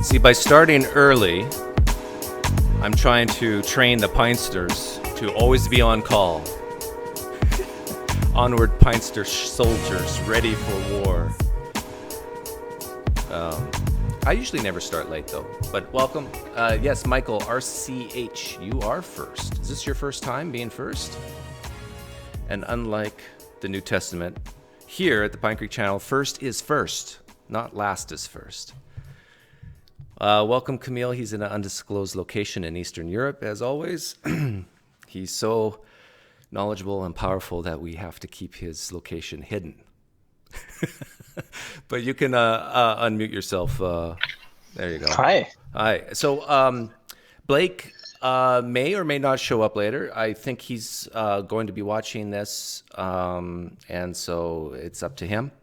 See, by starting early, I'm trying to train the Pinesters to always be on call. Onward, Pinester soldiers, ready for war. I usually never start late, though. But welcome. Yes, Michael, RCH, you are first. Is this your first time being first? And unlike the New Testament, here at the PineCreek channel, first is first, not last is first. Welcome, Kamil. He's in an undisclosed location in Eastern Europe, as always. He's so knowledgeable and powerful that we have to keep his location hidden. But you can unmute yourself. There you go. Hi. Hi. So Blake may or may not show up later. I think he's going to be watching this, and so it's up to him.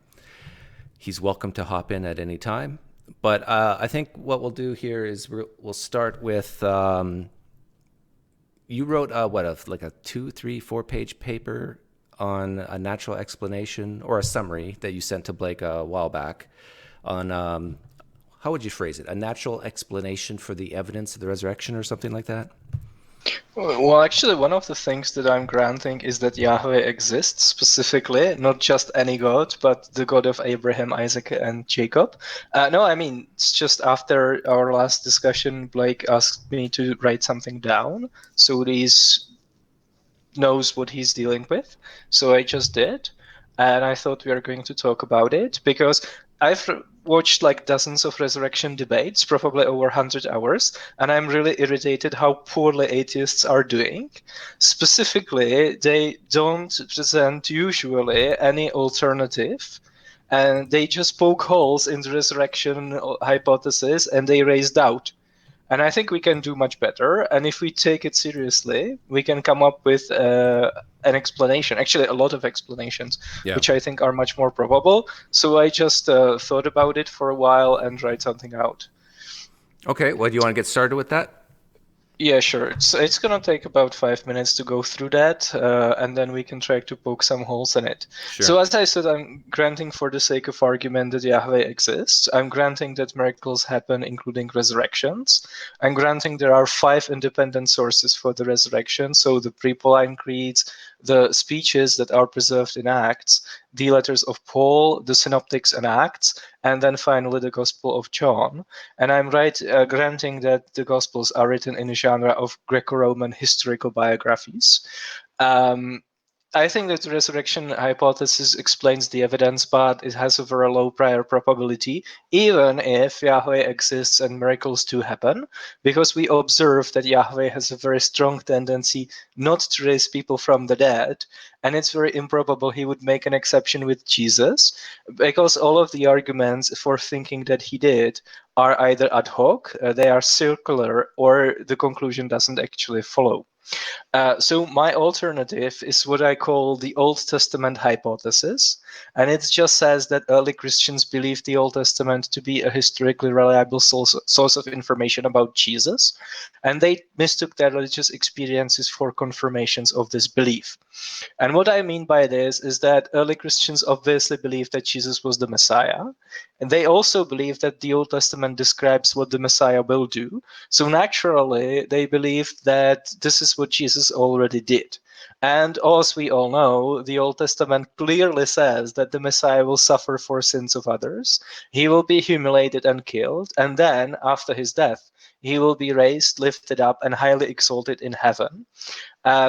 He's welcome to hop in at any time. But I think what we'll do here is we'll start with, you wrote like a 2, 3, 4-page paper on a natural explanation or a summary that you sent to Blake a while back on, how would you phrase it? A natural explanation for the evidence of the resurrection or something like that? Well, actually, one of the things that I'm granting is that Yahweh exists specifically, not just any God, but the God of Abraham, Isaac, and Jacob. No, I mean, it's just after our last discussion, Blake asked me to write something down, so he knows what he's dealing with. So I just did, and I thought we are going to talk about it, because I've watched like dozens of resurrection debates, probably over 100 hours, and I'm really irritated how poorly atheists are doing. Specifically, they don't present usually any alternative, and they just poke holes in the resurrection hypothesis and they raise doubt. And I think we can do much better. And if we take it seriously, we can come up with an explanation, actually a lot of explanations, which I think are much more probable. So I just thought about it for a while and write something out. Okay, well, do you want to get started with that? Yeah, sure. It's going to take about 5 minutes to go through that, and then we can try to poke some holes in it. Sure. So as I said, I'm granting for the sake of argument that Yahweh exists. I'm granting that miracles happen, including resurrections. I'm granting there are 5 independent sources for the resurrection, so the pre-Pauline creeds, the speeches that are preserved in Acts, the letters of Paul, the synoptics and Acts, and then finally the Gospel of John. And I'm granting that the Gospels are written in a genre of Greco-Roman historical biographies. I think that the resurrection hypothesis explains the evidence, but it has a very low prior probability, even if Yahweh exists and miracles do happen, because we observe that Yahweh has a very strong tendency not to raise people from the dead, and it's very improbable he would make an exception with Jesus, because all of the arguments for thinking that he did are either ad hoc, they are circular, or the conclusion doesn't actually follow. So my alternative is what I call the Old Testament hypothesis, and it just says that early Christians believed the Old Testament to be a historically reliable source of information about Jesus, and they mistook their religious experiences for confirmations of this belief. And what I mean by this is that early Christians obviously believed that Jesus was the Messiah, and they also believed that the Old Testament describes what the Messiah will do. So naturally, they believed that this is what Jesus already did. And as we all know, the Old Testament clearly says that the Messiah will suffer for sins of others. He will be humiliated and killed. And then, after his death, he will be raised, lifted up, and highly exalted in heaven.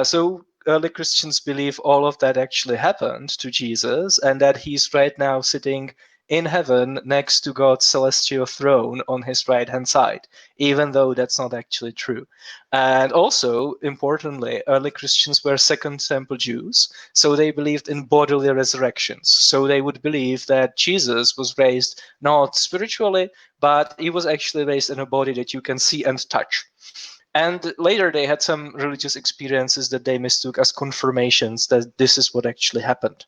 So early Christians believe all of that actually happened to Jesus, and that he's right now sitting in heaven next to God's celestial throne on his right-hand side, even though that's not actually true. And also, importantly, early Christians were Second Temple Jews, so they believed in bodily resurrections. So they would believe that Jesus was raised not spiritually, but he was actually raised in a body that you can see and touch. And later they had some religious experiences that they mistook as confirmations that this is what actually happened.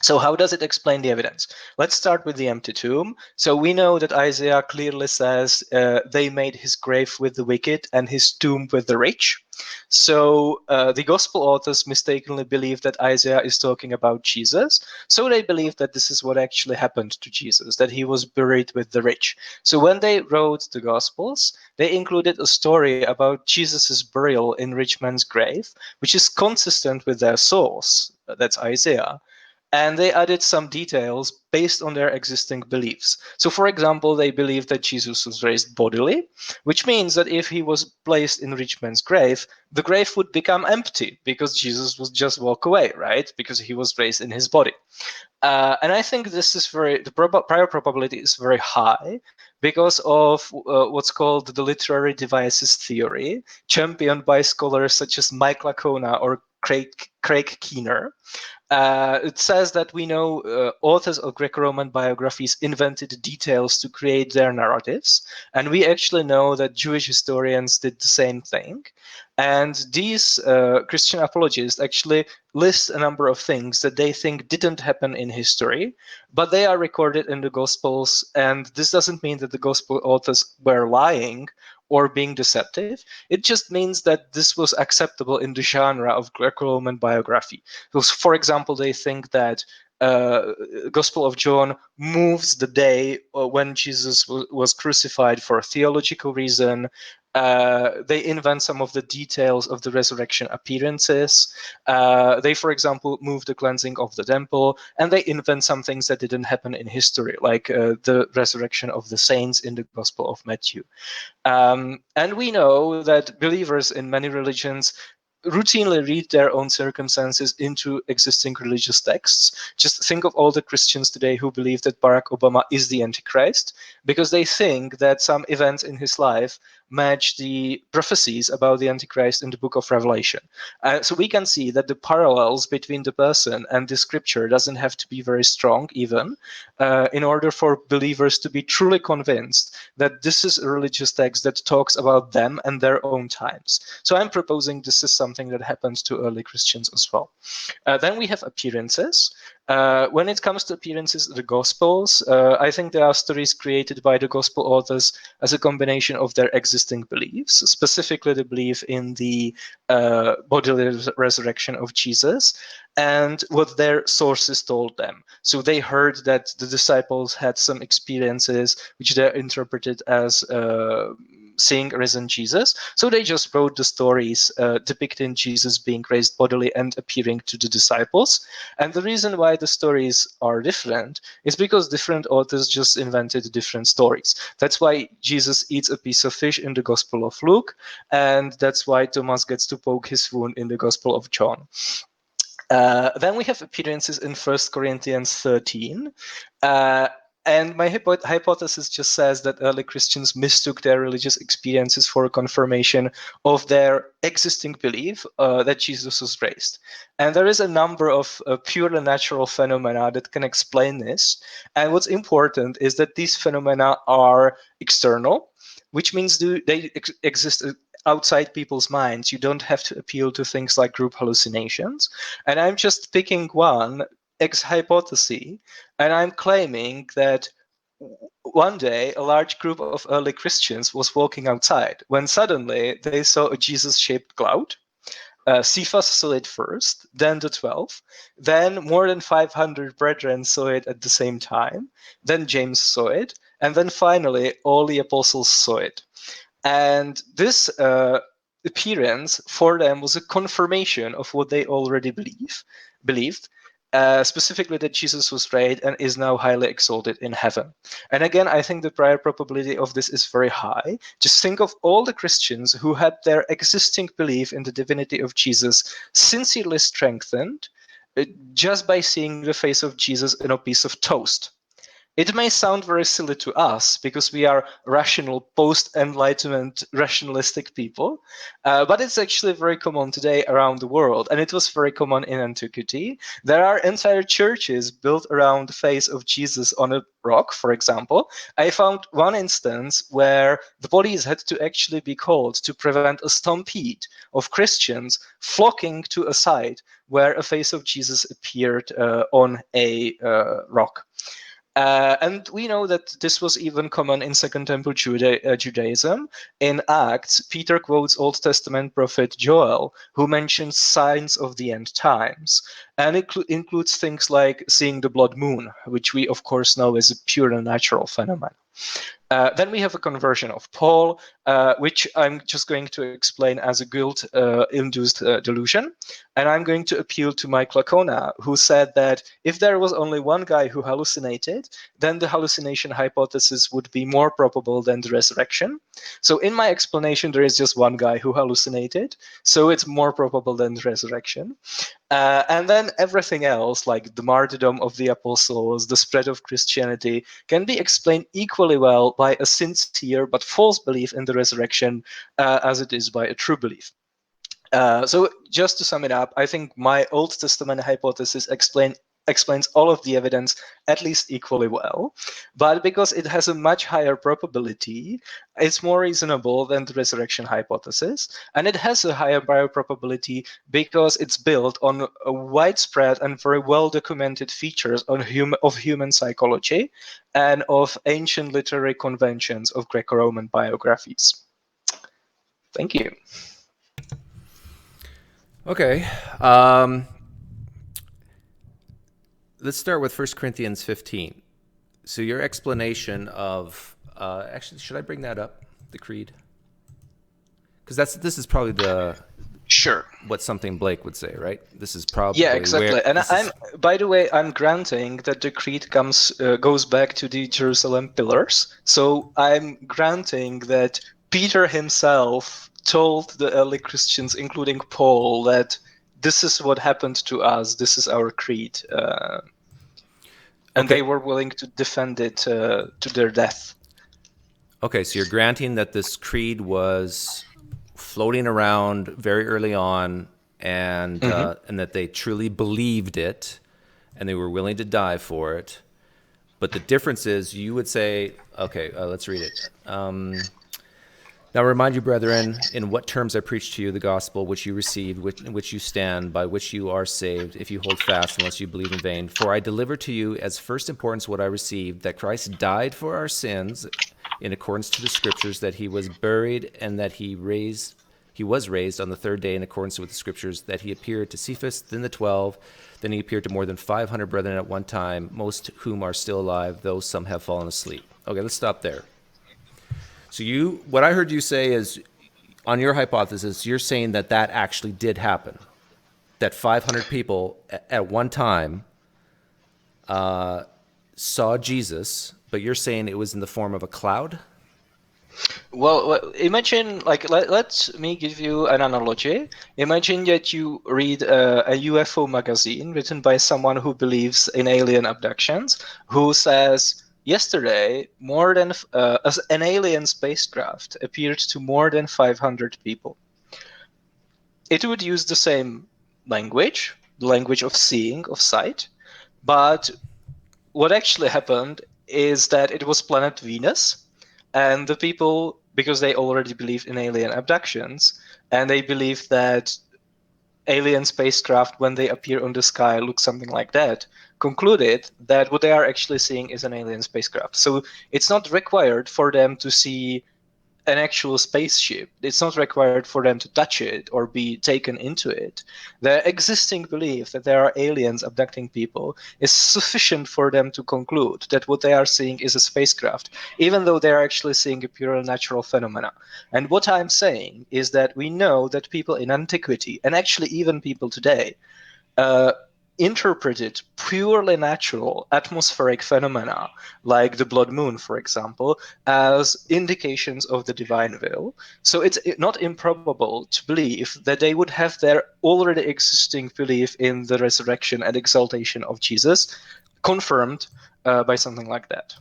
So how does it explain the evidence? Let's start with the empty tomb. So we know that Isaiah clearly says they made his grave with the wicked and his tomb with the rich. So the gospel authors mistakenly believe that Isaiah is talking about Jesus. So they believe that this is what actually happened to Jesus, that he was buried with the rich. So when they wrote the gospels, they included a story about Jesus's burial in rich man's grave, which is consistent with their source, that's Isaiah, and they added some details based on their existing beliefs. So, for example, they believed that Jesus was raised bodily, which means that if he was placed in rich man's grave, the grave would become empty because Jesus would just walk away, right? Because he was raised in his body. And I think this is the prior probability is very high because of what's called the literary devices theory, championed by scholars such as Mike Lacona or Craig Keener. It says that we know authors of Greco-Roman biographies invented details to create their narratives, and we actually know that Jewish historians did the same thing. And these Christian apologists actually list a number of things that they think didn't happen in history, but they are recorded in the Gospels, and this doesn't mean that the Gospel authors were lying or being deceptive. It just means that this was acceptable in the genre of Greco-Roman biography. Because, for example, they think that Gospel of John moves the day when Jesus was crucified for a theological reason. They invent some of the details of the resurrection appearances. They, for example, move the cleansing of the temple, and they invent some things that didn't happen in history, like the resurrection of the saints in the Gospel of Matthew. And we know that believers in many religions routinely read their own circumstances into existing religious texts. Just think of all the Christians today who believe that Barack Obama is the Antichrist because they think that some events in his life match the prophecies about the Antichrist in the book of Revelation. So we can see that the parallels between the person and the scripture doesn't have to be very strong even in order for believers to be truly convinced that this is a religious text that talks about them and their own times. So I'm proposing this is something that happens to early Christians as well. Then we have appearances. When it comes to appearances of the Gospels, I think there are stories created by the Gospel authors as a combination of their existing beliefs, specifically the belief in the bodily resurrection of Jesus, and what their sources told them. So they heard that the disciples had some experiences which they interpreted as seeing a risen Jesus. So they just wrote the stories depicting Jesus being raised bodily and appearing to the disciples. And the reason why the stories are different is because different authors just invented different stories. That's why Jesus eats a piece of fish in the Gospel of Luke, and that's why Thomas gets to poke his wound in the Gospel of John. Then we have appearances in 1 Corinthians 13. And my hypothesis just says that early Christians mistook their religious experiences for a confirmation of their existing belief that Jesus was raised. And there is a number of purely natural phenomena that can explain this. And what's important is that these phenomena are external, which means they exist outside people's minds. You don't have to appeal to things like group hallucinations. And I'm just picking one hypothesis, and I'm claiming that one day a large group of early Christians was walking outside when suddenly they saw a Jesus-shaped cloud. Cephas saw it first, then the 12. Then more than 500 brethren saw it at the same time. Then James saw it. And then finally, all the apostles saw it. And this appearance for them was a confirmation of what they already believed, specifically that Jesus was raised and is now highly exalted in heaven. And again, I think the prior probability of this is very high. Just think of all the Christians who had their existing belief in the divinity of Jesus sincerely strengthened just by seeing the face of Jesus in a piece of toast. It may sound very silly to us because we are rational, post-enlightenment, rationalistic people, but it's actually very common today around the world, and it was very common in antiquity. There are entire churches built around the face of Jesus on a rock, for example. I found one instance where the police had to actually be called to prevent a stampede of Christians flocking to a site where a face of Jesus appeared on a rock. And we know that this was even common in Second Temple Judaism. In Acts, Peter quotes Old Testament prophet Joel, who mentions signs of the end times. And it includes things like seeing the blood moon, which we, of course, know is a pure and natural phenomenon. Then we have a conversion of Paul, which I'm just going to explain as a guilt-induced delusion. And I'm going to appeal to Mike Lacona, who said that if there was only one guy who hallucinated, then the hallucination hypothesis would be more probable than the resurrection. So in my explanation, there is just one guy who hallucinated, so it's more probable than the resurrection. And then everything else, like the martyrdom of the apostles, the spread of Christianity, can be explained equally well by a sincere but false belief in the resurrection as it is by a true belief. So just to sum it up, I think my Old Testament hypothesis explains all of the evidence at least equally well, but because it has a much higher probability, it's more reasonable than the resurrection hypothesis, and it has a higher bioprobability because it's built on a widespread and very well documented features of human psychology and of ancient literary conventions of Greco-Roman biographies. Thank you. Okay. Let's start with 1 Corinthians 15. So your explanation of actually, should I bring that up, the creed? Because this is probably what something Blake would say, right? This is probably exactly. By the way, I'm granting that the creed goes back to the Jerusalem pillars. So I'm granting that Peter himself told the early Christians, including Paul, that this is what happened to us. This is our creed. And they were willing to defend it to their death. Okay, so you're granting that this creed was floating around very early on, and and that they truly believed it, and they were willing to die for it. But the difference is, you would say, okay, let's read it. Now remind you, brethren, in what terms I preach to you the gospel which you received, in which you stand, by which you are saved, if you hold fast, unless you believe in vain. For I delivered to you as first importance what I received, that Christ died for our sins in accordance to the scriptures, that he was buried, and that he was raised on the third day in accordance with the scriptures, that he appeared to Cephas, then the 12, then he appeared to more than 500 brethren at one time, most whom are still alive, though some have fallen asleep. Okay, let's stop there. So what I heard you say is, on your hypothesis, you're saying that actually did happen, that 500 people at one time saw Jesus, but you're saying it was in the form of a cloud? Well, imagine, let me give you an analogy. Imagine that you read a UFO magazine written by someone who believes in alien abductions, who says, yesterday, an alien spacecraft appeared to more than 500 people. It would use the same language, the language of seeing, of sight, but what actually happened is that it was planet Venus, and the people, because they already believed in alien abductions, and they believed that alien spacecraft, when they appear on the sky, look something like that, concluded that what they are actually seeing is an alien spacecraft. So it's not required for them to see an actual spaceship. It's not required for them to touch it or be taken into it. The existing belief that there are aliens abducting people is sufficient for them to conclude that what they are seeing is a spacecraft, even though they are actually seeing a pure natural phenomena. And what I'm saying is that we know that people in antiquity, and actually even people today, interpreted purely natural atmospheric phenomena, like the blood moon, for example, as indications of the divine will. So it's not improbable to believe that they would have their already existing belief in the resurrection and exaltation of Jesus confirmed by something like that.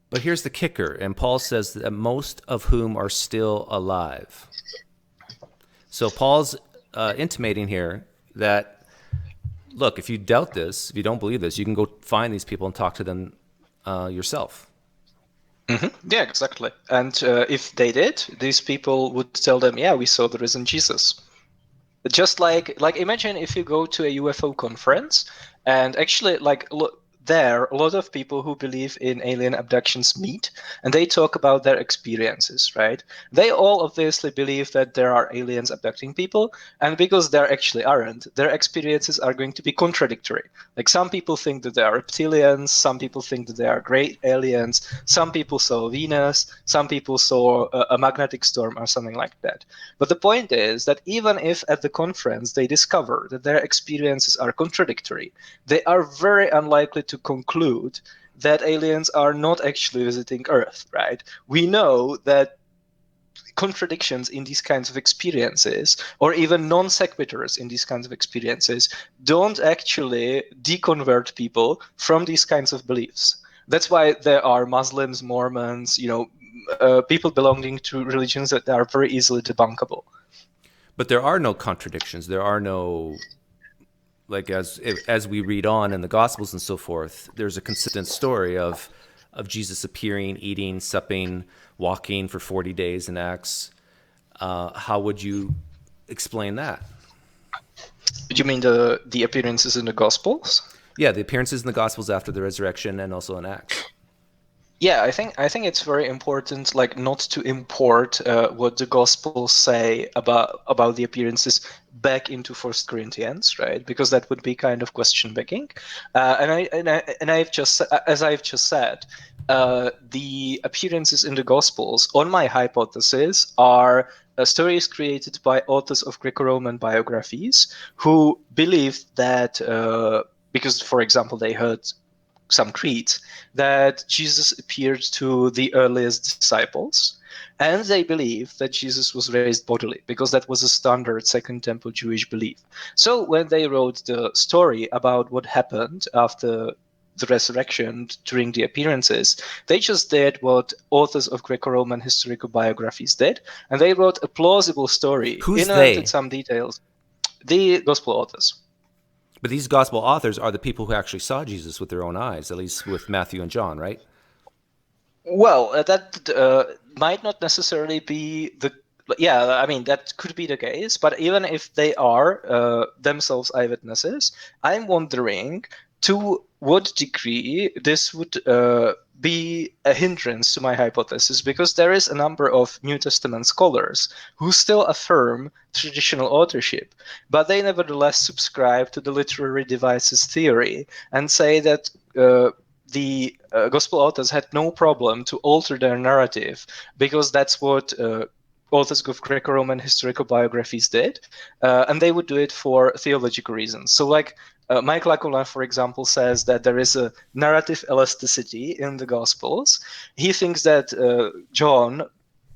But here's the kicker, and Paul says that most of whom are still alive. So Paul's intimating here that, look, if you doubt this, if you don't believe this, you can go find these people and talk to them yourself. Yeah, exactly. And if they did, these people would tell them, yeah, we saw the risen Jesus. Just like imagine if you go to a UFO conference and actually there a lot of people who believe in alien abductions meet and they talk about their experiences, right? They all obviously believe that there are aliens abducting people, and because there actually aren't, their experiences are going to be contradictory. Like some people think that they are reptilians, some people think that they are great aliens, some people saw Venus, some people saw a magnetic storm or something like that. But the point is that even if at the conference they discover that their experiences are contradictory, they are very unlikely to conclude that aliens are not actually visiting Earth, right? We know that contradictions in these kinds of experiences, or even non sequiturs in these kinds of experiences, don't actually deconvert people from these kinds of beliefs. That's why there are Muslims, Mormons, people belonging to religions that are very easily debunkable. But there are no contradictions. There are no, like, as we read on in the Gospels and so forth, there's a consistent story of Jesus appearing, eating, supping, walking for 40 days in Acts. How would you explain that? Do you mean the appearances in the Gospels? Yeah, the appearances in the Gospels after the resurrection and also in Acts. Yeah, I think it's very important, like, not to import what the Gospels say about the appearances back into First Corinthians, right? Because that would be kind of question begging. And I've just, as I've just said, the appearances in the Gospels, on my hypothesis, are stories created by authors of Greco-Roman biographies who believed that because, for example, they heard some creeds that Jesus appeared to the earliest disciples, and they believe that Jesus was raised bodily because that was a standard Second Temple Jewish belief. So when they wrote the story about what happened after the resurrection during the appearances, they just did what authors of Greco-Roman historical biographies did, and they wrote a plausible story, Who's invented they? some details. The gospel authors. But these gospel authors are the people who actually saw Jesus with their own eyes, at least with Matthew and John, right? Well, that might not necessarily be the. Yeah, I mean, that could be the case, but even if they are themselves eyewitnesses, I'm wondering to what degree this would be a hindrance to my hypothesis, because there is a number of New Testament scholars who still affirm traditional authorship, but they nevertheless subscribe to the literary devices theory and say that the gospel authors had no problem to alter their narrative because that's what authors of Greco-Roman historical biographies did, and they would do it for theological reasons. So, like, Mike Lacola, for example, says that there is a narrative elasticity in the Gospels. He thinks that John,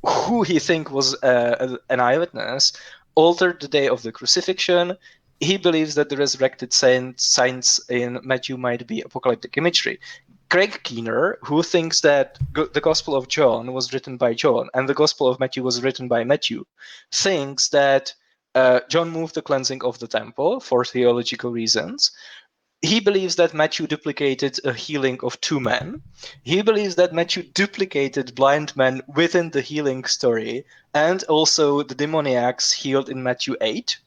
who he think was an eyewitness, altered the day of the crucifixion. He believes that the resurrected saints in Matthew might be apocalyptic imagery. Craig Keener, who thinks that the Gospel of John was written by John and the Gospel of Matthew was written by Matthew, thinks that John moved the cleansing of the temple for theological reasons. He believes that Matthew duplicated a healing of two men. He believes that Matthew duplicated blind men within the healing story, and also the demoniacs healed in Matthew 8.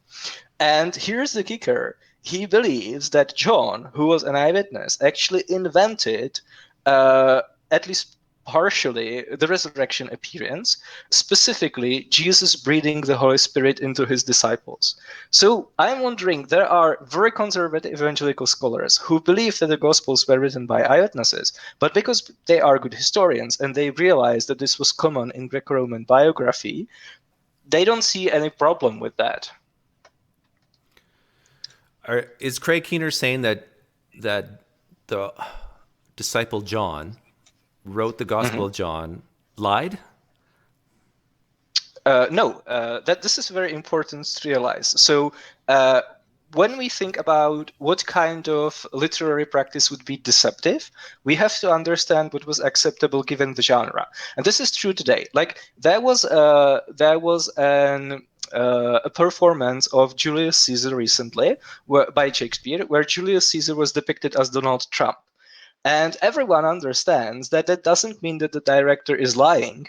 And here's the kicker. He believes that John, who was an eyewitness, actually invented, at least partially, the resurrection appearance, specifically Jesus breathing the Holy Spirit into his disciples. So I'm wondering, there are very conservative evangelical scholars who believe that the Gospels were written by eyewitnesses, but because they are good historians and they realize that this was common in Greco-Roman biography, they don't see any problem with that. Is Craig Keener saying that the disciple John wrote the Gospel of John lied? No, that this is very important to realize. So when we think about what kind of literary practice would be deceptive, we have to understand what was acceptable given the genre. And this is true today. Like there was a performance of Julius Caesar recently by Shakespeare, where Julius Caesar was depicted as Donald Trump. And everyone understands that that doesn't mean that the director is lying,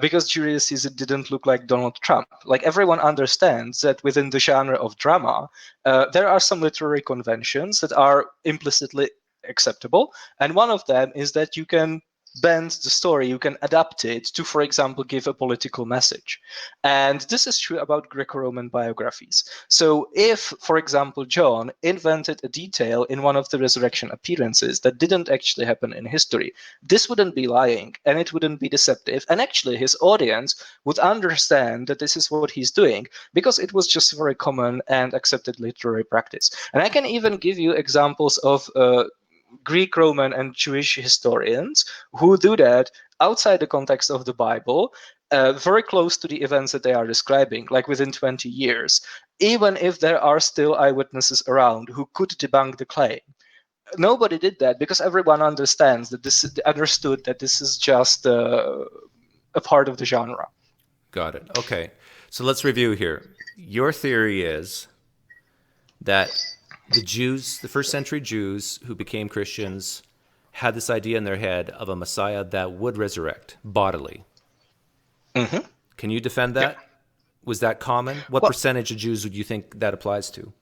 because Julius Caesar didn't look like Donald Trump. Like everyone understands that within the genre of drama, there are some literary conventions that are implicitly acceptable. And one of them is that you can bend the story, you can adapt it to, for example, give a political message. And this is true about Greco-Roman biographies. So if, for example, John invented a detail in one of the resurrection appearances that didn't actually happen in history, this wouldn't be lying and it wouldn't be deceptive. And actually, his audience would understand that this is what he's doing because it was just very common and accepted literary practice. And I can even give you examples of Greek, Roman, and Jewish historians who do that outside the context of the Bible, very close to the events that they are describing, like within 20 years, even if there are still eyewitnesses around who could debunk the claim. Nobody did that because everyone understands that understood that this is just a part of the genre. Got it. Okay. So let's review here. Your theory is that the Jews, the first century Jews who became Christians, had this idea in their head of a Messiah that would resurrect bodily. Mm-hmm. Can you defend that? Yeah. Was that common? What percentage of Jews would you think that applies to?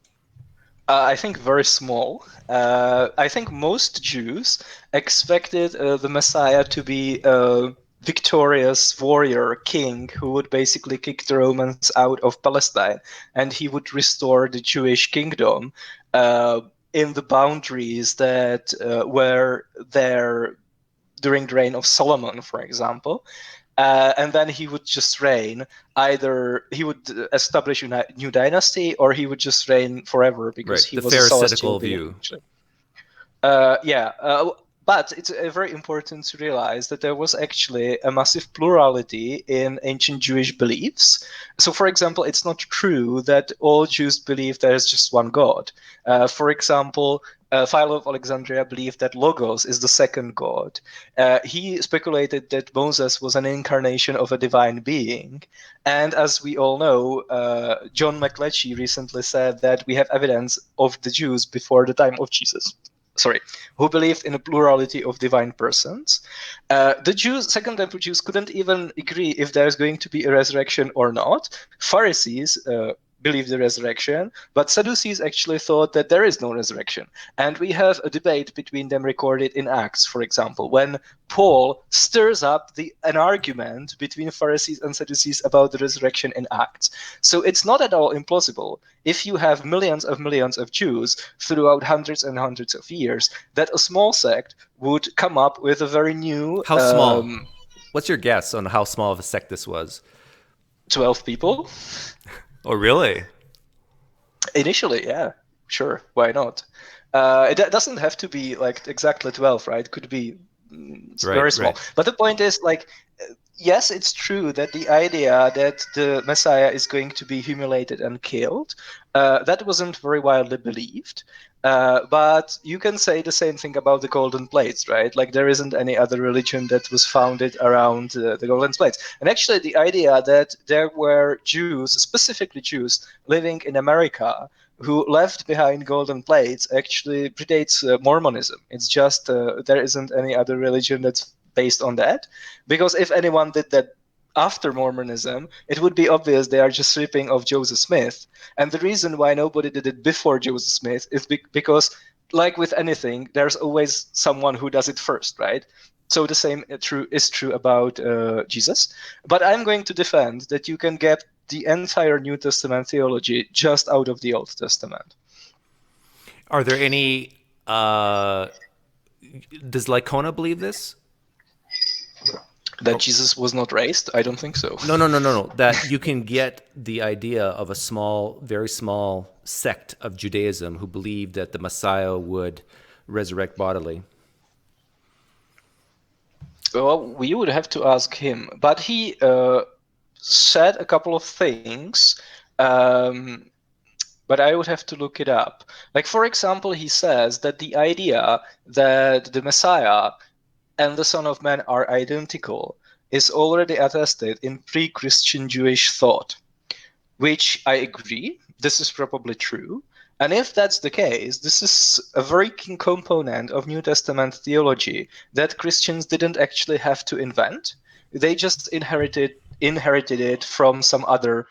I think very small. I think most Jews expected the Messiah to be a victorious warrior king who would basically kick the Romans out of Palestine, and he would restore the Jewish kingdom in the boundaries that were there during the reign of Solomon, for example. And then he would just reign. Either he would establish a new dynasty, or he would just reign forever because Right. he The was a celestial pharisaical being. view. But it's very important to realize that there was actually a massive plurality in ancient Jewish beliefs. So, for example, it's not true that all Jews believe there is just one God. For example, Philo of Alexandria believed that Logos is the second God. He speculated that Moses was an incarnation of a divine being. And as we all know, John McLetchie recently said that we have evidence of the Jews before the time of Jesus. Who believed in a plurality of divine persons. The Jews, Second Temple Jews, couldn't even agree if there's going to be a resurrection or not. Pharisees believed the resurrection, but Sadducees actually thought that there is no resurrection. And we have a debate between them recorded in Acts, for example, when Paul stirs up an argument between Pharisees and Sadducees about the resurrection in Acts. So it's not at all implausible, if you have millions of Jews throughout hundreds and hundreds of years, that a small sect would come up with a very new... How small? What's your guess on how small of a sect this was? 12 people. Oh, really? Initially, yeah, sure, why not? It doesn't have to be like exactly 12, right? It could be very small. Right. But the point is, like, yes, it's true that the idea that the Messiah is going to be humiliated and killed, that wasn't very widely believed. But you can say the same thing about the golden plates, right? Like there isn't any other religion that was founded around the golden plates. And actually the idea that there were Jews, specifically Jews, living in America who left behind golden plates actually predates Mormonism. It's just there isn't any other religion that's based on that. Because if anyone did that after Mormonism, it would be obvious they are just ripping off Joseph Smith. And the reason why nobody did it before Joseph Smith is because, like with anything, there's always someone who does it first, right? So the same is true about Jesus. But I'm going to defend that you can get the entire New Testament theology just out of the Old Testament. Are there any... does Lycona believe this? That Jesus was not raised? I don't think so. No. That you can get the idea of a small, very small sect of Judaism who believed that the Messiah would resurrect bodily. Well, we would have to ask him. But he said a couple of things but I would have to look it up. Like, for example, he says that the idea that the Messiah and the Son of Man are identical is already attested in pre-Christian Jewish thought, which I agree. This is probably true. And if that's the case, this is a very key component of New Testament theology that Christians didn't actually have to invent. They just inherited it from some other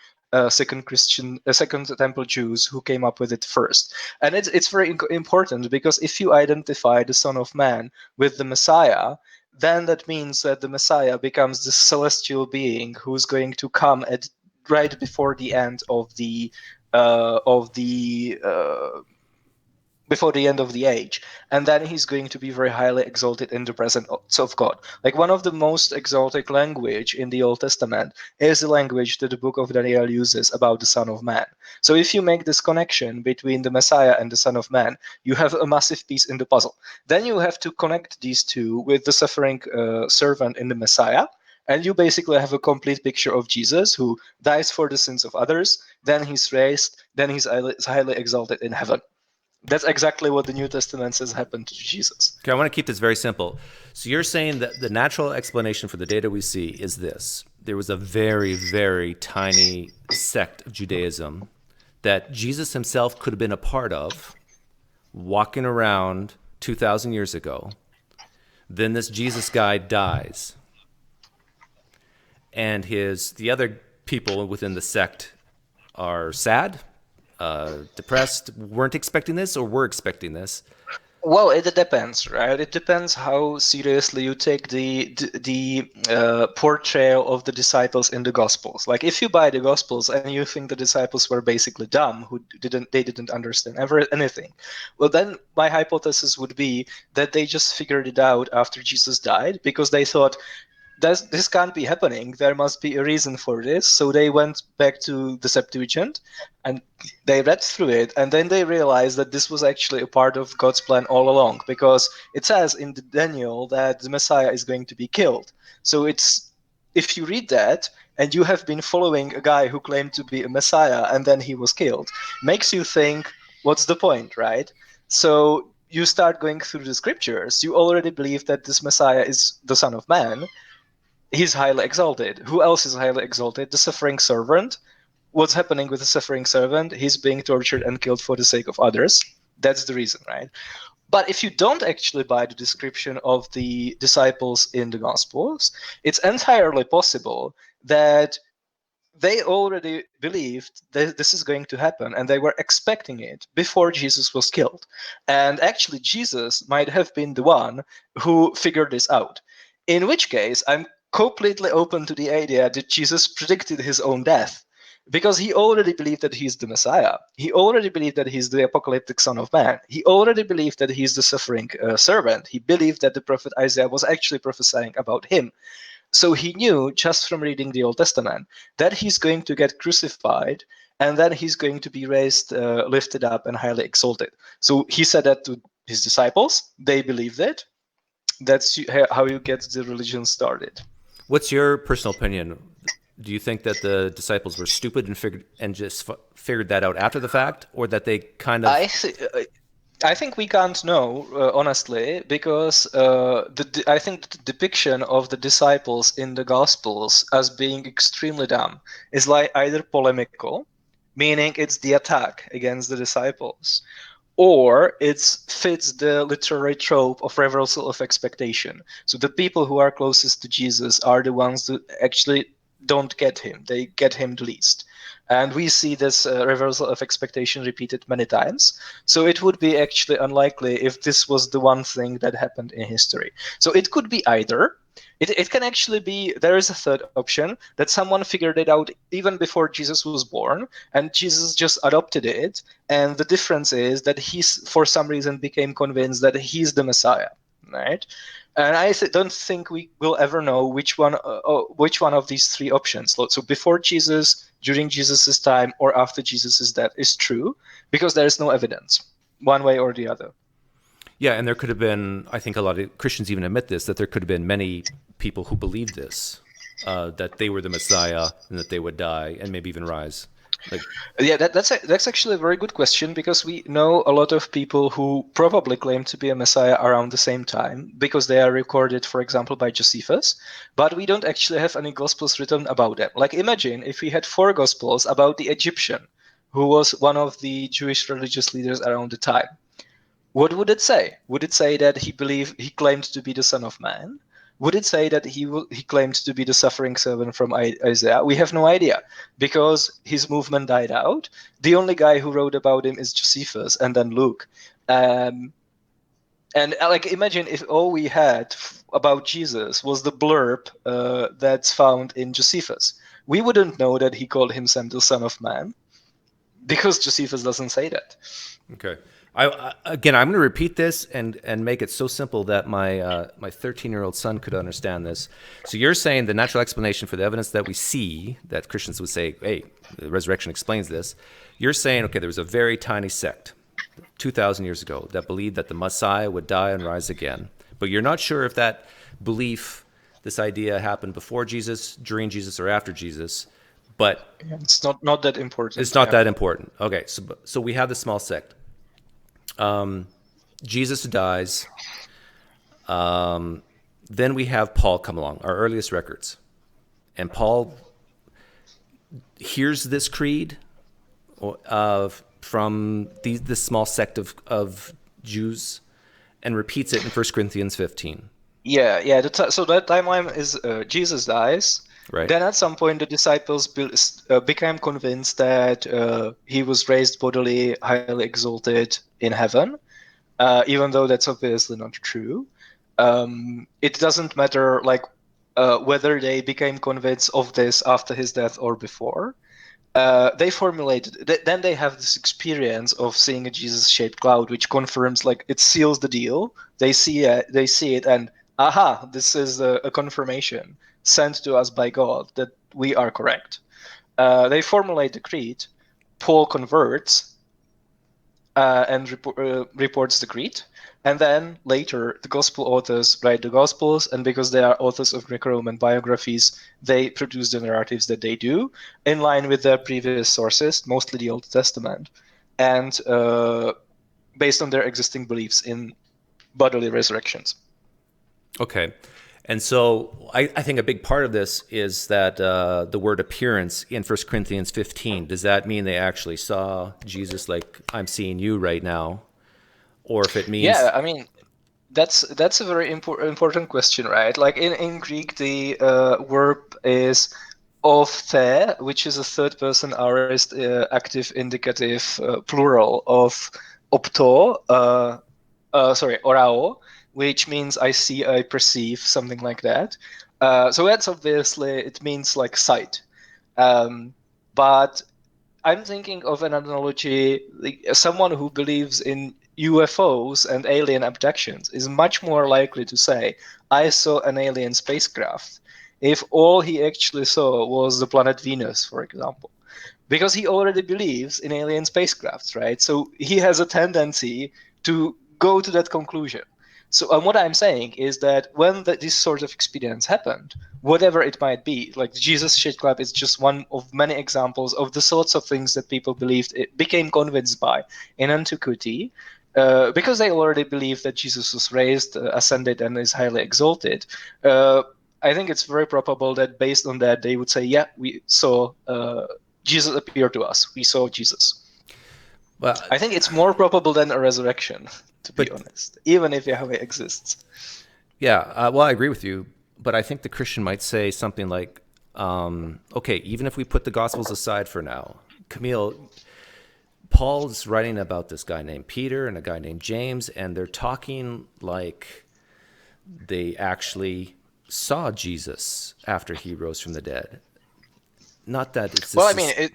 second temple Jews who came up with it first. And it's very important, because if you identify the Son of Man with the Messiah, then that means that the Messiah becomes this celestial being who's going to come at right before the end of the before the end of the age, and then he's going to be very highly exalted in the presence of God. Like, one of the most exalted language in the Old Testament is the language that the book of Daniel uses about the Son of Man. So if you make this connection between the Messiah and the Son of Man, you have a massive piece in the puzzle. Then you have to connect these two with the suffering servant in the Messiah, and you basically have a complete picture of Jesus, who dies for the sins of others, then he's raised, then he's highly exalted in heaven. That's exactly what the New Testament says happened to Jesus. Okay, I want to keep this very simple. So you're saying that the natural explanation for the data we see is this. There was a very, very tiny sect of Judaism that Jesus himself could have been a part of, walking around 2,000 years ago. Then this Jesus guy dies. And the other people within the sect are sad, depressed, weren't expecting this, or were expecting this. Well, it depends, right? It depends how seriously you take the portrayal of the disciples in the Gospels. Like, if you buy the Gospels and you think the disciples were basically dumb, they didn't understand anything, well, then my hypothesis would be that they just figured it out after Jesus died, because they thought, this can't be happening. There must be a reason for this. So they went back to the Septuagint and they read through it, and then they realized that this was actually a part of God's plan all along, because it says in Daniel that the Messiah is going to be killed. So if you read that and you have been following a guy who claimed to be a Messiah and then he was killed, makes you think, what's the point, right? So you start going through the scriptures. You already believe that this Messiah is the Son of Man. He's highly exalted. Who else is highly exalted? The suffering servant. What's happening with the suffering servant? He's being tortured and killed for the sake of others. That's the reason, right? But if you don't actually buy the description of the disciples in the Gospels, it's entirely possible that they already believed that this is going to happen, and they were expecting it before Jesus was killed. And actually, Jesus might have been the one who figured this out. In which case, I'm completely open to the idea that Jesus predicted his own death, because he already believed that he's the Messiah. He already believed that he's the apocalyptic Son of Man. He already believed that he's the suffering servant. He believed that the prophet Isaiah was actually prophesying about him. So he knew, just from reading the Old Testament, that he's going to get crucified, and then he's going to be raised, lifted up, and highly exalted. So he said that to his disciples. They believed it. That's how you get the religion started. What's your personal opinion? Do you think that the disciples were stupid and just figured that out after the fact, or that they kind of? I think we can't know, honestly, because I think the depiction of the disciples in the Gospels as being extremely dumb is like either polemical, meaning it's the attack against the disciples, or it fits the literary trope of reversal of expectation. So the people who are closest to Jesus are the ones that actually don't get him. They get him the least. And we see this reversal of expectation repeated many times. So it would be actually unlikely if this was the one thing that happened in history. So it could be either. It can actually be, there is a third option, that someone figured it out even before Jesus was born, and Jesus just adopted it. And the difference is that he's, for some reason, became convinced that he's the Messiah, right? And I don't think we will ever know which one of these three options, so before Jesus, during Jesus's time, or after Jesus's death, is true, because there is no evidence one way or the other. Yeah, and there could have been, I think a lot of Christians even admit this, that there could have been many people who believed this, that they were the Messiah and that they would die and maybe even rise. Like, Yeah, that's actually a very good question, because we know a lot of people who probably claim to be a Messiah around the same time, because they are recorded, for example, by Josephus, but we don't actually have any Gospels written about them. Like, imagine if we had 4 Gospels about the Egyptian, who was one of the Jewish religious leaders around the time. What would it say? Would it say that he claimed to be the Son of Man? Would it say that he claimed to be the suffering servant from Isaiah? We have no idea, because his movement died out. The only guy who wrote about him is Josephus and then Luke. Um, and like, imagine if all we had about Jesus was the blurb that's found in Josephus. We wouldn't know that he called himself the Son of Man, because Josephus doesn't say that. okay. Again, I'm going to repeat this and make it so simple that my 13-year-old son could understand this. So you're saying the natural explanation for the evidence that we see, that Christians would say, hey, the resurrection explains this. You're saying, okay, there was a very tiny sect 2,000 years ago that believed that the Messiah would die and rise again. But you're not sure if that belief, this idea, happened before Jesus, during Jesus, or after Jesus. But It's not that important. it's not that important. Okay, so we have the small sect. Jesus dies. Then we have Paul come along, our earliest records. And Paul hears this creed from this small sect of Jews and repeats it in 1 Corinthians 15. Yeah. So that timeline is Jesus dies. Right. Then at some point the disciples became convinced that he was raised bodily, highly exalted in heaven, even though that's obviously not true. It doesn't matter whether they became convinced of this after his death or before. They formulated. Then they have this experience of seeing a Jesus-shaped cloud, which confirms, like, it seals the deal. They see it, and aha, this is a confirmation sent to us by God that we are correct. They formulate the creed. Paul converts and reports the creed. And then later, the gospel authors write the gospels, and because they are authors of Greco-Roman biographies, they produce the narratives that they do in line with their previous sources, mostly the Old Testament, and based on their existing beliefs in bodily resurrections. Okay. And so I think a big part of this is that the word appearance in 1 Corinthians 15, does that mean they actually saw Jesus like I'm seeing you right now? Or if it means... Yeah, I mean, that's a very important question, right? Like, in Greek, the verb is ophthe, which is a third person aorist active indicative plural of opto, orao, which means I see, I perceive, something like that. So that's obviously, it means like sight. But I'm thinking of an analogy, like someone who believes in UFOs and alien abductions is much more likely to say, I saw an alien spacecraft, if all he actually saw was the planet Venus, for example. Because he already believes in alien spacecrafts, right? So he has a tendency to go to that conclusion. So what I'm saying is that when this sort of experience happened, whatever it might be, like Jesus shit club is just one of many examples of the sorts of things that people believed, it became convinced by in antiquity, because they already believed that Jesus was raised, ascended, and is highly exalted. I think it's very probable that based on that, they would say, yeah, we saw Jesus appear to us. We saw Jesus. Well, I think it's more probable than a resurrection, to be honest, even if Yahweh exists. Yeah, well, I agree with you, but I think the Christian might say something like, okay, even if we put the Gospels aside for now, Kamil, Paul's writing about this guy named Peter and a guy named James, and they're talking like they actually saw Jesus after he rose from the dead. Not that it's this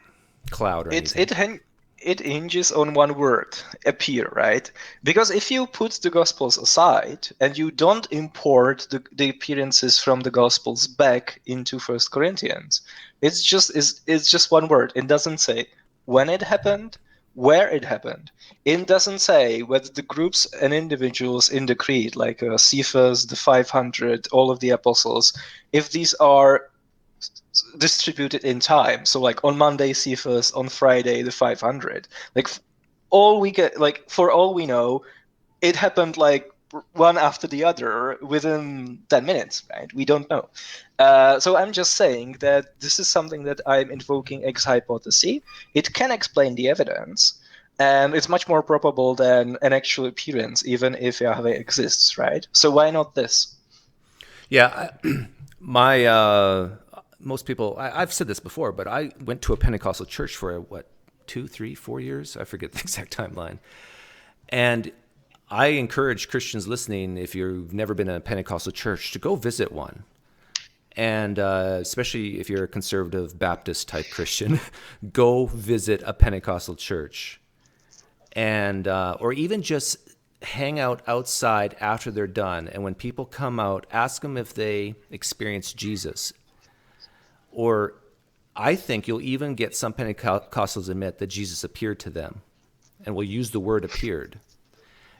cloud or anything. It hinges on one word, appear, right? Because if you put the Gospels aside and you don't import the appearances from the Gospels back into 1 Corinthians, it's just one word. It doesn't say when it happened, where it happened. It doesn't say whether the groups and individuals in the creed, like Cephas, the 500, all of the apostles, if these are distributed in time. So like on Monday Cephas, on Friday the 500. Like for all we know, it happened like one after the other within 10 minutes, right? We don't know. So I'm just saying that this is something that I'm invoking ex hypothesis. It can explain the evidence, and it's much more probable than an actual appearance, even if Yahweh exists, right? So why not this? Yeah, most people. I've said this before, but I went to a Pentecostal church for 2, 3, 4 years. I forget the exact timeline. And I encourage Christians listening, if you've never been in a Pentecostal church, to go visit one. And especially if you're a conservative Baptist type Christian, go visit a Pentecostal church, and or even just hang out outside after they're done. And when people come out, ask them if they experience Jesus. Or I think you'll even get some Pentecostals admit that Jesus appeared to them, and will use the word appeared.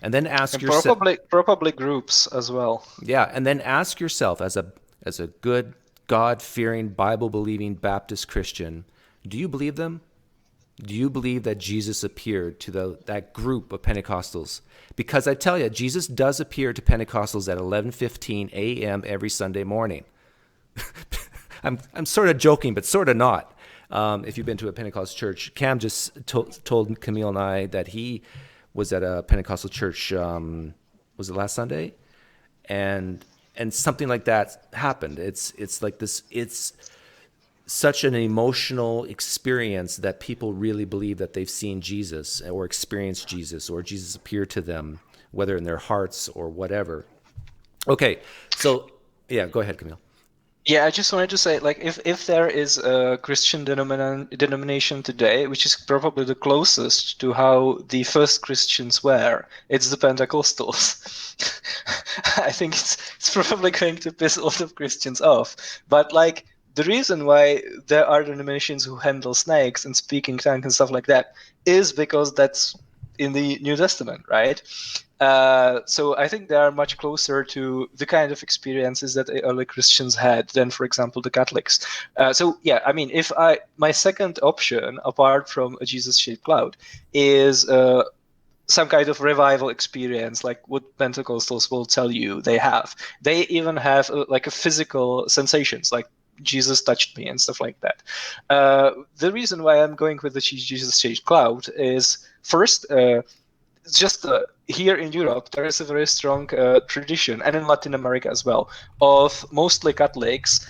And then ask And yourself, probably groups as well. yeah, and then ask yourself, as a good God-fearing, Bible-believing Baptist Christian, do you believe them? Do you believe that Jesus appeared to that group of Pentecostals? Because I tell you, Jesus does appear to Pentecostals at 11:15 a.m. every Sunday morning. I'm sort of joking, but sort of not. If you've been to a Pentecostal church, Cam just told Kamil and I that he was at a Pentecostal church. Was it last Sunday? And something like that happened. It's like this. It's such an emotional experience that people really believe that they've seen Jesus or experienced Jesus, or Jesus appeared to them, whether in their hearts or whatever. Okay, so yeah, go ahead, Camille. Yeah, I just wanted to say, like, if there is a Christian denomination today, which is probably the closest to how the first Christians were, it's the Pentecostals. I think it's probably going to piss a lot of Christians off. But like, the reason why there are denominations who handle snakes and speak in tongues and stuff like that is because that's in the New Testament, right? So I think they are much closer to the kind of experiences that early Christians had than, for example, the Catholics. So yeah, I mean, if my second option, apart from a Jesus-shaped cloud, is some kind of revival experience, like what Pentecostals will tell you they have. They even have like a physical sensations, like Jesus touched me and stuff like that. The reason why I'm going with the Jesus-shaped cloud is first. Just here in Europe, there is a very strong tradition, and in Latin America as well, of mostly Catholics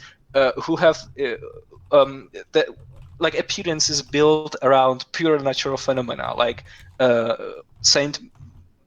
who have like appearances built around pure natural phenomena, like uh, Saint,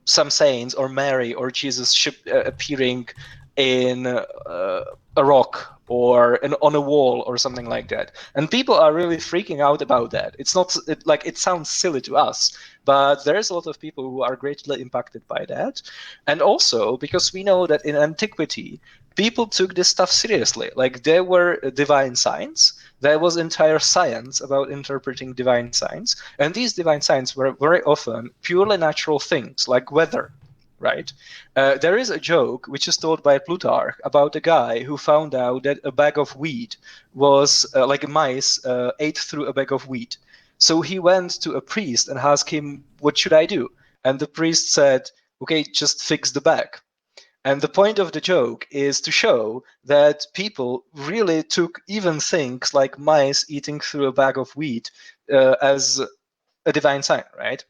some saints, or Mary, or Jesus appearing in a rock or on a wall or something like that. And people are really freaking out about that. It's not like it sounds silly to us, but there's a lot of people who are greatly impacted by that. And also because we know that in antiquity, people took this stuff seriously. Like there were divine signs. There was entire science about interpreting divine signs. And these divine signs were very often purely natural things like weather, right? There is a joke which is told by Plutarch about a guy who found out that a bag of wheat was like mice ate through a bag of wheat. So he went to a priest and asked him, "What should I do?" And the priest said, "Okay, just fix the bag." And the point of the joke is to show that people really took even things like mice eating through a bag of wheat as a divine sign, right?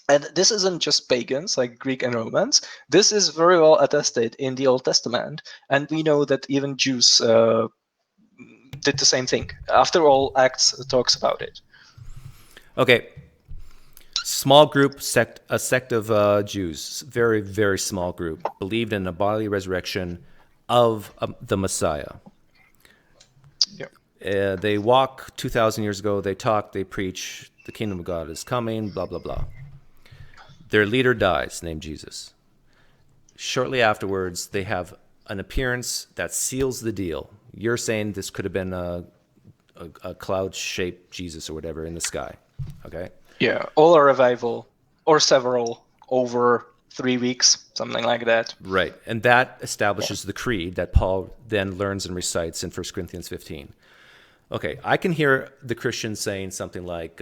And this isn't just pagans like Greek and Romans. This is very well attested in the Old Testament. And we know that even Jews did the same thing. After all, Acts talks about it. Okay, small group, a sect of Jews, very, very small group, believed in a bodily resurrection of the Messiah. Yeah. They walk 2,000 years ago, they talk, they preach, the kingdom of God is coming, blah, blah, blah. Their leader dies, named Jesus. Shortly afterwards, they have an appearance that seals the deal. You're saying this could have been a cloud-shaped Jesus or whatever in the sky, okay? Yeah, or a revival, or several over 3 weeks, something like that. Right, and that establishes the creed that Paul then learns and recites in 1 Corinthians 15. Okay, I can hear the Christians saying something like,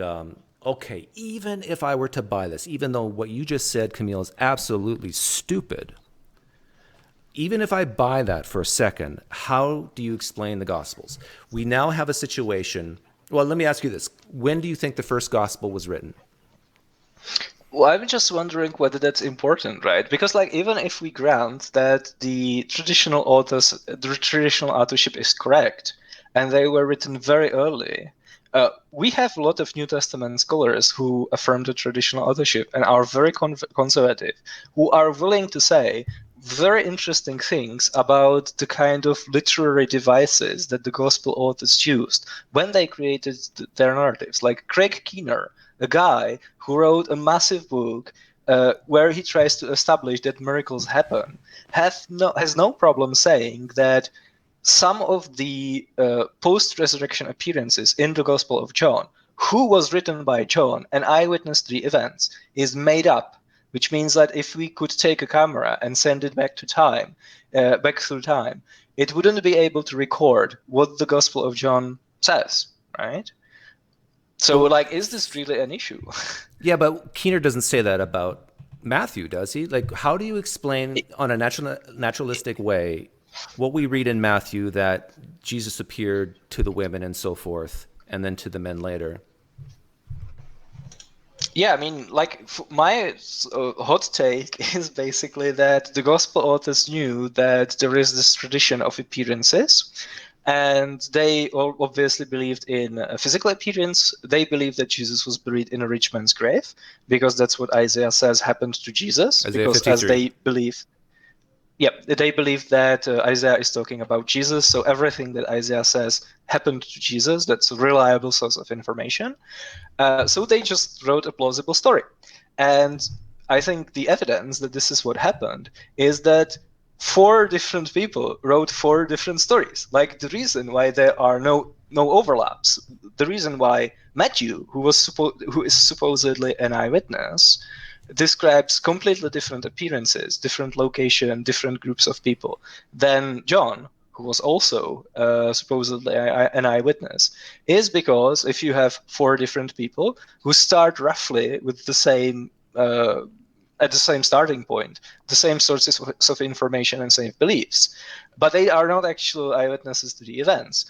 okay, even if I were to buy this, even though what you just said, Kamil, is absolutely stupid, even if I buy that for a second, how do you explain the Gospels? We now have a situation. Well, let me ask you this. When do you think the first Gospel was written? Well, I'm just wondering whether that's important, right? Because, like, even if we grant that the traditional authorship is correct, and they were written very early, we have a lot of New Testament scholars who affirm the traditional authorship and are very conservative, who are willing to say very interesting things about the kind of literary devices that the gospel authors used when they created their narratives. Like Craig Keener, a guy who wrote a massive book where he tries to establish that miracles happen, has no problem saying that some of the post-resurrection appearances in the Gospel of John, who was written by John and eyewitness to the events, is made up, which means that if we could take a camera and send it back through time, it wouldn't be able to record what the Gospel of John says, right? So, like, is this really an issue? Yeah, but Keener doesn't say that about Matthew, does he? Like, how do you explain on a naturalistic way what we read in Matthew, that Jesus appeared to the women and so forth, and then to the men later? Yeah, I mean, like, my hot take is basically that the gospel authors knew that there is this tradition of appearances, and they all obviously believed in a physical appearance. They believed that Jesus was buried in a rich man's grave, because that's what Isaiah says happened to Jesus, Isaiah because 53. as they believe. Yeah, they believe that Isaiah is talking about Jesus, so everything that Isaiah says happened to Jesus. That's a reliable source of information. So they just wrote a plausible story. And I think the evidence that this is what happened is that 4 different people wrote 4 different stories. Like, the reason why there are no overlaps, the reason why Matthew, who is supposedly an eyewitness, describes completely different appearances, different location, different groups of people than John, who was also supposedly an eyewitness, is because if you have 4 different people who start roughly with the same at the same starting point, the same sources of information and same beliefs, but they are not actual eyewitnesses to the events,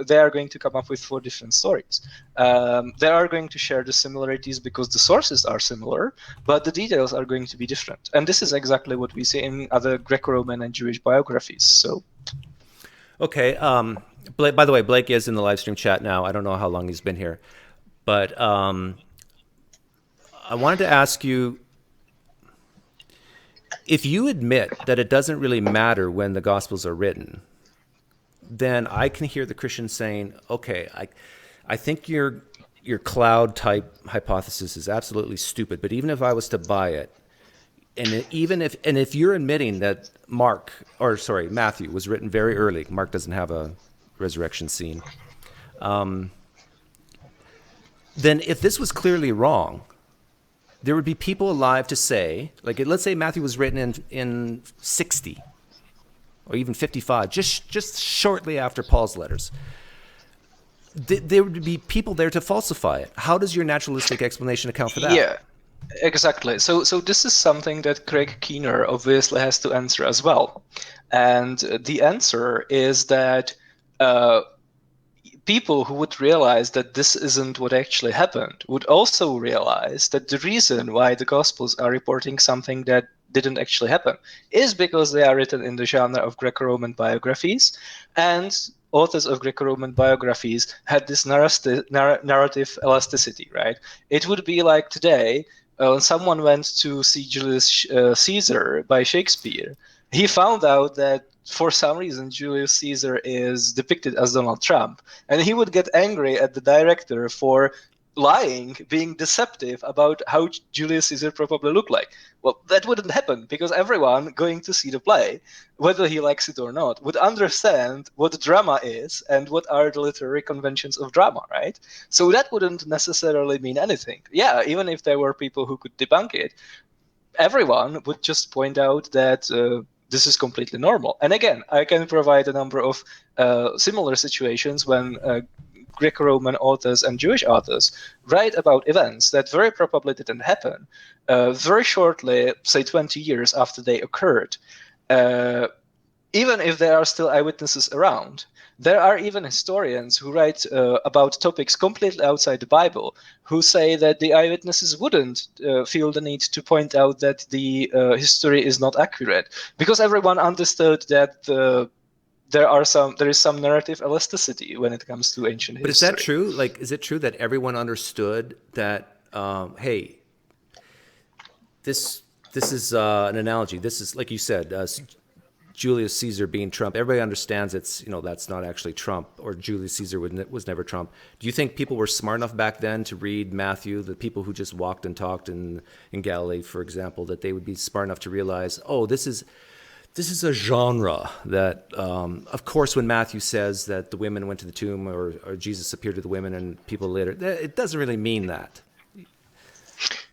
they are going to come up with 4 different stories. They are going to share the similarities because the sources are similar, but the details are going to be different. And this is exactly what we see in other Greco-Roman and Jewish biographies. So, Okay. Blake, by the way, Blake is in the live stream chat now. I don't know how long he's been here, but I wanted to ask you, if you admit that it doesn't really matter when the Gospels are written, then I can hear the Christians saying, okay, I think your cloud type hypothesis is absolutely stupid, but even if I was to buy it, and if you're admitting that Matthew was written very early, Mark doesn't have a resurrection scene, then if this was clearly wrong, there would be people alive to say, like, let's say Matthew was written in 60 or even 55, just shortly after Paul's letters. There would be people there to falsify it. How does your naturalistic explanation account for that? yeah, exactly. So this is something that Craig Keener obviously has to answer as well. And the answer is that people who would realize that this isn't what actually happened would also realize that the reason why the Gospels are reporting something that didn't actually happen is because they are written in the genre of Greco-Roman biographies, and authors of Greco-Roman biographies had this narrative elasticity, right? It would be like today, when someone went to see Julius Caesar by Shakespeare, he found out that for some reason Julius Caesar is depicted as Donald Trump, and he would get angry at the director for lying, being deceptive about how Julius Caesar probably looked like. Well, that wouldn't happen because everyone going to see the play, whether he likes it or not, would understand what drama is and what are the literary conventions of drama, right? So that wouldn't necessarily mean anything. Yeah, even if there were people who could debunk it, everyone would just point out that this is completely normal. And again, I can provide a number of similar situations when Greco-Roman authors and Jewish authors write about events that very probably didn't happen very shortly, say 20 years after they occurred, even if there are still eyewitnesses around. There are even historians who write about topics completely outside the Bible who say that the eyewitnesses wouldn't feel the need to point out that the history is not accurate, because everyone understood that there is some narrative elasticity when it comes to ancient history. But is that true? Like, is it true that everyone understood that? Hey, this is an analogy. This is, like you said, Julius Caesar being Trump. Everybody understands that's not actually Trump, or Julius Caesar was never Trump. Do you think people were smart enough back then to read Matthew, the people who just walked and talked in Galilee, for example, that they would be smart enough to realize, oh, this is a genre that, of course, when Matthew says that the women went to the tomb, or Jesus appeared to the women and people later, it doesn't really mean that.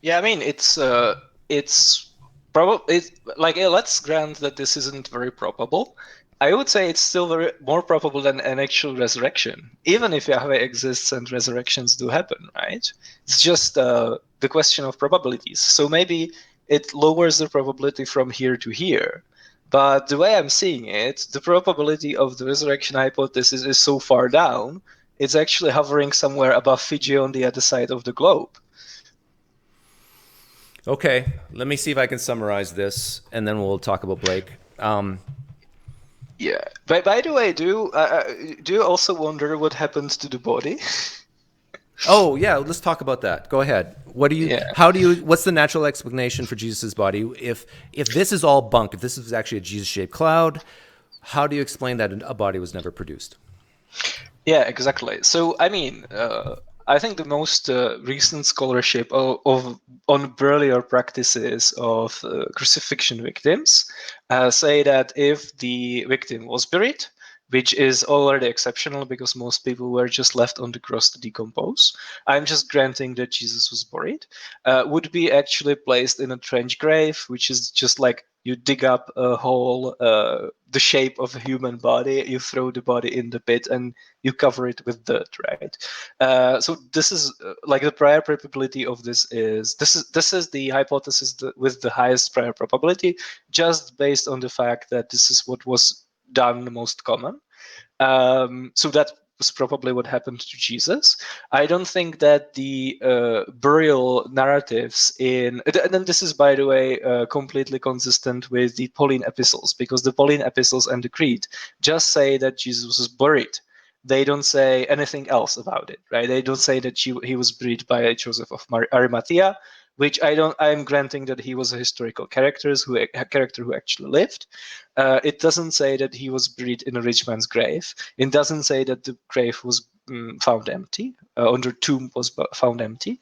Yeah, I mean, it's probably, like, let's grant that this isn't very probable. I would say it's still more probable than an actual resurrection, even if Yahweh exists and resurrections do happen, right? It's just the question of probabilities. So maybe it lowers the probability from here to here. But the way I'm seeing it, the probability of the resurrection hypothesis is so far down, it's actually hovering somewhere above Fiji on the other side of the globe. Okay, let me see if I can summarize this, and then we'll talk about Blake. Yeah. By the way, do you also wonder what happened to the body? Oh yeah, let's talk about that. Go ahead. What's the natural explanation for Jesus' body? If this is all bunk, if this is actually a Jesus-shaped cloud, how do you explain that a body was never produced? Yeah, exactly. So, I mean, I think the most recent scholarship on earlier practices of crucifixion victims say that if the victim was buried, which is already exceptional because most people were just left on the cross to decompose. I'm just granting that Jesus was buried, would be actually placed in a trench grave, which is just like you dig up a hole, the shape of a human body, you throw the body in the pit, and you cover it with dirt, right? So this is like the prior probability of this is the hypothesis with the highest prior probability, just based on the fact that this is what was done the most common. So that was probably what happened to Jesus. I don't think that the burial narratives and then this is, by the way, completely consistent with the Pauline epistles, because the Pauline epistles and the Creed just say that Jesus was buried. They don't say anything else about it, right? They don't say that he was buried by Joseph of Arimathea, which I'm granting that he was a historical character who actually lived. It doesn't say that he was buried in a rich man's grave. It doesn't say that the grave was found empty, or the tomb was found empty.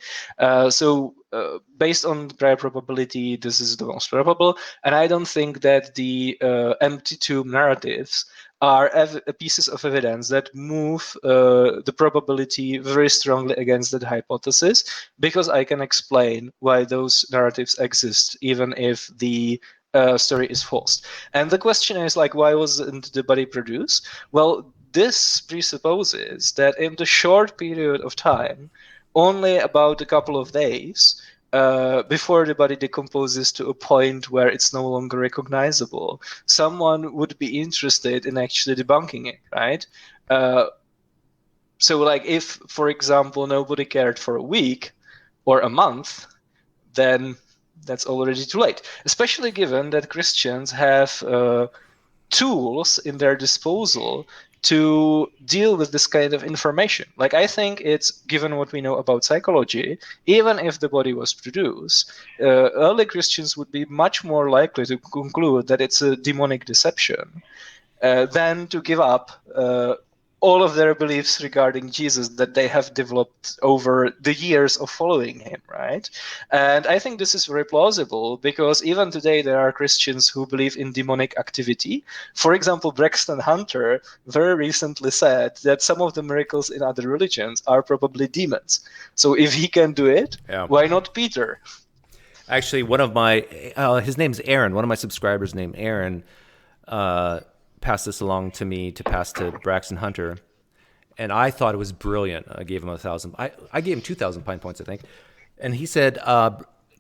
So based on prior probability, this is the most probable. And I don't think that the empty tomb narratives are pieces of evidence that move the probability very strongly against that hypothesis, because I can explain why those narratives exist, even if the story is false. And the question is, like, why wasn't the body produced? Well, this presupposes that in the short period of time, only about a couple of days, before the body decomposes to a point where it's no longer recognizable, someone would be interested in actually debunking it, right? So, like, if, for example, nobody cared for a week or a month, then that's already too late, especially given that Christians have tools in their disposal to deal with this kind of information. Like, I think it's, given what we know about psychology, even if the body was produced, early Christians would be much more likely to conclude that it's a demonic deception than to give up all of their beliefs regarding Jesus that they have developed over the years of following him, right? And I think this is very plausible, because even today there are Christians who believe in demonic activity. For example, Braxton Hunter very recently said that some of the miracles in other religions are probably demons. So if he can do it, why not Peter? Actually, one of my, his name's Aaron, one of my subscribers named Aaron, passed this along to me to pass to Braxton Hunter. and I thought it was brilliant. I gave him 1,000. I gave him 2,000 Pine points, I think. And he said,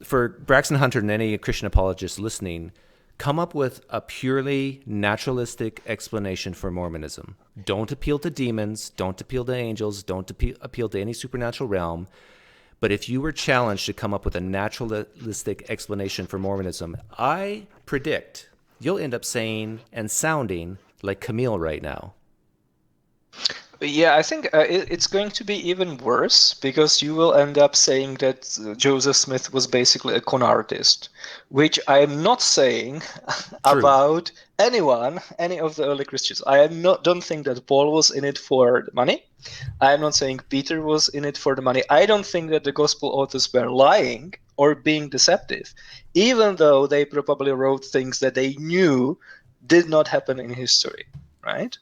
for Braxton Hunter and any Christian apologists listening, come up with a purely naturalistic explanation for Mormonism. Don't appeal to demons. Don't appeal to angels. Don't appeal to any supernatural realm. But if you were challenged to come up with a naturalistic explanation for Mormonism, I predict you'll end up saying and sounding like Kamil right now. Yeah, I think it's going to be even worse because you will end up saying that Joseph Smith was basically a con artist, which I'm not saying about anyone, any of the early Christians. Don't think that Paul was in it for the money. I'm not saying Peter was in it for the money. I don't think that the gospel authors were lying or being deceptive, even though they probably wrote things that they knew did not happen in history, right?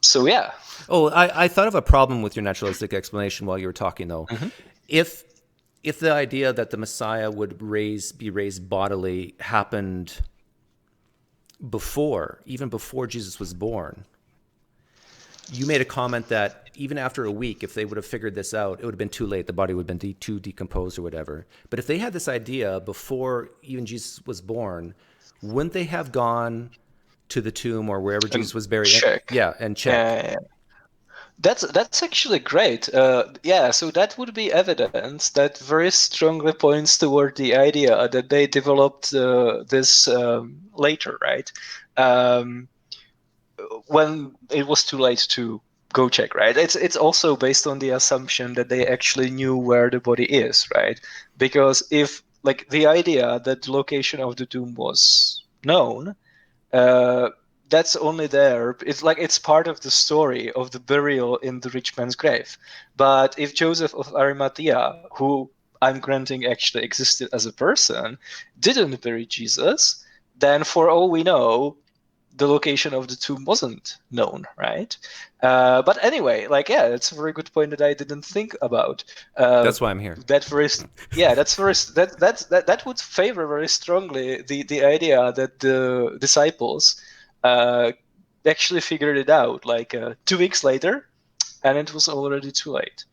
So yeah. Oh, I thought of a problem with your naturalistic explanation while you were talking, though. Mm-hmm. If the idea that the Messiah would be raised bodily happened even before Jesus was born, you made a comment that even after a week, if they would have figured this out, it would have been too late. The body would have been too decomposed or whatever. But if they had this idea before even Jesus was born, wouldn't they have gone to the tomb or wherever Jesus was buried? Check. And check. That's actually great. So that would be evidence that very strongly points toward the idea that they developed this later, right? When it was too late to go check, right? It's also based on the assumption that they actually knew where the body is, right? Because if like the idea that the location of the tomb was known, that's only there. It's part of the story of the burial in the rich man's grave. But if Joseph of Arimathea, who I'm granting actually existed as a person, didn't bury Jesus, then for all we know, the location of the tomb wasn't known, right? But anyway, it's a very good point that I didn't think about. That's why I'm here. That would favor very strongly the idea that the disciples actually figured it out 2 weeks later, and it was already too late.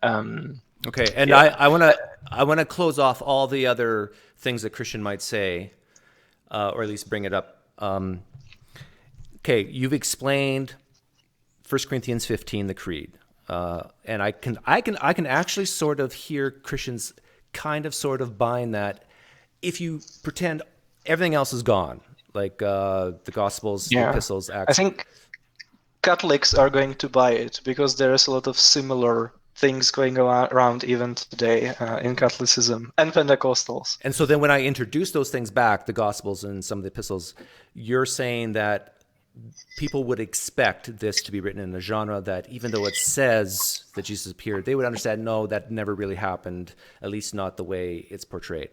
Okay, and yeah. I want to close off all the other things that Christian might say, or at least bring it up. Okay, you've explained 1 Corinthians 15, the creed, and I can actually sort of hear Christians kind of sort of buying that. If you pretend everything else is gone, like the Gospels, the Epistles, Acts. I think Catholics are going to buy it because there is a lot of similar things going around even today in Catholicism and Pentecostals. And so then when I introduce those things back, the Gospels and some of the epistles, you're saying that people would expect this to be written in a genre that even though it says that Jesus appeared, they would understand, no, that never really happened, at least not the way it's portrayed.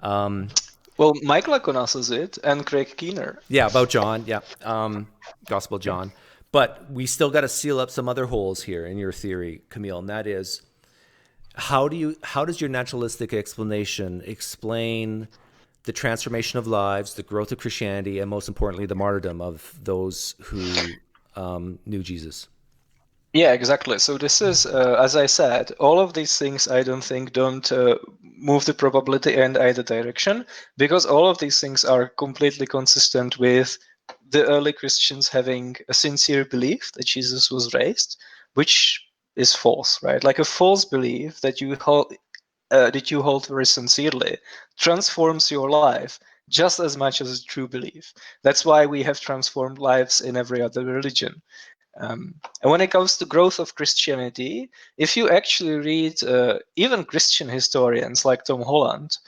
Well, Mike Lacona says it, and Craig Keener. Yeah, about John, yeah. Gospel John. But we still got to seal up some other holes here in your theory, Kamil, and that is, how does your naturalistic explanation explain the transformation of lives, the growth of Christianity, and most importantly, the martyrdom of those who knew Jesus? Yeah, exactly. So this is, as I said, all of these things I don't think don't move the probability in either direction, because all of these things are completely consistent with the early Christians having a sincere belief that Jesus was raised, which is false, right? Like a false belief that you hold very sincerely transforms your life just as much as a true belief. That's why we have transformed lives in every other religion. And when it comes to growth of Christianity, if you actually read even Christian historians like Tom Holland,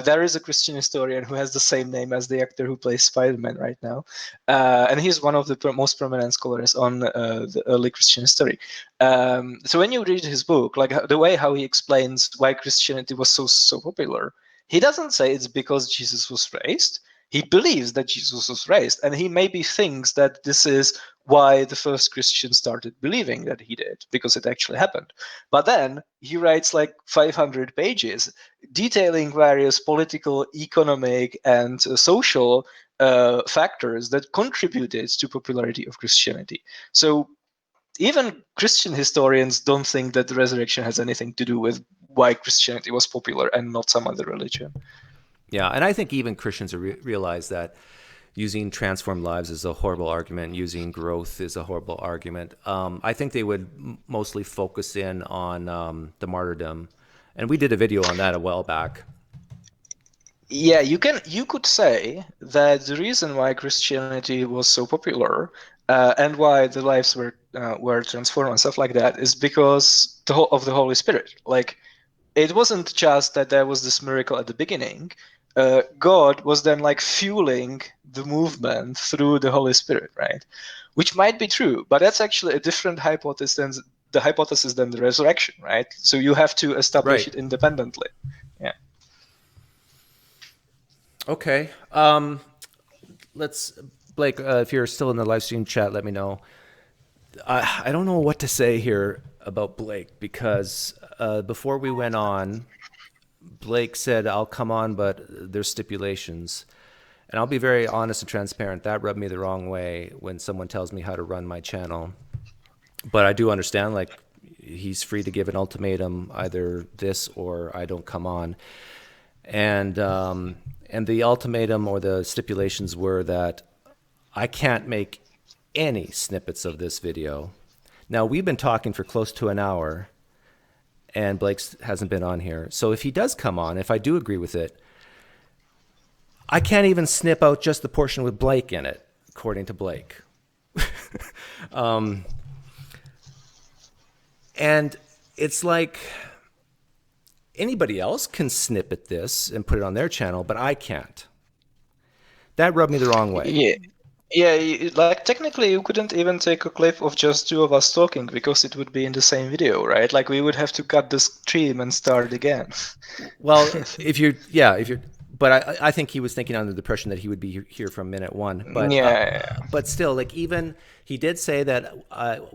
there is a Christian historian who has the same name as the actor who plays Spider-Man right now, and he's one of the most prominent scholars on the early Christian history. So when you read his book, like the way how he explains why Christianity was so popular, he doesn't say it's because Jesus was raised. He believes that Jesus was raised, and he maybe thinks that this is why the first Christians started believing that he did, because it actually happened. But then he writes like 500 pages detailing various political, economic, and social factors that contributed to popularity of Christianity. So even Christian historians don't think that the resurrection has anything to do with why Christianity was popular and not some other religion. Yeah, and I think even Christians realize that using transformed lives is a horrible argument. Using growth is a horrible argument. I think they would mostly focus in on the martyrdom, and we did a video on that a while back. Yeah, you could say that the reason why Christianity was so popular and why the lives were transformed and stuff like that is because of the Holy Spirit. Like, it wasn't just that there was this miracle at the beginning. God was then like fueling the movement through the Holy Spirit, right? Which might be true, but that's actually a different hypothesis than the resurrection, right? So you have to establish it independently. Yeah. Okay. Let's, Blake, if you're still in the live stream chat, let me know. I don't know what to say here about Blake because before we went on, Blake said, I'll come on, but there's stipulations. And I'll be very honest and transparent. That rubbed me the wrong way when someone tells me how to run my channel. But I do understand, like, he's free to give an ultimatum, either this or I don't come on. And the ultimatum or the stipulations were that I can't make any snippets of this video. Now, we've been talking for close to an hour, and Blake hasn't been on here. So if he does come on, if I do agree with it, I can't even snip out just the portion with Blake in it, according to Blake. And it's like anybody else can snippet this and put it on their channel, but I can't. That rubbed me the wrong way. Yeah. Yeah, like technically you couldn't even take a clip of just two of us talking because it would be in the same video, right? Like we would have to cut the stream and start again. Well, but I think he was thinking under the impression that he would be here from minute one. But but still, like, even he did say that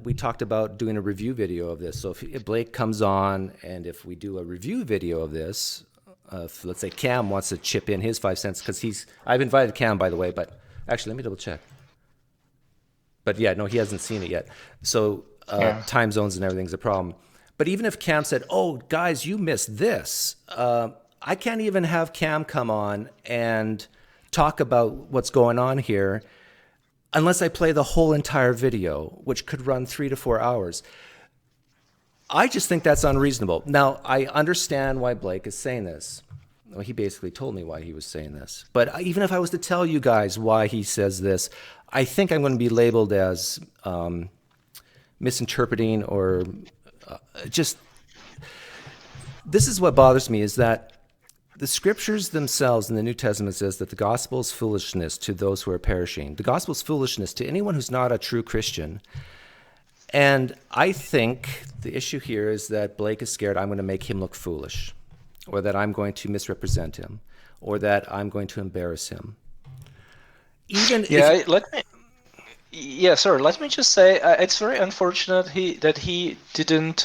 we talked about doing a review video of this. So if Blake comes on and if we do a review video of this, if, let's say Cam wants to chip in his 5 cents, because I've invited Cam, by the way, but actually let me double check. But yeah, no, he hasn't seen it yet. So time zones and everything's a problem. But even if Cam said, oh, guys, you missed this, I can't even have Cam come on and talk about what's going on here unless I play the whole entire video, which could run 3 to 4 hours. I just think that's unreasonable. Now, I understand why Blake is saying this. Well, he basically told me why he was saying this. But even if I was to tell you guys why he says this, I think I'm going to be labeled as misinterpreting or just... This is what bothers me, is that the scriptures themselves in the New Testament says that the gospel is foolishness to those who are perishing. The gospel is foolishness to anyone who's not a true Christian. And I think the issue here is that Blake is scared I'm going to make him look foolish, or that I'm going to misrepresent him, or that I'm going to embarrass him. Let me just say it's very unfortunate that he didn't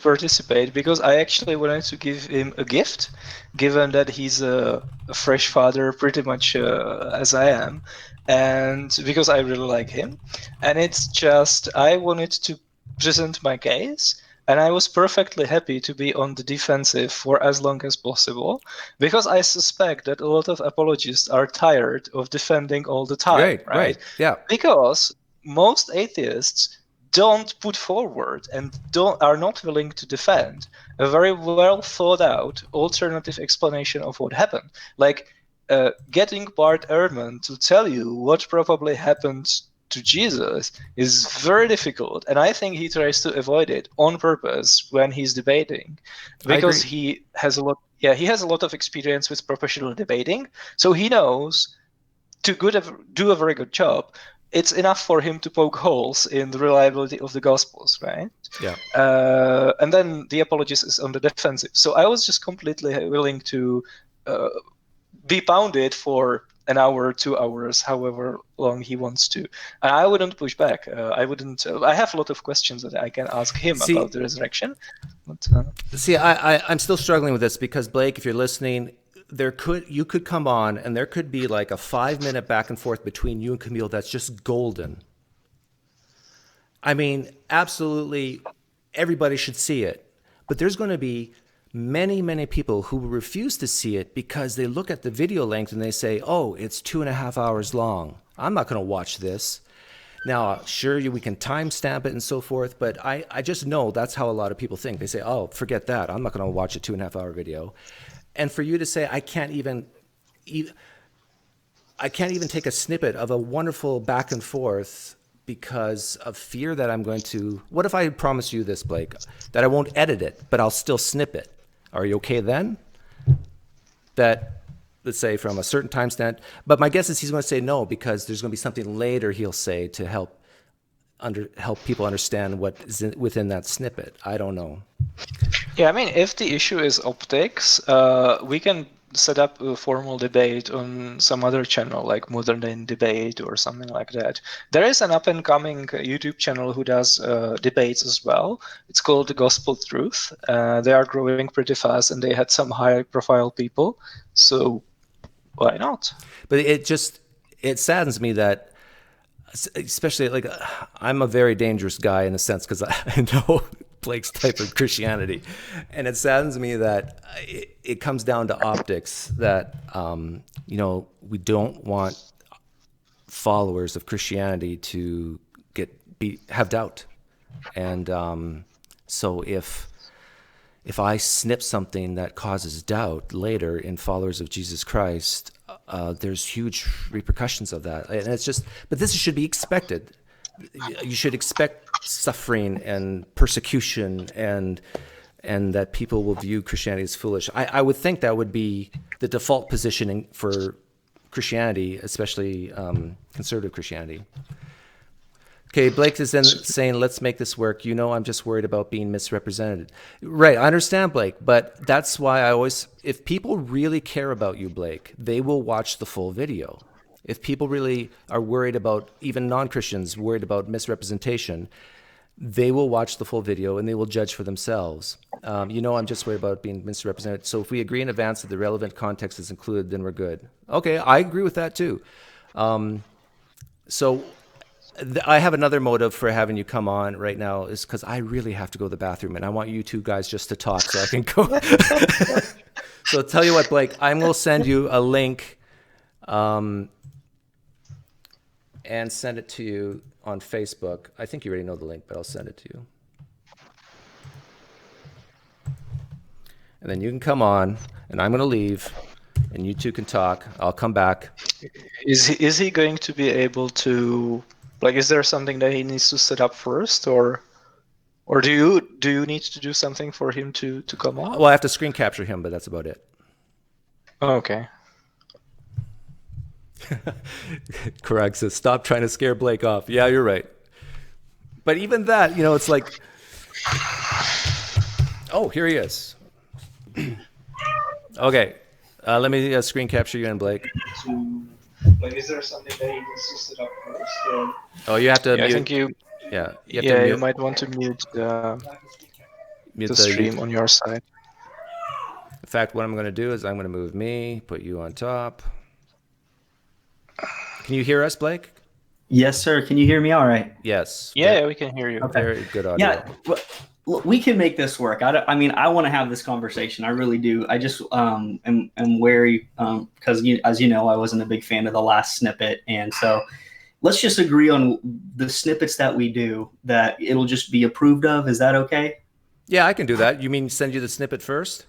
participate, because I actually wanted to give him a gift, given that he's a fresh father pretty much as I am, and because I really like him. And it's just I wanted to present my case, and I was perfectly happy to be on the defensive for as long as possible, because I suspect that a lot of apologists are tired of defending all the time, right? Yeah. Because most atheists don't put forward and are not willing to defend a very well thought out alternative explanation of what happened. Like getting Bart Ehrman to tell you what probably happened to Jesus is very difficult, and I think he tries to avoid it on purpose when he's debating, because he has a lot of experience with professional debating, so he knows to do a very good job. It's enough for him to poke holes in the reliability of the Gospels, right? Yeah. And then the apologist is on the defensive. So I was just completely willing to be pounded for an hour, 2 hours, however long he wants to. And I wouldn't push back. I have a lot of questions that I can ask him about the resurrection. But, I'm still struggling with this, because Blake, if you're listening, you could come on and there could be like a 5-minute back and forth between you and Kamil that's just golden. I mean, absolutely everybody should see it. But there's going to be many, many people who will refuse to see it because they look at the video length and they say, oh, it's 2.5 hours long. I'm not going to watch this. Now, sure, we can timestamp it and so forth, but I just know that's how a lot of people think. They say, oh, forget that. I'm not going to watch a 2.5 hour video. And for you to say, I can't even take a snippet of a wonderful back and forth because of fear that I'm going to, what if I promise you this, Blake, that I won't edit it, but I'll still snip it? Are you okay then? That, let's say from a certain timestamp, but my guess is he's going to say no because there's going to be something later he'll say to help people understand what is within that snippet. I don't know. Yeah, I mean, if the issue is optics, we can set up a formal debate on some other channel like Modern Day Debate or something like that. There is an up-and-coming YouTube channel who does debates as well. It's called The Gospel Truth. They are growing pretty fast and they had some high-profile people. So why not? But it saddens me that, especially like I'm a very dangerous guy in a sense because I know Blake's type of Christianity, and it saddens me that it comes down to optics. That we don't want followers of Christianity to have doubt, and so if I snip something that causes doubt later in followers of Jesus Christ, there's huge repercussions of that. And it's just, but this should be expected. You should expect suffering and persecution and that people will view Christianity as foolish. I would think that would be the default positioning for Christianity, especially conservative Christianity. Okay, Blake is then saying, let's make this work. I'm just worried about being misrepresented. Right, I understand, Blake, but that's why if people really care about you, Blake, they will watch the full video. If people really are worried about, even non-Christians, worried about misrepresentation, they will watch the full video and they will judge for themselves. I'm just worried about being misrepresented. So if we agree in advance that the relevant context is included, then we're good. Okay, I agree with that too. I have another motive for having you come on right now is because I really have to go to the bathroom and I want you two guys just to talk so I can go. So tell you what, Blake, I'm going to send you a link and send it to you on Facebook. I think you already know the link, but I'll send it to you. And then you can come on and I'm going to leave and you two can talk. I'll come back. Is he going to be able to... Like, is there something that he needs to set up first, or do you need to do something for him to come on? Well, I have to screen capture him, but that's about it. Okay. Karud says, "Stop trying to scare Blake off." Yeah, you're right. But even that, it's like, oh, here he is. Okay, let me screen capture you and Blake. Like, is there something that he needs to set up first? Or... Oh, you have to mute. I think you... Yeah, you might want to mute the stream on your side. In fact, what I'm going to do is I'm going to move me, put you on top. Can you hear us, Blake? Yes, sir. Can you hear me all right? Yes. Yeah, we can hear you. Okay. Very good audio. Yeah, we can make this work. I mean, I want to have this conversation. I really do. I just am wary because, as you know, I wasn't a big fan of the last snippet. And so let's just agree on the snippets that we do, that it'll just be approved of. Is that okay? Yeah, I can do that. You mean send you the snippet first?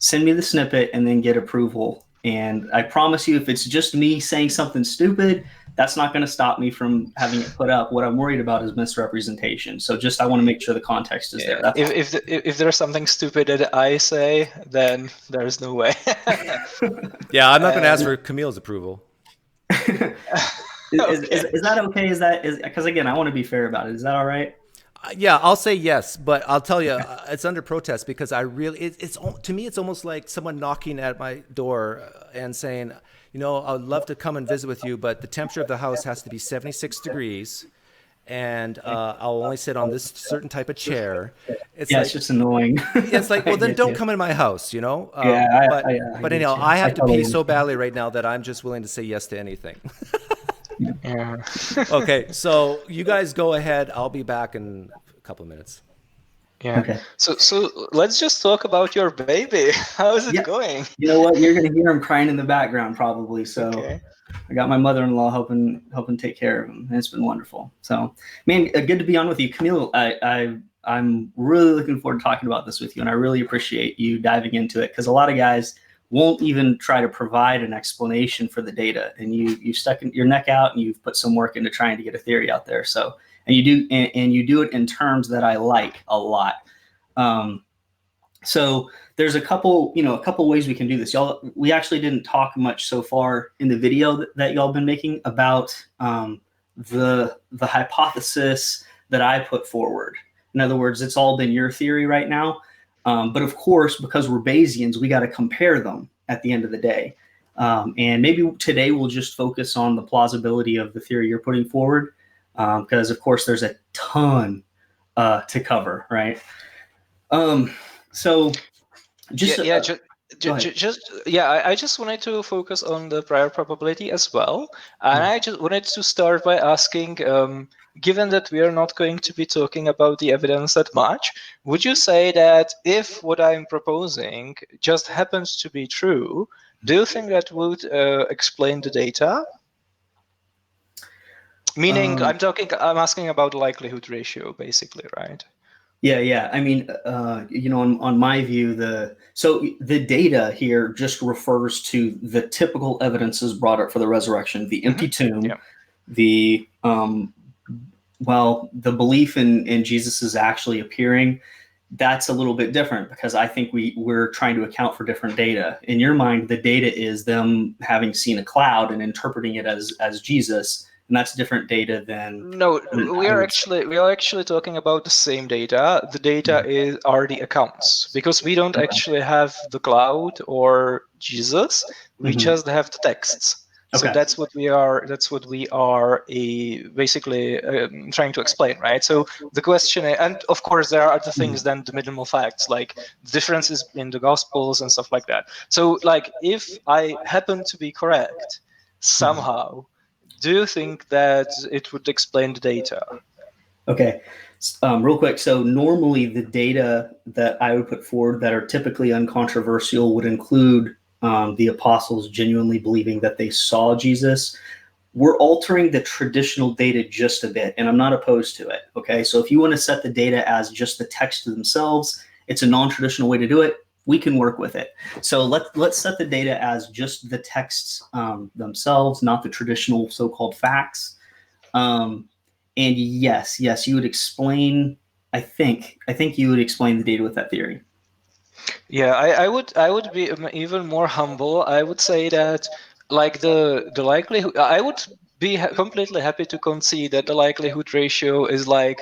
Send me the snippet and then get approval. And I promise you, if it's just me saying something stupid, that's not going to stop me from having it put up. What I'm worried about is misrepresentation. So I want to make sure the context is there. If there's something stupid that I say, then there's no way. Yeah, I'm not going to ask for Kamil's approval. Is that okay? Because again, I want to be fair about it. Is that all right? Yeah, I'll say yes, but I'll tell you, it's under protest because it's to me, it's almost like someone knocking at my door and saying, I'd love to come and visit with you, but the temperature of the house has to be 76 degrees, and I'll only sit on this certain type of chair. It's just annoying. It's like, well, then don't come into my house, But anyhow, I have to pee so badly right now that I'm just willing to say yes to anything. Yeah. Okay, so you guys go ahead. I'll be back in a couple of minutes. Yeah. Okay. So let's just talk about your baby. How is it going? You know what? You're gonna hear him crying in the background probably. So Okay. I got my mother-in-law helping take care of him, and it's been wonderful. So, man, good to be on with you, Kamil. I'm really looking forward to talking about this with you, and I really appreciate you diving into it, because a lot of guys won't even try to provide an explanation for the data, and you stuck your neck out and you've put some work into trying to get a theory out there. So, and you do it in terms that I like a lot. So there's a couple ways we can do this. We actually didn't talk much so far in the video that y'all been making about the hypothesis that I put forward. In other words, it's all been your theory right now. But of course, because we're Bayesians, we got to compare them at the end of the day. And maybe today we'll just focus on the plausibility of the theory you're putting forward, because of course there's a ton to cover, right? So just I just wanted to focus on the prior probability as well, and I just wanted to start by asking, given that we are not going to be talking about the evidence that much, would you say that if what I'm proposing just happens to be true, do you think that would explain the data? Meaning, I'm asking about likelihood ratio, basically, right? Yeah. I mean, on my view, the data here just refers to the typical evidences brought up for the resurrection: the empty tomb, the the belief in Jesus is actually appearing. That's a little bit different, because I think we're trying to account for different data. In your mind, the data is them having seen a cloud and interpreting it as Jesus. And that's different data than we are actually talking about the same data. The data are the accounts, because we don't actually have the cloud or Jesus. We just have the texts. So that's what we are. That's what we are basically trying to explain, right? So the question, and of course there are other things than the minimal facts, like differences in the Gospels and stuff like that. So, like, if I happen to be correct somehow, do you think that it would explain the data? Okay, real quick. So normally the data that I would put forward that are typically uncontroversial would include the apostles genuinely believing that they saw Jesus. We're altering the traditional data just a bit, and I'm not opposed to it. Okay, so if you want to set the data as just the text themselves, it's a non-traditional way to do it. We can work with it. So let's set the data as just the texts themselves, not the traditional so-called facts. And yes, you would explain. I think you would explain the data with that theory. Yeah, I would be even more humble. I would say that, like, the likelihood, I would be completely happy to concede that the likelihood ratio is like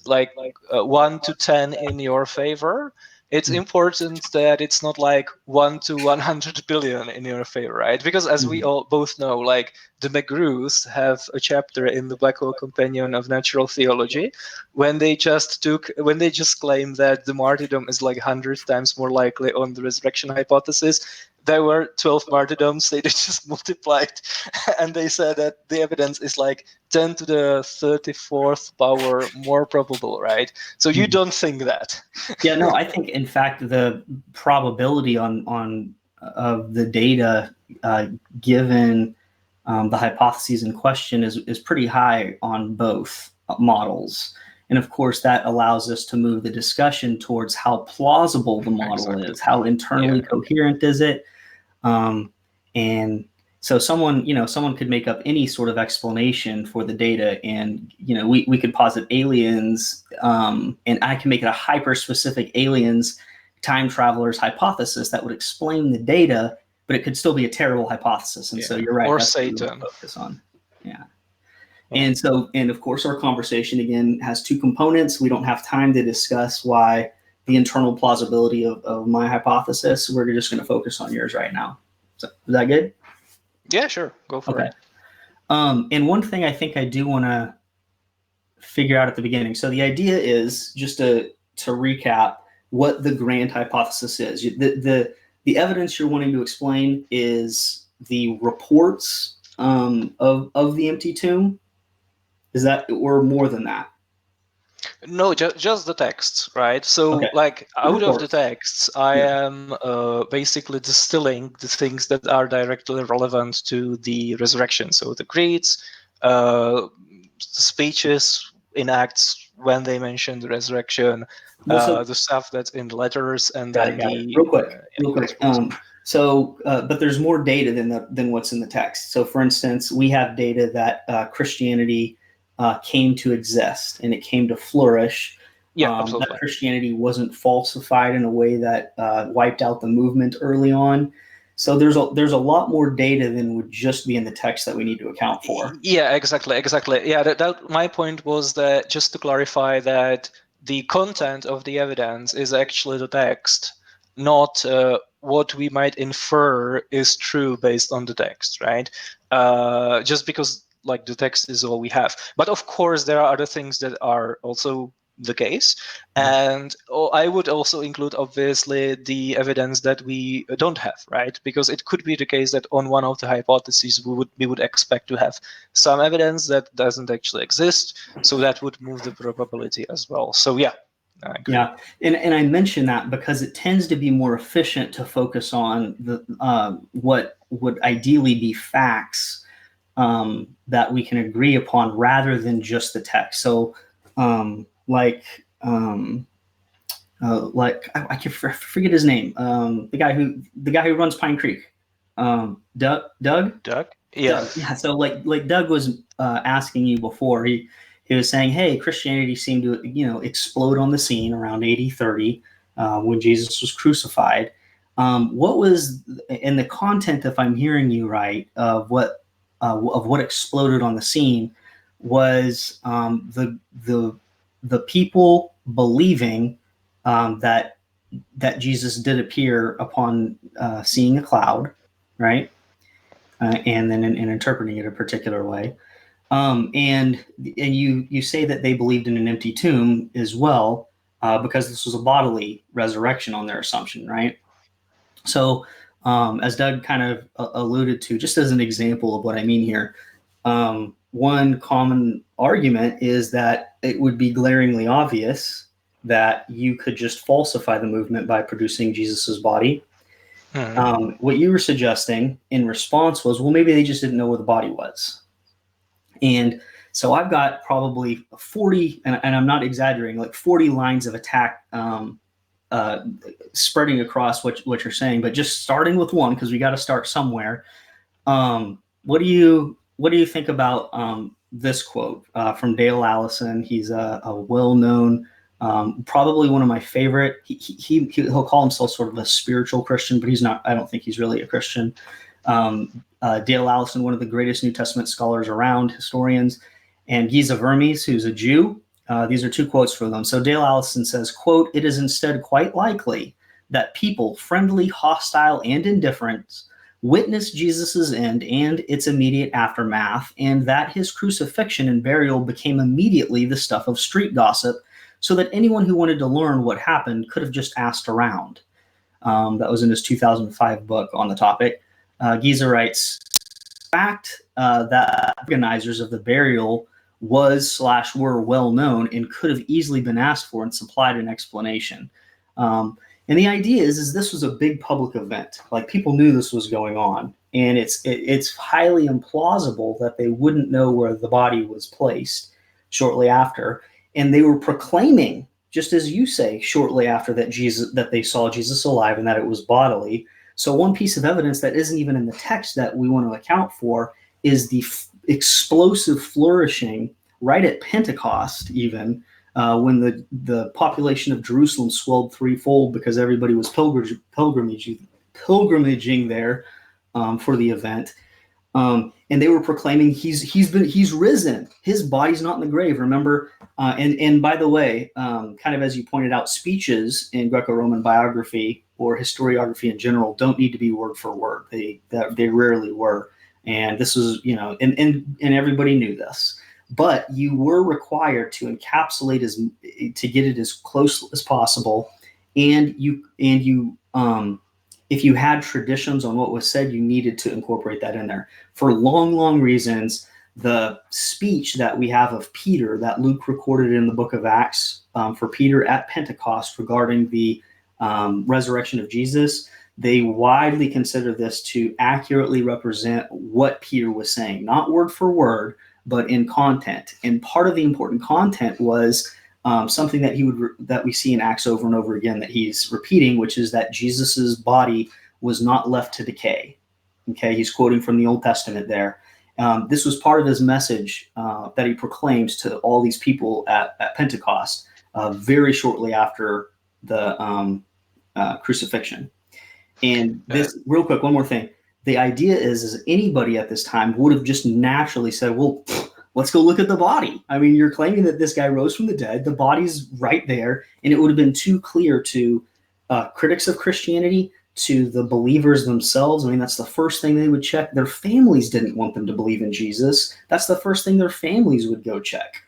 1 to 10 in your favor. It's important that it's not like 1 to 100 billion in your favor, right? Because as we all both know, like, the McGrews have a chapter in the Blackwell Companion of Natural Theology when they just claim that the martyrdom is like 100 times more likely on the resurrection hypothesis. There were 12 martyrdoms, they just multiplied, and they said that the evidence is like 10 to the 34th power more probable, right? So you don't think that? Yeah, no, I think, in fact, the probability on of the data given the hypotheses in question is pretty high on both models. And of course, that allows us to move the discussion towards how plausible the model is, how internally coherent is it. And so someone could make up any sort of explanation for the data, and we could posit aliens, and I can make it a hyper-specific aliens time travelers hypothesis that would explain the data, but it could still be a terrible hypothesis. And so you're right. Or that's Satan. what focus on. Yeah. And of course, our conversation again has two components. We don't have time to discuss why the internal plausibility of my hypothesis. We're just going to focus on yours right now. So, is that good? Yeah, sure. Go for it. And one thing I think I do want to figure out at the beginning. So the idea is, just to recap, what the grand hypothesis is. The evidence you're wanting to explain is the reports of the empty tomb? Is that, or more than that? No, just the texts, right? So, Okay. like, out of the Reports. texts, I am basically distilling the things that are directly relevant to the resurrection. So the creeds, the speeches in Acts when they mention the resurrection, Well, so the stuff that's in letters, and got then it, got it. the Real quick, real quick. Gospels. But there's more data than what's in the text. So, for instance, we have data that Christianity came to exist and it came to flourish. Yeah, That absolutely. Christianity wasn't falsified in a way that wiped out the movement early on. So there's a lot more data than would just be in the text that we need to account for. Yeah, exactly. Yeah, that my point was that, just to clarify, that the content of the evidence is actually the text, not what we might infer is true based on the text, right? Just because like the text is all we have. But of course, there are other things that are also the case, and I would also include obviously the evidence that we don't have, right? Because it could be the case that on one of the hypotheses we would expect to have some evidence that doesn't actually exist, so that would move the probability as well. So yeah, I agree. Yeah, and I mention that because it tends to be more efficient to focus on the what would ideally be facts that we can agree upon rather than just the text. So, like I can forget his name. The guy who runs PineCreek. Doug. Doug? Yeah. Doug. Yeah. So like Doug was asking you before. He was saying, hey, Christianity seemed to explode on the scene around AD 30 when Jesus was crucified. What was in the content, if I'm hearing you right, of what exploded on the scene was the people believing that Jesus did appear upon seeing a cloud, right? And then in interpreting it a particular way. And you say that they believed in an empty tomb as well, because this was a bodily resurrection on their assumption, right? So, as Doug kind of alluded to, just as an example of what I mean here, one common argument is that it would be glaringly obvious that you could just falsify the movement by producing Jesus's body. What you were suggesting in response was, well, maybe they just didn't know where the body was. And so I've got probably 40, and I'm not exaggerating, like 40 lines of attack spreading across what you're saying, but just starting with one, because we got to start somewhere. What do you think about this quote from Dale Allison? He's a well-known, probably one of my favorite. He'll call himself sort of a spiritual Christian, but he's not. I don't think he's really a Christian. Dale Allison, one of the greatest New Testament scholars around, historians, and Giza Vermes, who's a Jew. These are two quotes from them. So Dale Allison says, quote, "It is instead quite likely that people, friendly, hostile, and indifferent, witnessed Jesus's end and its immediate aftermath, and that his crucifixion and burial became immediately the stuff of street gossip, so that anyone who wanted to learn what happened could have just asked around." That was in his 2005 book on the topic. Giza writes, fact that organizers of the burial were well known and could have easily been asked for and supplied an explanation. And the idea is this was a big public event. Like, people knew this was going on, and it's highly implausible that they wouldn't know where the body was placed shortly after. And they were proclaiming, just as you say, shortly after that they saw Jesus alive and that it was bodily. So one piece of evidence that isn't even in the text that we want to account for is the explosive flourishing right at Pentecost, even when the population of Jerusalem swelled threefold because everybody was pilgrimaging there for the event. And they were proclaiming he's risen. His body's not in the grave. Remember, and by the way, kind of as you pointed out, speeches in Greco-Roman biography or historiography in general don't need to be word for word. They rarely were, and this was and everybody knew this. But you were required to encapsulate to get it as close as possible, and you if you had traditions on what was said, you needed to incorporate that in there. For long reasons, the speech that we have of Peter that Luke recorded in the book of Acts for Peter at Pentecost regarding the resurrection of Jesus, they widely consider this to accurately represent what Peter was saying, not word for word, but in content. And part of the important content was something that we see in Acts over and over again that he's repeating, which is that Jesus's body was not left to decay. Okay, he's quoting from the Old Testament there. This was part of his message that he proclaimed to all these people at Pentecost very shortly after the crucifixion. And this, real quick, one more thing. The idea is anybody at this time would have just naturally said, well, let's go look at the body. I mean, you're claiming that this guy rose from the dead. The body's right there. And it would have been too clear to critics of Christianity, to the believers themselves. I mean, that's the first thing they would check. Their families didn't want them to believe in Jesus. That's the first thing their families would go check.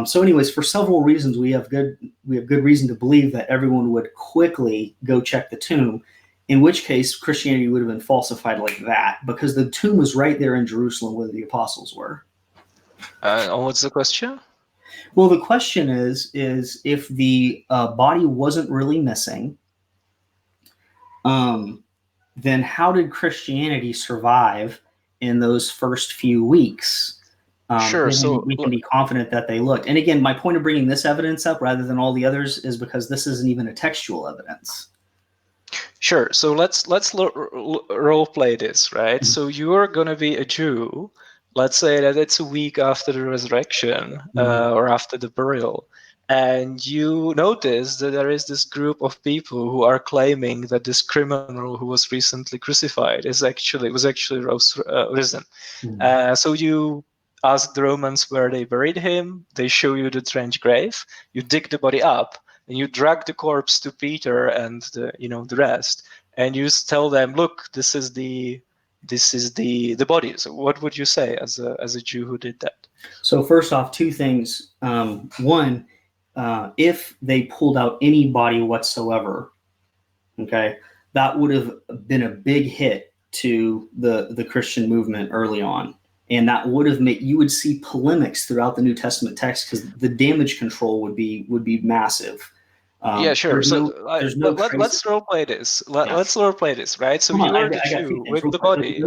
So anyways, for several reasons, we have good reason to believe that everyone would quickly go check the tomb, in which case Christianity would have been falsified like that, because the tomb was right there in Jerusalem where the apostles were. What's the question? Well, the question is if the body wasn't really missing, then how did Christianity survive in those first few weeks? Sure. So we can be confident that they looked. And again, my point of bringing this evidence up rather than all the others is because this isn't even a textual evidence. Sure. So let's role play this, right? So you're going to be a Jew. Let's say that it's a week after the resurrection or after the burial, and you notice that there is this group of people who are claiming that this criminal who was recently crucified was actually risen. So you ask the Romans where they buried him. They show you the trench grave. You dig the body up, and you drag the corpse to Peter and the rest, and you tell them, "Look, this is the body." So what would you say as a Jew who did that? So first off, two things. One, if they pulled out any body whatsoever, okay, that would have been a big hit to the Christian movement early on. And that would have you would see polemics throughout the New Testament text because the damage control would be massive. Yeah, sure. Let's role play this. Let's role play this, right? So you are the Jew with the body. Let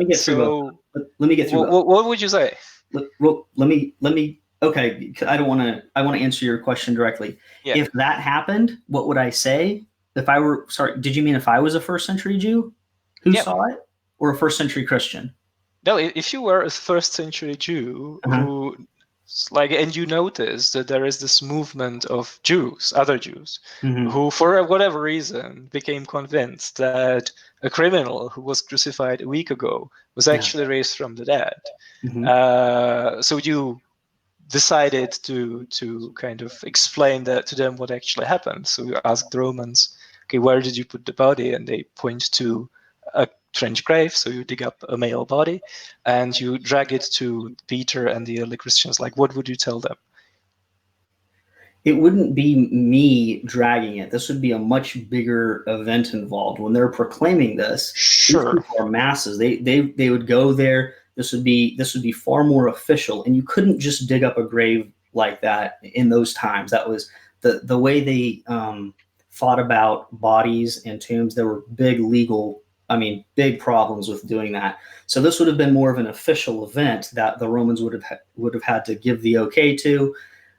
me get through. What would you say? Let me. Okay, I want to answer your question directly. Yeah. If that happened, what would I say? If I were did you mean if I was a first century Jew who saw it, or a first century Christian? No, if you were a first century Jew who, and you notice that there is this movement of Jews, other Jews, who, for whatever reason, became convinced that a criminal who was crucified a week ago was actually raised from the dead. So you decided to kind of explain that to them what actually happened. So you asked the Romans, okay, where did you put the body? And they point to a trench grave. So you dig up a male body and you drag it to Peter and the early Christians. Like, what would you tell them? It wouldn't be me dragging it. This would be a much bigger event involved. When they're proclaiming this, sure, these people are masses. They would go there. This would be far more official, and you couldn't just dig up a grave like that in those times. That was the way they thought about bodies and tombs. There were big problems with doing that. So this would have been more of an official event that the Romans would have had to give the okay to.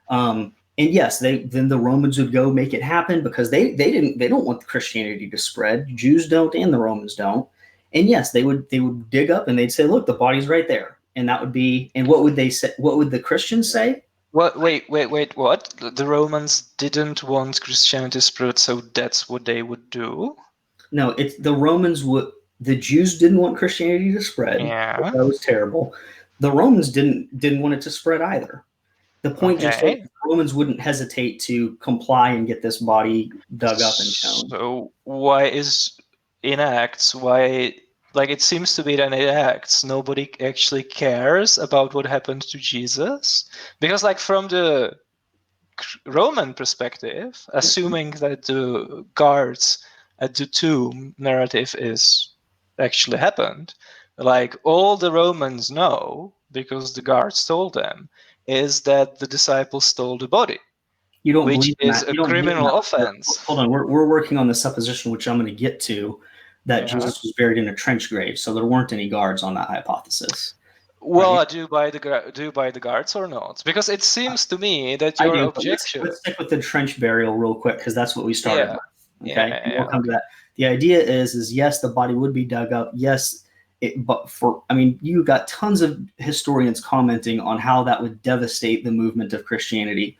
And yes, then the Romans would go make it happen because they don't want Christianity to spread. Jews don't, and the Romans don't. And yes, they would dig up and they'd say, "Look, the body's right there." And that would be. And what would they say? What would the Christians say? What? Wait. What? The Romans didn't want Christianity spread, so that's what they would do. No, it's the Romans would. The Jews didn't want Christianity to spread. Yeah, that was terrible. The Romans didn't want it to spread either. The point just is the Romans wouldn't hesitate to comply and get this body dug up and shown. So why is in Acts, it seems to be that in Acts, nobody actually cares about what happened to Jesus? Because from the Roman perspective, assuming that the guards at the tomb narrative is actually happened, like all the Romans know, because the guards told them, is that the disciples stole the body. You don't which believe in is that. a You don't believe in criminal that. offense. Hold on, we're working on the supposition, which I'm going to get to, that Yeah. Jesus was buried in a trench grave, so there weren't any guards on that hypothesis. Well, Right? do you buy the guards or not? Because it seems to me that I your do, but objection. let's stick with the trench burial real quick, because that's what we started with. Okay, Yeah, and we'll come to that. The idea is yes, the body would be dug up. Yes, but you got tons of historians commenting on how that would devastate the movement of Christianity.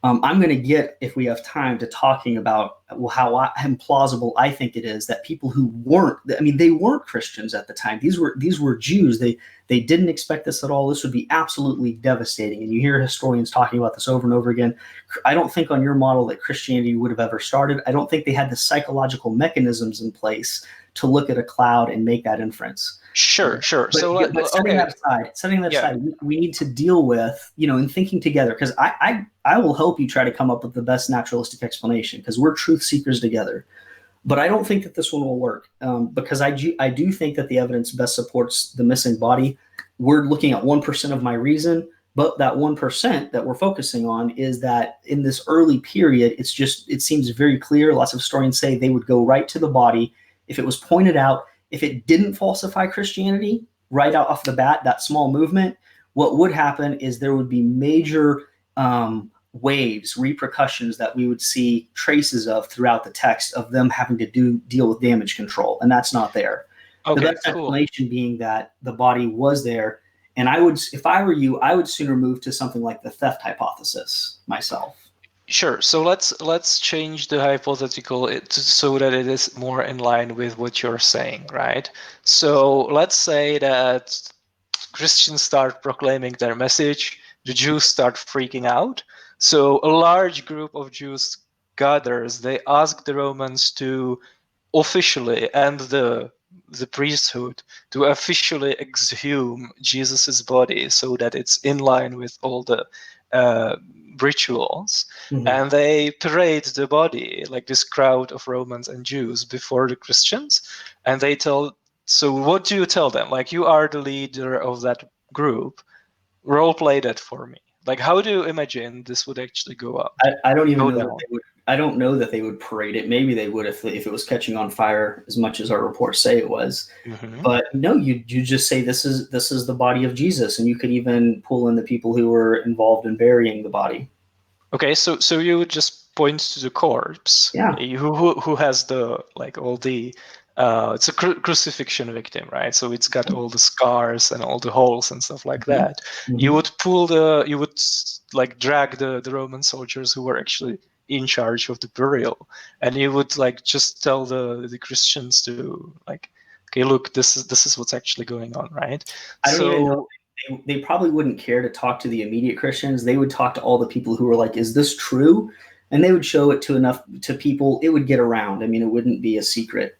I'm going to get, if we have time, to talking about how implausible I think it is that people who weren't, they weren't Christians at the time. These were Jews. They didn't expect this at all. This would be absolutely devastating. And you hear historians talking about this over and over again. I don't think on your model that Christianity would have ever started. I don't think they had the psychological mechanisms in place to look at a cloud and make that inference. Sure. But setting that aside, we need to deal with, in thinking together, because I will help you try to come up with the best naturalistic explanation, because we're truth seekers together. But I don't think that this one will work, because I do think that the evidence best supports the missing body. We're looking at 1% of my reason, but that 1% that we're focusing on is that in this early period, it seems very clear. Lots of historians say they would go right to the body if it was pointed out. If it didn't falsify Christianity right out off the bat, that small movement, what would happen is there would be major waves, repercussions that we would see traces of throughout the text of them having to deal with damage control, and that's not there. Okay, the best explanation being that the body was there, and if I were you, I would sooner move to something like the theft hypothesis myself. Sure. So let's change the hypothetical so that it is more in line with what you're saying, right? So let's say that Christians start proclaiming their message, the Jews start freaking out. So a large group of Jews gathers. They ask the Romans to officially, and the priesthood, to officially exhume Jesus's body so that it's in line with all the rituals. Mm-hmm. And they parade the body, like this crowd of Romans and Jews, before the Christians. And they so what do you tell them? Like, you are the leader of that group. Role play that for me. Like, how do you imagine this would actually go up? I don't even know that they would. I don't know that they would parade it. Maybe they would if it was catching on fire as much as our reports say it was. Mm-hmm. But no, you just say this is the body of Jesus, and you could even pull in the people who were involved in burying the body. Okay, so you would just point to the corpse. Yeah. Who has all the it's a crucifixion victim, right? So it's got all the scars and all the holes and stuff like that. Mm-hmm. You would drag the Roman soldiers who were actually in charge of the burial, and you would just tell the Christians to okay, look, this is what's actually going on, right? I don't even know. They probably wouldn't care to talk to the immediate Christians. They would talk to all the people who were like, is this true? And they would show it to people. It would get around. It wouldn't be a secret.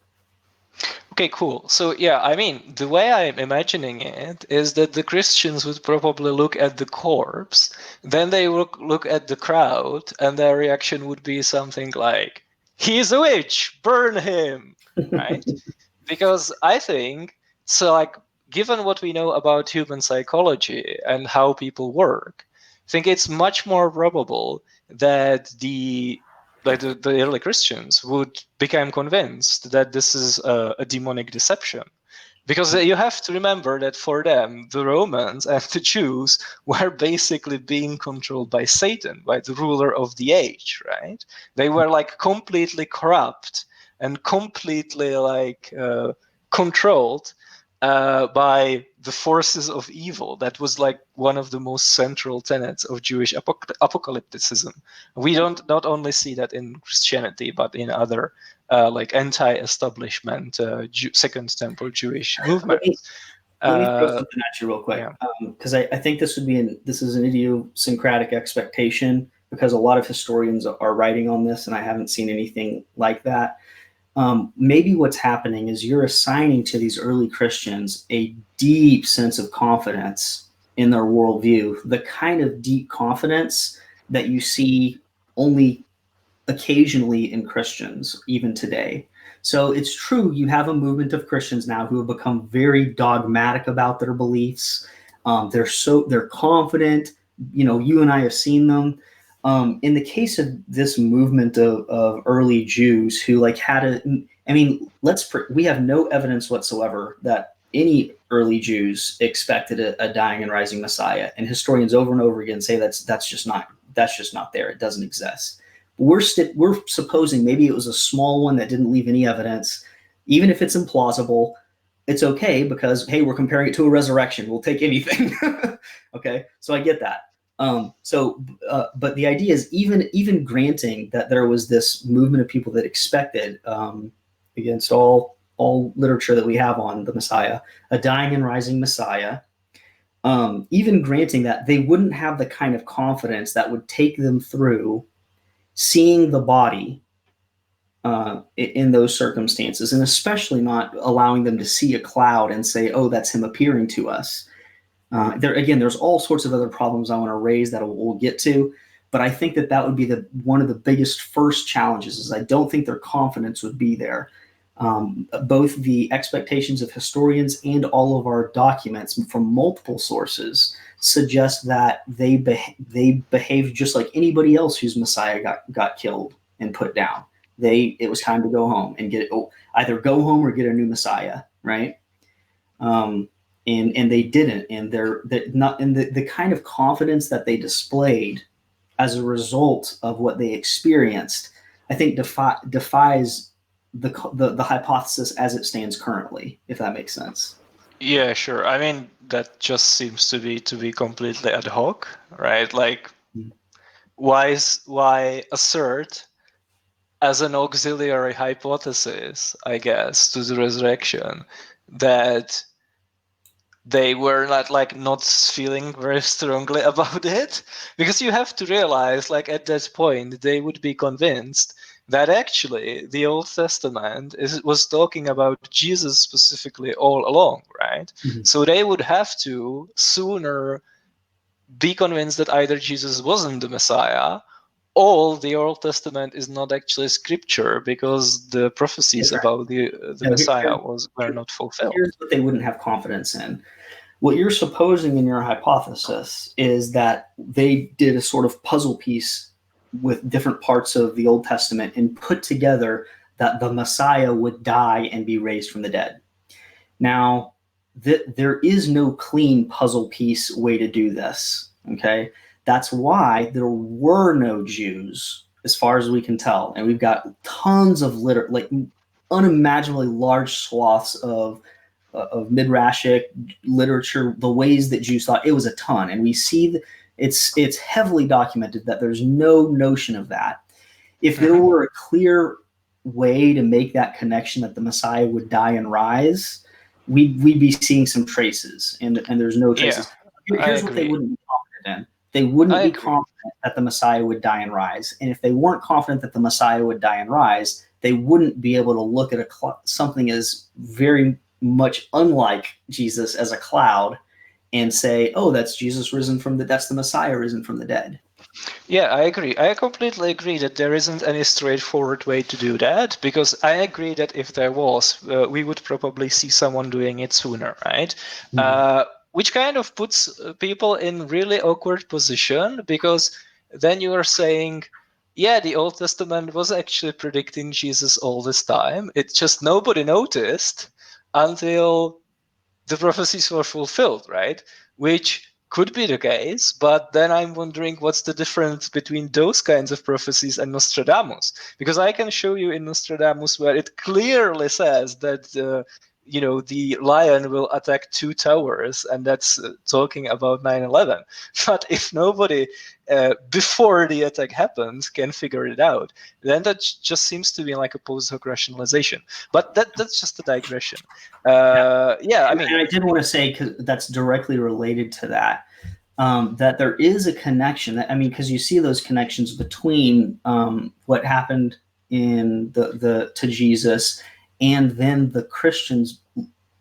Okay, cool. So yeah, the way I'm imagining it is that the Christians would probably look at the corpse, then they would look at the crowd, and their reaction would be something like, he's a witch, burn him, right? Because I think, given what we know about human psychology and how people work, I think it's much more probable that the early Christians would become convinced that this is a demonic deception. Because you have to remember that for them, the Romans and the Jews were basically being controlled by Satan, by the ruler of the age, right? They were completely corrupt and completely controlled by the forces of evil. That was one of the most central tenets of Jewish apocalypticism. We not only see that in Christianity, but in other anti-establishment Second Temple Jewish movements. Let me throw something at you real quick, because I think this is an idiosyncratic expectation, because a lot of historians are writing on this, and I haven't seen anything like that. Maybe what's happening is you're assigning to these early Christians a deep sense of confidence in their worldview, the kind of deep confidence that you see only occasionally in Christians, even today. So it's true, you have a movement of Christians now who have become very dogmatic about their beliefs. They're confident. You and I have seen them. In the case of this movement of early Jews who we have no evidence whatsoever that any early Jews expected a dying and rising Messiah, and historians over and over again say that's just not there. It doesn't exist. We're supposing maybe it was a small one that didn't leave any evidence. Even if it's implausible, it's okay because, hey, we're comparing it to a resurrection. We'll take anything. Okay, so I get that. But the idea is even granting that there was this movement of people that expected, against all literature that we have on the Messiah, a dying and rising Messiah, even granting that, they wouldn't have the kind of confidence that would take them through seeing the body in those circumstances, and especially not allowing them to see a cloud and say, oh, that's him appearing to us. There's all sorts of other problems I want to raise that we'll get to, but I think that would be one of the biggest first challenges, is I don't think their confidence would be there. Both the expectations of historians and all of our documents from multiple sources suggest that they behaved just like anybody else whose Messiah got killed and put down. It was time to go home and either go home or get a new Messiah, right? And they didn't, and the kind of confidence that they displayed as a result of what they experienced, I think defies the hypothesis as it stands currently, if that makes sense. Yeah, sure. I mean, that just seems to be completely ad hoc, right? Like, why assert as an auxiliary hypothesis, I guess, to the resurrection, that they were not feeling very strongly about it? Because you have to realize, at that point, they would be convinced that actually the Old Testament was talking about Jesus specifically all along, right? Mm-hmm. So they would have to sooner be convinced that either Jesus wasn't the Messiah, or the Old Testament is not actually scripture, because the prophecies about the Messiah were not fulfilled. Here's what they wouldn't have confidence in. What you're supposing in your hypothesis is that they did a sort of puzzle piece with different parts of the Old Testament and put together that the Messiah would die and be raised from the dead. Now, there is no clean puzzle piece way to do this, okay? That's why there were no Jews, as far as we can tell. And we've got tons of unimaginably large swaths of Midrashic literature, the ways that Jews thought. It was a ton. And we see it's heavily documented that there's no notion of that. If there were a clear way to make that connection that the Messiah would die and rise, we'd be seeing some traces, and there's no traces. Yeah, here's what they wouldn't be confident in. They wouldn't be confident that the Messiah would die and rise. And if they weren't confident that the Messiah would die and rise, they wouldn't be able to look at something as very much unlike Jesus as a cloud and say, oh, that's Jesus that's the Messiah risen from the dead. Yeah, I agree. I completely agree that there isn't any straightforward way to do that, because I agree that if there was, we would probably see someone doing it sooner, right? Mm-hmm. Which kind of puts people in really awkward position, because then you are saying, yeah, the Old Testament was actually predicting Jesus all this time. It's just nobody noticed until the prophecies were fulfilled, right? Which could be the case, but then I'm wondering what's the difference between those kinds of prophecies and Nostradamus? Because I can show you in Nostradamus where it clearly says that the lion will attack 2 towers, and that's talking about 9/11. But if nobody before the attack happens can figure it out, then that just seems to be like a post hoc rationalization. But that's just a digression. I mean, and I did want to say, because that's directly related to that, that there is a connection. Because you see those connections between what happened in to Jesus, and then the Christians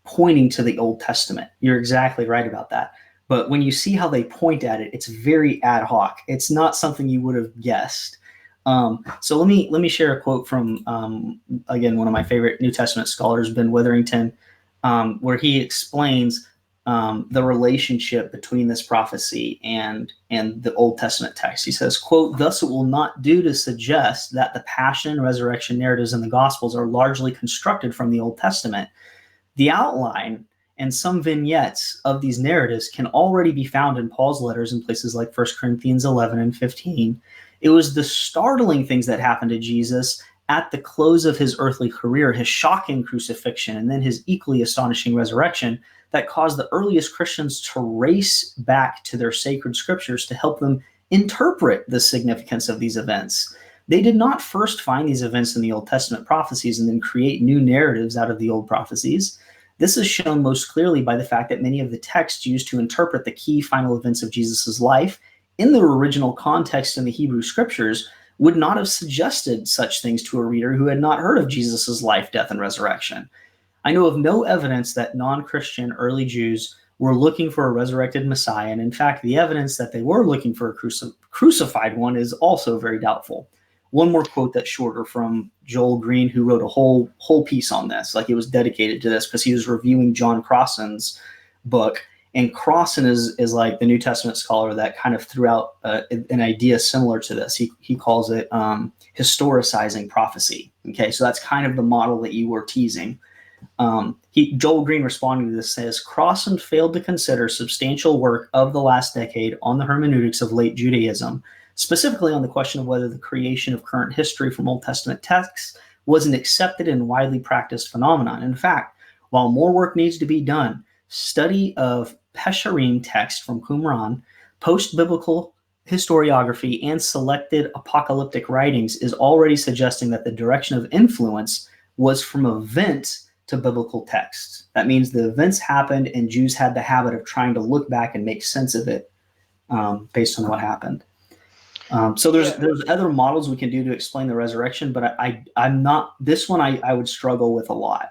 pointing to the Old Testament. You're exactly right about that. But when you see how they point at it, it's very ad hoc. It's not something you would have guessed. So let me share a quote from again, one of my favorite New Testament scholars, Ben Witherington, where he explains the relationship between this prophecy and the Old Testament text. He says, quote, "Thus it will not do to suggest that the passion and resurrection narratives in the Gospels are largely constructed from the Old Testament. The outline and some vignettes of these narratives can already be found in Paul's letters in places like 1 Corinthians 11 and 15. It was the startling things that happened to Jesus at the close of his earthly career, his shocking crucifixion, and then his equally astonishing resurrection, that caused the earliest Christians to race back to their sacred scriptures to help them interpret the significance of these events. They did not first find these events in the Old Testament prophecies and then create new narratives out of the old prophecies. This is shown most clearly by the fact that many of the texts used to interpret the key final events of Jesus' life in the original context in the Hebrew scriptures would not have suggested such things to a reader who had not heard of Jesus' life, death, and resurrection. I know of no evidence that non-Christian early Jews were looking for a resurrected Messiah, and in fact, the evidence that they were looking for a crucified one is also very doubtful. One more quote that's shorter from Joel Green, who wrote a whole piece on this, like it was dedicated to this because he was reviewing John Crossan's book. And Crossan is like the New Testament scholar that kind of threw out an idea similar to this. He calls it historicizing prophecy. Okay, so that's kind of the model that you were teasing. Joel Green responding to this says, Crossan failed to consider substantial work of the last decade on the hermeneutics of late Judaism, specifically on the question of whether the creation of current history from Old Testament texts was an accepted and widely practiced phenomenon. In fact, while more work needs to be done, study of Pesharim text from Qumran, post-biblical historiography, and selected apocalyptic writings is already suggesting that the direction of influence was from event to biblical texts. That means the events happened and Jews had the habit of trying to look back and make sense of it based on what happened. So there's other models we can do to explain the resurrection, but I'm not, this one I would struggle with a lot.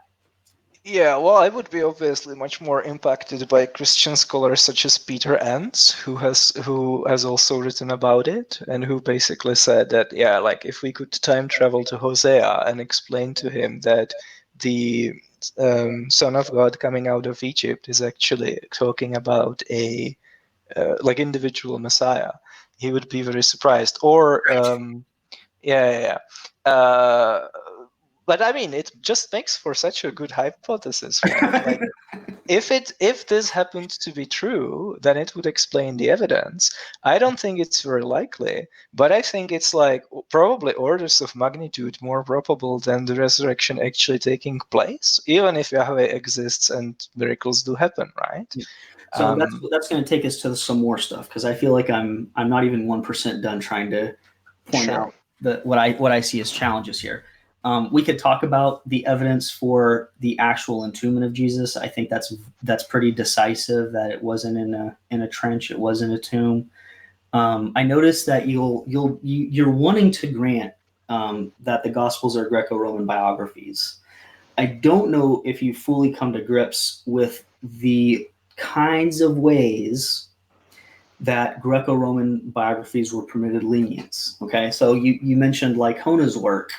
Yeah, well, I would be obviously much more impacted by Christian scholars such as Peter Enns, who has also written about it, and who basically said that, yeah, like if we could time travel to Hosea and explain to him that the Son of God coming out of Egypt is actually talking about a like individual Messiah, he would be very surprised. Or but I mean, it just makes for such a good hypothesis. Like, if this happened to be true, then it would explain the evidence. I don't think it's very likely, but I think it's like probably orders of magnitude more probable than the resurrection actually taking place, even if Yahweh exists and miracles do happen, right? So that's going to take us to some more stuff, because I feel like I'm not even 1% done trying to point out what I see as challenges here. We could talk about the evidence for the actual entombment of Jesus. I think that's pretty decisive that it wasn't in a trench, it was in a tomb. I noticed that you're wanting to grant that the Gospels are Greco-Roman biographies. I don't know if you fully come to grips with the kinds of ways that Greco-Roman biographies were permitted lenience. Okay, so you mentioned Lycona's work.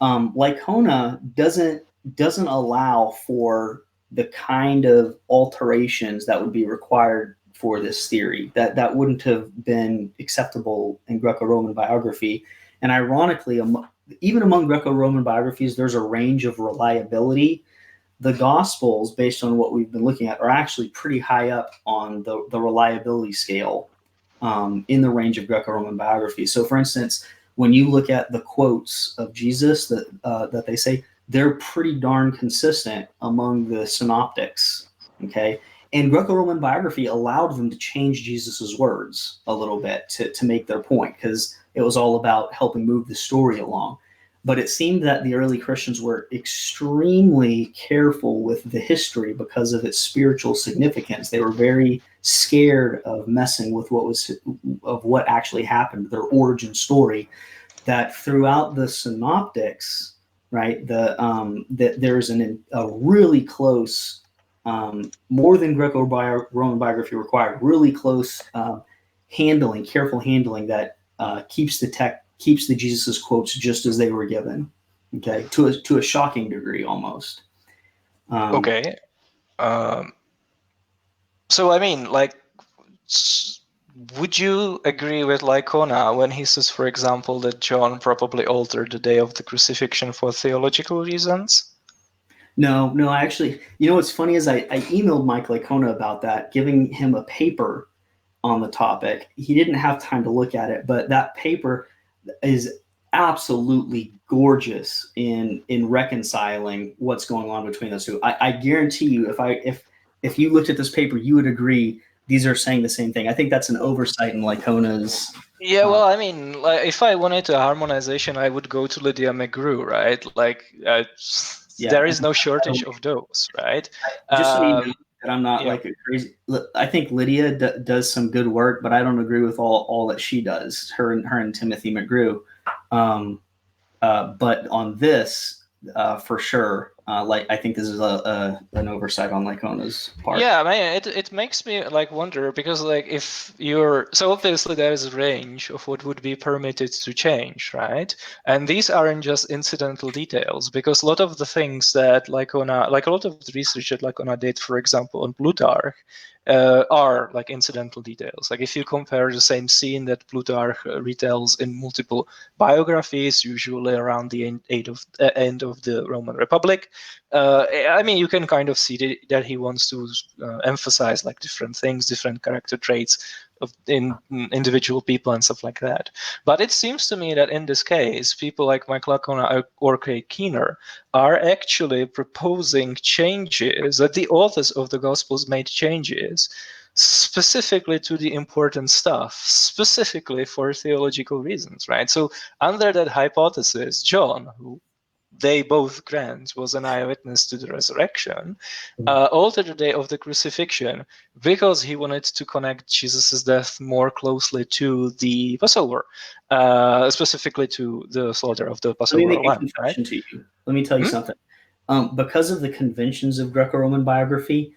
Lycona doesn't allow for the kind of alterations that would be required for this theory. That wouldn't have been acceptable in Greco-Roman biography. And ironically, even among Greco-Roman biographies, there's a range of reliability. The Gospels, based on what we've been looking at, are actually pretty high up on the reliability scale in the range of Greco-Roman biography. So, for instance, when you look at the quotes of Jesus that they say, they're pretty darn consistent among the synoptics, okay? And Greco-Roman biography allowed them to change Jesus's words a little bit to make their point, because it was all about helping move the story along. But it seemed that the early Christians were extremely careful with the history because of its spiritual significance. They were very scared of messing with what actually happened, their origin story. That throughout the synoptics, right, there's a really close, more than Greco-Roman biography required, really close careful handling that keeps the keeps the Jesus quotes just as they were given. Okay, to a shocking degree almost. Okay. So I mean, like, would you agree with Lycona when he says, for example, that John probably altered the day of the crucifixion for theological reasons? No, I actually, what's funny is I emailed Mike Lycona about that, giving him a paper on the topic. He didn't have time to look at it, but that paper is absolutely gorgeous in reconciling what's going on between those two. I guarantee you, if you looked at this paper, you would agree these are saying the same thing. I think that's an oversight in Lycona's. Yeah, well, I mean, like, if I wanted a harmonization, I would go to Lydia McGrew, right? Like, there is no shortage of those, right? Just so you know that I'm not yeah. like a crazy. I think Lydia does some good work, but I don't agree with all that she does. Her and Timothy McGrew. But on this, for sure, I think this is an oversight on Lycona's part. Yeah, man, it makes me like wonder, because like if you're, so obviously there is a range of what would be permitted to change, right? And these aren't just incidental details, because a lot of the things that Lycona, like a lot of the research that Lycona did, for example, on Plutarch, are like incidental details. Like if you compare the same scene that Plutarch retells in multiple biographies, usually around the end of the Roman Republic, I mean, you can kind of see that he wants to emphasize like different things, different character traits in individual people and stuff like that. But it seems to me that in this case, people like Mike Lycona or Craig Keener are actually proposing changes, that the authors of the Gospels made changes specifically to the important stuff, specifically for theological reasons, right? So under that hypothesis, John, who they both grant was an eyewitness to the resurrection, altered the day of the crucifixion because he wanted to connect Jesus' death more closely to the Passover, specifically to the slaughter of the Passover Let me make a lamb. confession to you. Let me tell you something. Because of the conventions of Greco-Roman biography,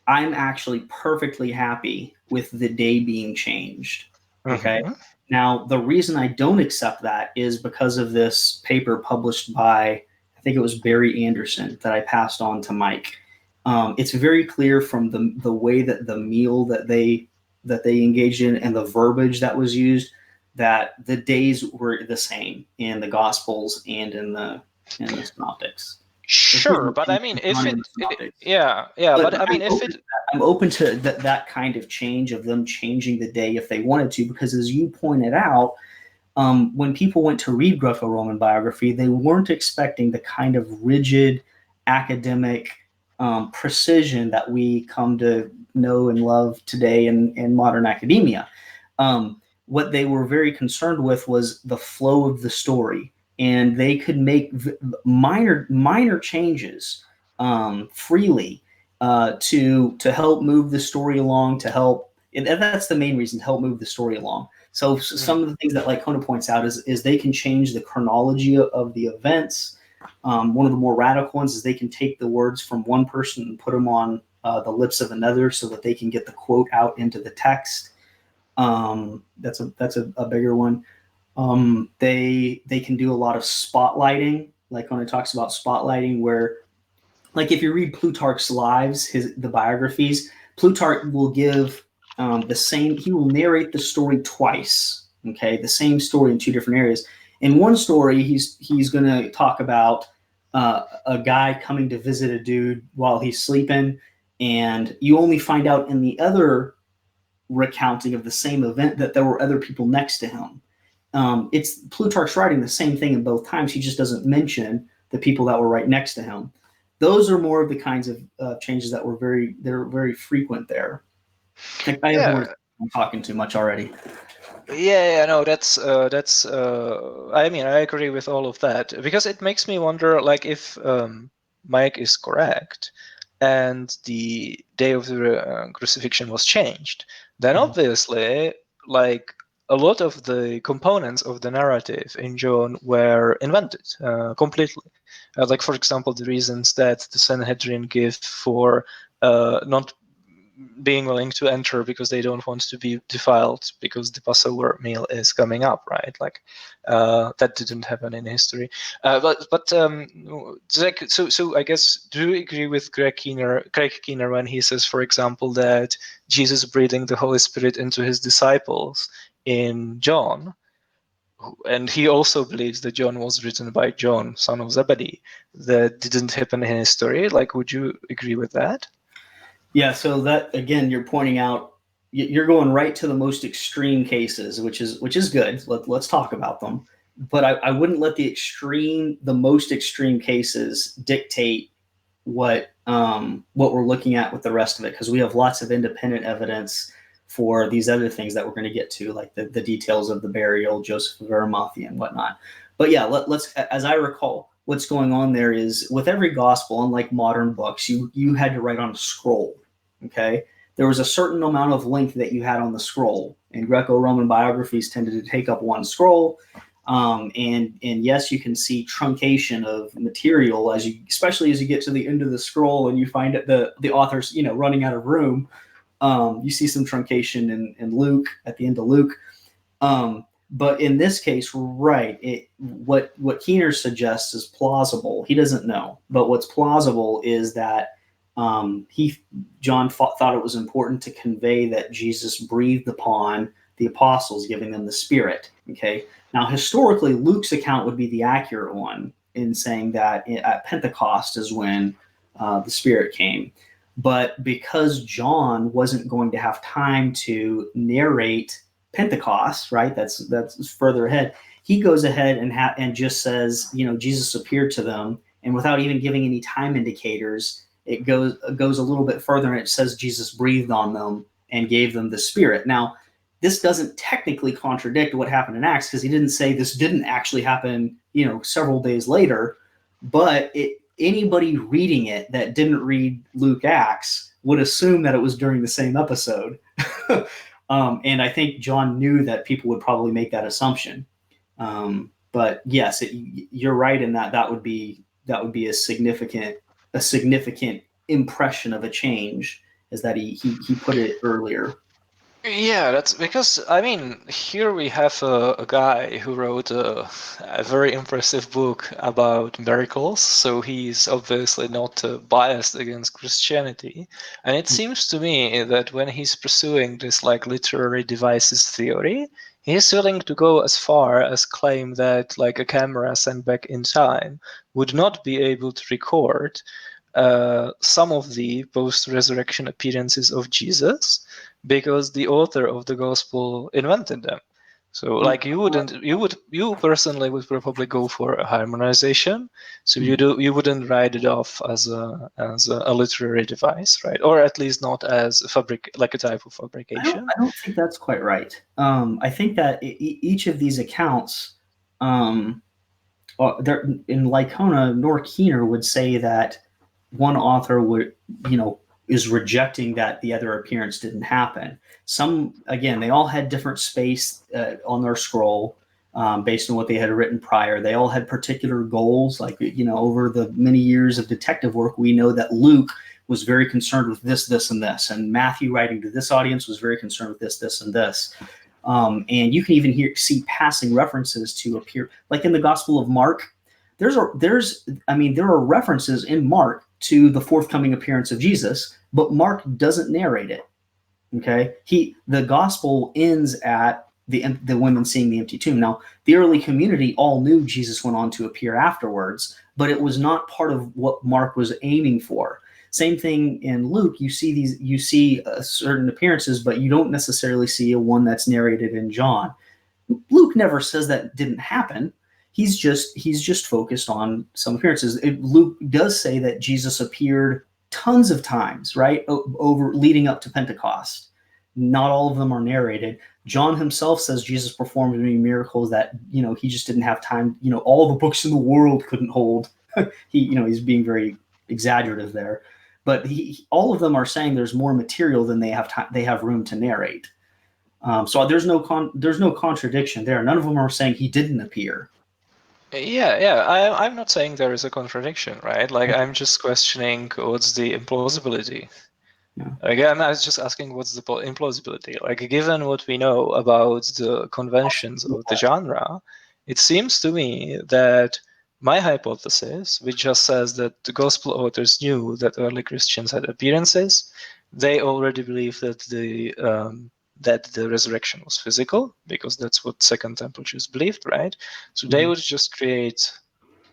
I'm actually perfectly happy with the day being changed. Okay. Now, the reason I don't accept that is because of this paper published by, I think it was Barry Anderson, that I passed on to Mike. It's very clear from the way that the meal that they engaged in and the verbiage that was used, that the days were the same in the Gospels and in the Synoptics. Sure, but I mean, if I'm open to that kind of change, of them changing the day if they wanted to, because as you pointed out, when people went to read Greco-Roman biography, they weren't expecting the kind of rigid academic precision that we come to know and love today in modern academia. What they were very concerned with was the flow of the story, and they could make minor changes freely to help move the story along, and that's the main reason, to help move the story along. So some of the things that Lycona points out is they can change the chronology of the events. One of the more radical ones is they can take the words from one person and put them on the lips of another so that they can get the quote out into the text. That's a bigger one. They can do a lot of spotlighting, like when it talks about spotlighting, where, like, if you read Plutarch's lives, the biographies, Plutarch will give he will narrate the story twice. Okay, the same story in two different areas. In one story, he's going to talk about a guy coming to visit a dude while he's sleeping, and you only find out in the other recounting of the same event that there were other people next to him. It's Plutarch's writing the same thing in both times. He just doesn't mention the people that were right next to him. Those are more of the kinds of changes that were very frequent there. I'm talking too much already. Yeah, no, that's. I mean, I agree with all of that, because it makes me wonder, like, if Mike is correct, and the day of the crucifixion was changed, then obviously, like, a lot of the components of the narrative in John were invented completely. Like, for example, the reasons that the Sanhedrin give for not being willing to enter because they don't want to be defiled because the Passover meal is coming up, right? Like that didn't happen in history. Zach, so I guess, do you agree with Craig Keener when he says, for example, that Jesus breathing the Holy Spirit into his disciples in John, and he also believes that John was written by John, son of Zebedee, that didn't happen in history? Like, would you agree with that? Yeah, so that, again, you're pointing out, you're going right to the most extreme cases, which is good. Let's talk about them. But I wouldn't let the most extreme cases dictate what we're looking at with the rest of it, because we have lots of independent evidence for these other things that we're going to get to, like the details of the burial, Joseph of Arimathea and whatnot. But yeah, let's, as I recall, what's going on there is, with every gospel, unlike modern books, you had to write on a scroll. Okay, there was a certain amount of length that you had on the scroll, and Greco-Roman biographies tended to take up one scroll. And yes, you can see truncation of material especially as you get to the end of the scroll and you find the author's running out of room. You see some truncation in Luke, at the end of Luke. But in this case, right, what Keener suggests is plausible. He doesn't know, but what's plausible is that John thought it was important to convey that Jesus breathed upon the apostles, giving them the Spirit. Okay. Now, historically, Luke's account would be the accurate one in saying that at Pentecost is when the Spirit came. But because John wasn't going to have time to narrate Pentecost, right? That's further ahead. He goes ahead and just says, Jesus appeared to them, and without even giving any time indicators, it goes a little bit further, and it says Jesus breathed on them and gave them the Spirit. Now, this doesn't technically contradict what happened in Acts, because he didn't say this didn't actually happen, several days later. But anybody reading it that didn't read Luke Acts would assume that it was during the same episode. And I think John knew that people would probably make that assumption. But yes, you're right in that would be a significant impression of a change, is that he put it earlier. Yeah, that's because, here we have a guy who wrote a very impressive book about miracles, so he's obviously not biased against Christianity. And it seems to me that when he's pursuing this literary devices theory, he's willing to go as far as claim that a camera sent back in time would not be able to record some of the post-resurrection appearances of Jesus, because the author of the gospel invented them. So you personally would probably go for a harmonization. So you wouldn't write it off as a literary device, right? Or at least not as a type of fabrication. I don't think that's quite right. I think that each of these accounts, in Lycona, nor Keener would say that one author is rejecting that the other appearance didn't happen. They all had different space on their scroll based on what they had written prior. They all had particular goals. Over the many years of detective work, we know that Luke was very concerned with this, and this, and Matthew, writing to this audience, was very concerned with this, and this. And you can even see passing references to appear, like in the Gospel of Mark. There are references in Mark to the forthcoming appearance of Jesus, but Mark doesn't narrate it. Okay, the gospel ends at the women seeing the empty tomb. Now, the early community all knew Jesus went on to appear afterwards, but it was not part of what Mark was aiming for. Same thing in Luke. You see certain appearances, but you don't necessarily see one that's narrated in John. Luke never says that didn't happen. He's just focused on some appearances. Luke does say that Jesus appeared tons of times, right, over leading up to Pentecost. Not all of them are narrated. John himself says Jesus performed many miracles that he just didn't have time. All the books in the world couldn't hold. He's being very exaggerative there, but all of them are saying there's more material than they have room to narrate. So there's no contradiction there. None of them are saying he didn't appear. Yeah. I'm not saying there is a contradiction, right? I'm just questioning what's the implausibility. Again, I was just asking what's the implausibility? Like, given what we know about the conventions of the genre, it seems to me that my hypothesis, which just says that the gospel authors knew that early Christians had appearances, they already believed that the resurrection was physical, because that's what Second Temple Jews believed, right? So they would just create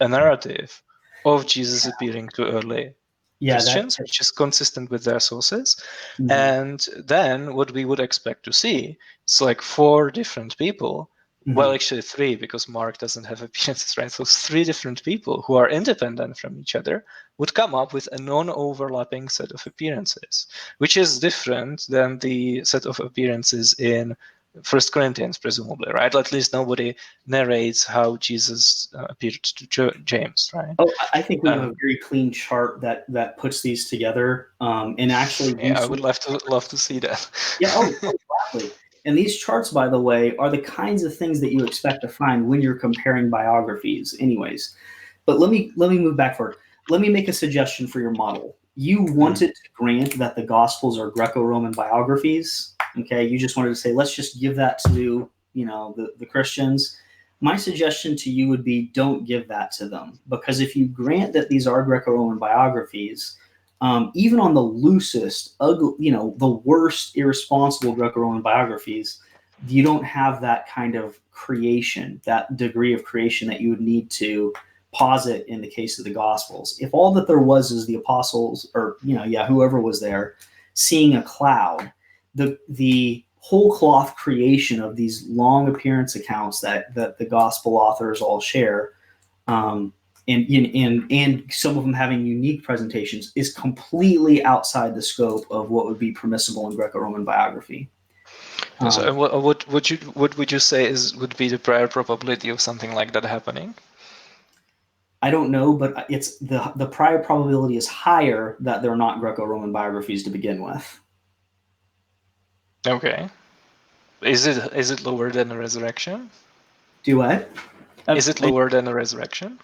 a narrative of Jesus appearing to early Christians, which is consistent with their sources. And then what we would expect to see is like 4 different people. Well, actually 3, because Mark doesn't have appearances, right? So 3 different people who are independent from each other would come up with a non-overlapping set of appearances, which is different than the set of appearances in First Corinthians, presumably, right? At least nobody narrates how Jesus appeared to James, right? Oh, I think we have a very clean chart that puts these together. And actually, I would love to see that. Yeah. Oh, exactly. And these charts, by the way, are the kinds of things that you expect to find when you're comparing biographies, anyways. But let me move back forward. Let me make a suggestion for your model. You wanted to grant that the Gospels are Greco-Roman biographies. Okay, you just wanted to say, let's just give that to the Christians. My suggestion to you would be, don't give that to them, because if you grant that these are Greco-Roman biographies, even on the loosest, ugly, the worst irresponsible Greco-Roman biographies, you don't have that kind of creation, that degree of creation that you would need to posit in the case of the Gospels. If all that there was is the apostles, or whoever was there, seeing a cloud, the whole cloth creation of these long appearance accounts that the Gospel authors all share, and some of them having unique presentations, is completely outside the scope of what would be permissible in Greco-Roman biography. So what would you say would be the prior probability of something like that happening? I don't know, but it's the prior probability is higher that they're not Greco-Roman biographies to begin with. Okay. Is it lower than a resurrection? Do what? Is it lower than a resurrection?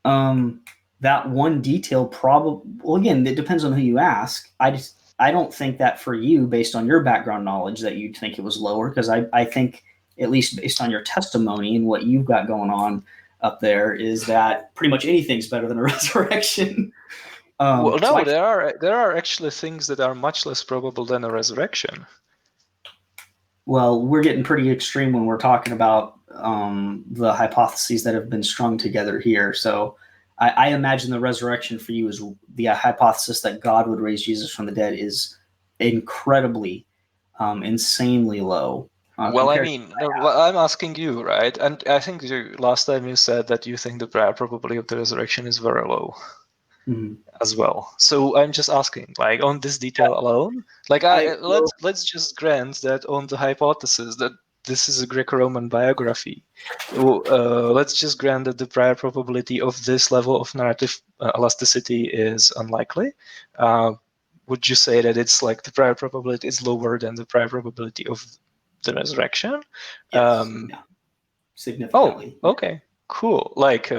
That one detail probably. Well, again, it depends on who you ask. I don't think that for you, based on your background knowledge, that you'd think it was lower, because I think, at least based on your testimony and what you've got going on up there, is that pretty much anything's better than a resurrection. Well, no, there are actually things that are much less probable than a resurrection. Well, we're getting pretty extreme when we're talking about the hypotheses that have been strung together here. So I imagine the resurrection for you is the hypothesis that God would raise Jesus from the dead is incredibly, insanely low. Well, I mean, I'm asking you, right? And I think last time you said that you think the prior probability of the resurrection is very low as well. So I'm just asking, like, on this detail alone, like, let's just grant that on the hypothesis that this is a Greco-Roman biography. Let's just grant that the prior probability of this level of narrative elasticity is unlikely. Would you say that it's like the prior probability is lower than the prior probability of the resurrection? Yes, significantly. Oh, okay, cool. Like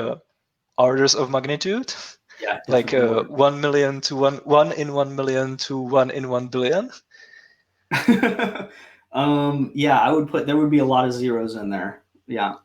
orders of magnitude? Yeah, like 1 million to 1 in 1 million to 1 in 1 billion? Yeah, I would put, there would be a lot of zeros in there. Yeah.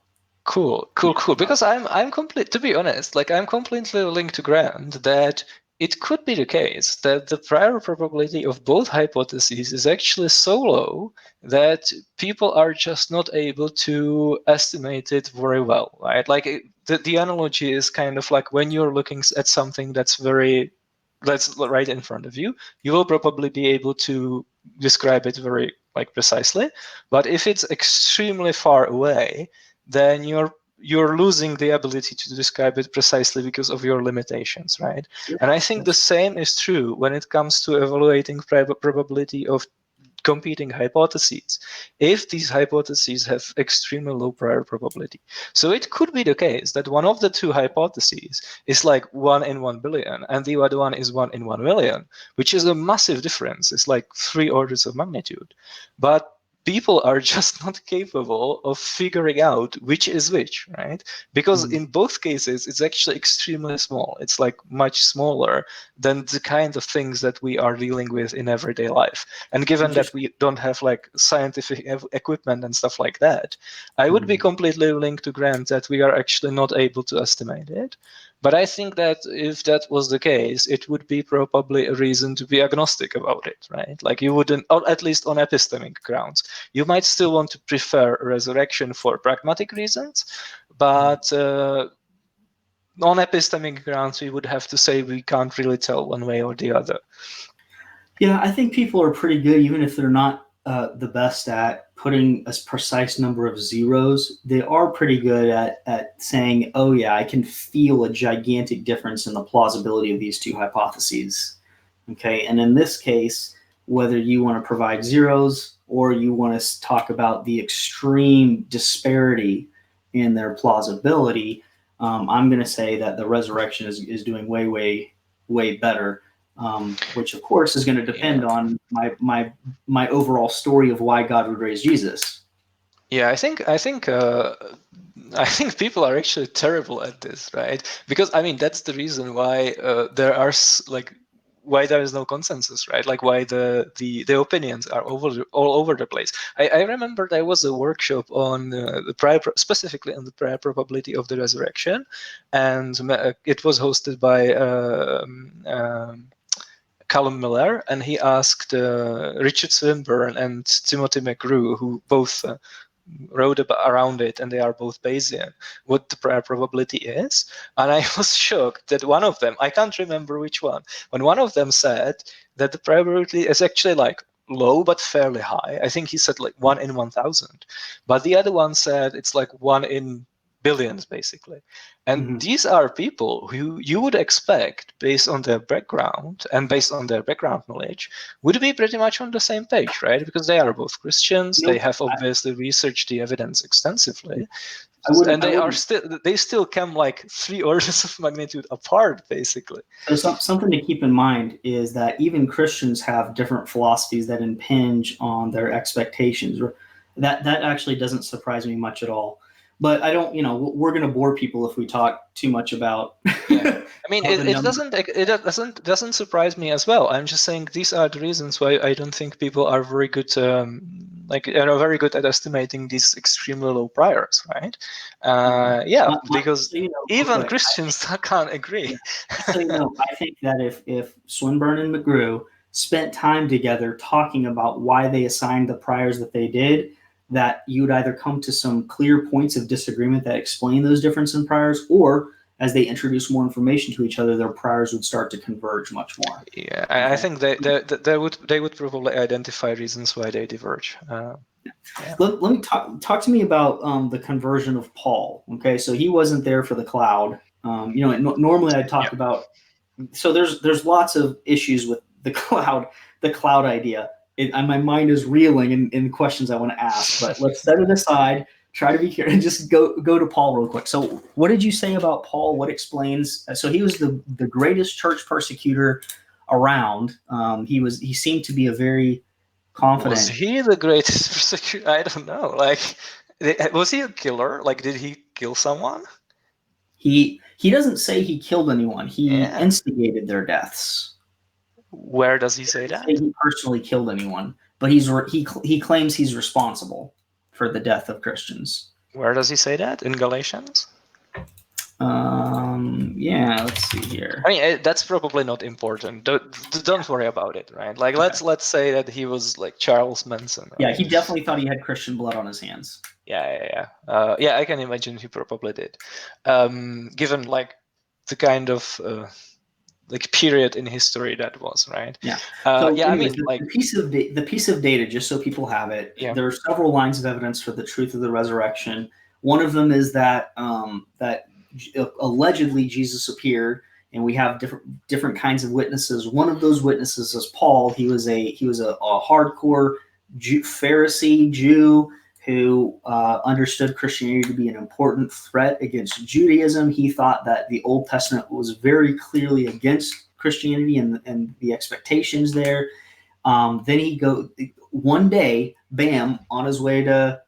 Cool. Because I'm complete, to be honest, like, I'm completely willing to grant that it could be the case that the prior probability of both hypotheses is actually so low that people are just not able to estimate it very well, right? Like, the analogy is kind of like when you're looking at something that's right in front of you, you will probably be able to describe it very precisely. But if it's extremely far away, then you're losing the ability to describe it precisely because of your limitations, right? Yeah. And I think the same is true when it comes to evaluating probability of competing hypotheses, if these hypotheses have extremely low prior probability. So it could be the case that one of the two hypotheses is like 1 in 1 billion and the other one is 1 in 1 million, which is a massive difference. It's like 3 orders of magnitude. But people are just not capable of figuring out which is which, right? Because in both cases, it's actually extremely small. It's like much smaller than the kind of things that we are dealing with in everyday life. And given that we don't have like scientific equipment and stuff like that, I would be completely willing to grant that we are actually not able to estimate it. But I think that if that was the case, it would be probably a reason to be agnostic about it, right? Like you wouldn't, or at least on epistemic grounds. You might still want to prefer resurrection for pragmatic reasons, but on epistemic grounds, we would have to say we can't really tell one way or the other. Yeah, I think people are pretty good, even if they're not the best at putting a precise number of zeros. They are pretty good at saying, oh yeah, I can feel a gigantic difference in the plausibility of these two hypotheses. Okay, and in this case, whether you want to provide zeros or you want to talk about the extreme disparity in their plausibility, I'm going to say that the resurrection is doing way better. Which of course is going to depend on my overall story of why God would raise Jesus. Yeah, I think people are actually terrible at this, right? Because I mean that's the reason why why there is no consensus, right? Like why the opinions are all over the place. I remember there was a workshop on specifically on the prior probability of the resurrection, and it was hosted by Callum Miller, and he asked Richard Swinburne and Timothy McGrew, who both wrote around it, and they are both Bayesian, what the prior probability is. And I was shocked that one of them, I can't remember which one, when one of them said that the probability is actually like low but fairly high. I think he said like 1 in 1,000. But the other one said it's like 1 in billions, basically. And these are people who you would expect, based on their background and based on their background knowledge, would be pretty much on the same page, right? Because they are both Christians. They have obviously researched the evidence extensively. And they still come like 3 orders of magnitude apart, basically. So something to keep in mind is that even Christians have different philosophies that impinge on their expectations. That actually doesn't surprise me much at all. But I don't, we're going to bore people if we talk too much about. I mean, it doesn't surprise me as well. I'm just saying these are the reasons why I don't think people are very good, very good at estimating these extremely low priors, right? Because even Christians can't agree. So I think that if Swinburne and McGrew spent time together talking about why they assigned the priors that they did, that you'd either come to some clear points of disagreement that explain those differences in priors, or as they introduce more information to each other, their priors would start to converge much more. Yeah, okay. I think they would probably identify reasons why they diverge. Let me talk to me about the conversion of Paul. Okay, so he wasn't there for the cloud. Normally I talk about. So there's lots of issues with the cloud idea. My mind is reeling in questions I want to ask, but let's set it aside. Try to be here and just go to Paul real quick. So what did you say about Paul? What explains? So he was the greatest church persecutor around. He seemed to be a very confident. Was he the greatest persecutor? I don't know. Like, was he a killer? Like, did he kill someone? He doesn't say he killed anyone. He instigated their deaths. Where does he say that? He personally killed anyone, but he claims he's responsible for the death of Christians. Where does he say that? In Galatians? Let's see here. I mean, that's probably not important. Don't worry about it, right? Like, let's say that he was like Charles Manson. Right? Yeah, he definitely thought he had Christian blood on his hands. Yeah. I can imagine he probably did. Given like the kind of like period in history that was, right? Yeah. The piece of data, just so people have it, there are several lines of evidence for the truth of the resurrection. One of them is that that allegedly Jesus appeared, and we have different kinds of witnesses. One of those witnesses is Paul. He was a hardcore Pharisee Jew who understood Christianity to be an important threat against Judaism. He thought that the Old Testament was very clearly against Christianity and the expectations there. One day, bam, on his way to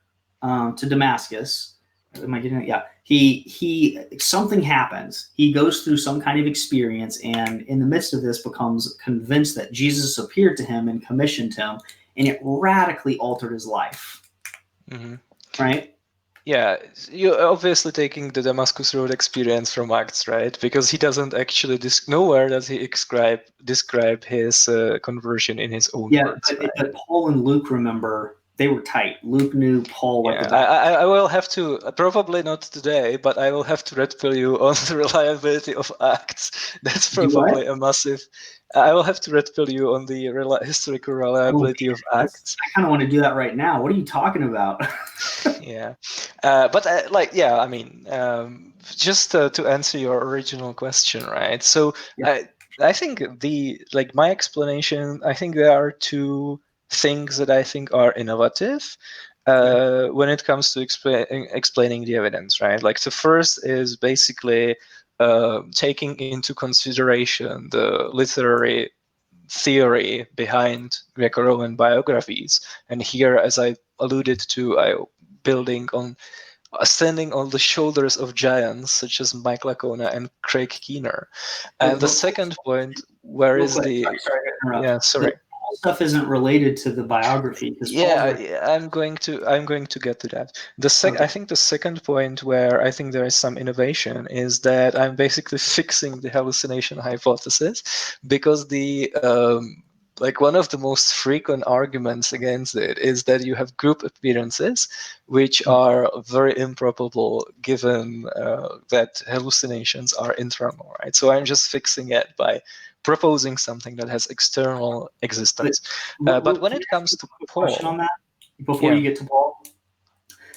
Damascus. Am I getting it? Yeah. He something happens. He goes through some kind of experience, and in the midst of this becomes convinced that Jesus appeared to him and commissioned him, and it radically altered his life. Mm-hmm. Right? Yeah, you're obviously taking the Damascus Road experience from Acts, right? Because he doesn't actually nowhere does he describe his conversion in his own words. But, right? but Paul and Luke, remember, they were tight. Luke knew Paul like the Yeah, I will have to, probably not today, but I will have to red pill you on the reliability of Acts. That's Do what? probably a massive. I will have to red pill you on the historical reliability of Acts. I kind of want to do that right now. What are you talking about? Yeah, but I mean, just to answer your original question, right? So Yeah. I think my explanation, I think there are two things that I think are innovative when it comes to explaining the evidence, right? Like the first is basically taking into consideration the literary theory behind Greco-Roman biographies. And here, as I alluded to, standing on the shoulders of giants such as Mike Lacona and Craig Keener. And the second point, where is the... Sorry to interrupt. Yeah, sorry. The stuff isn't related to the biography. I'm going to get to that. I think the second point where I think there is some innovation is that I'm basically fixing the hallucination hypothesis, because one of the most frequent arguments against it is that you have group appearances which are very improbable given that hallucinations are internal, right? So I'm just fixing it by proposing something that has external existence. But when it comes to Paul, question on that before you get to Paul,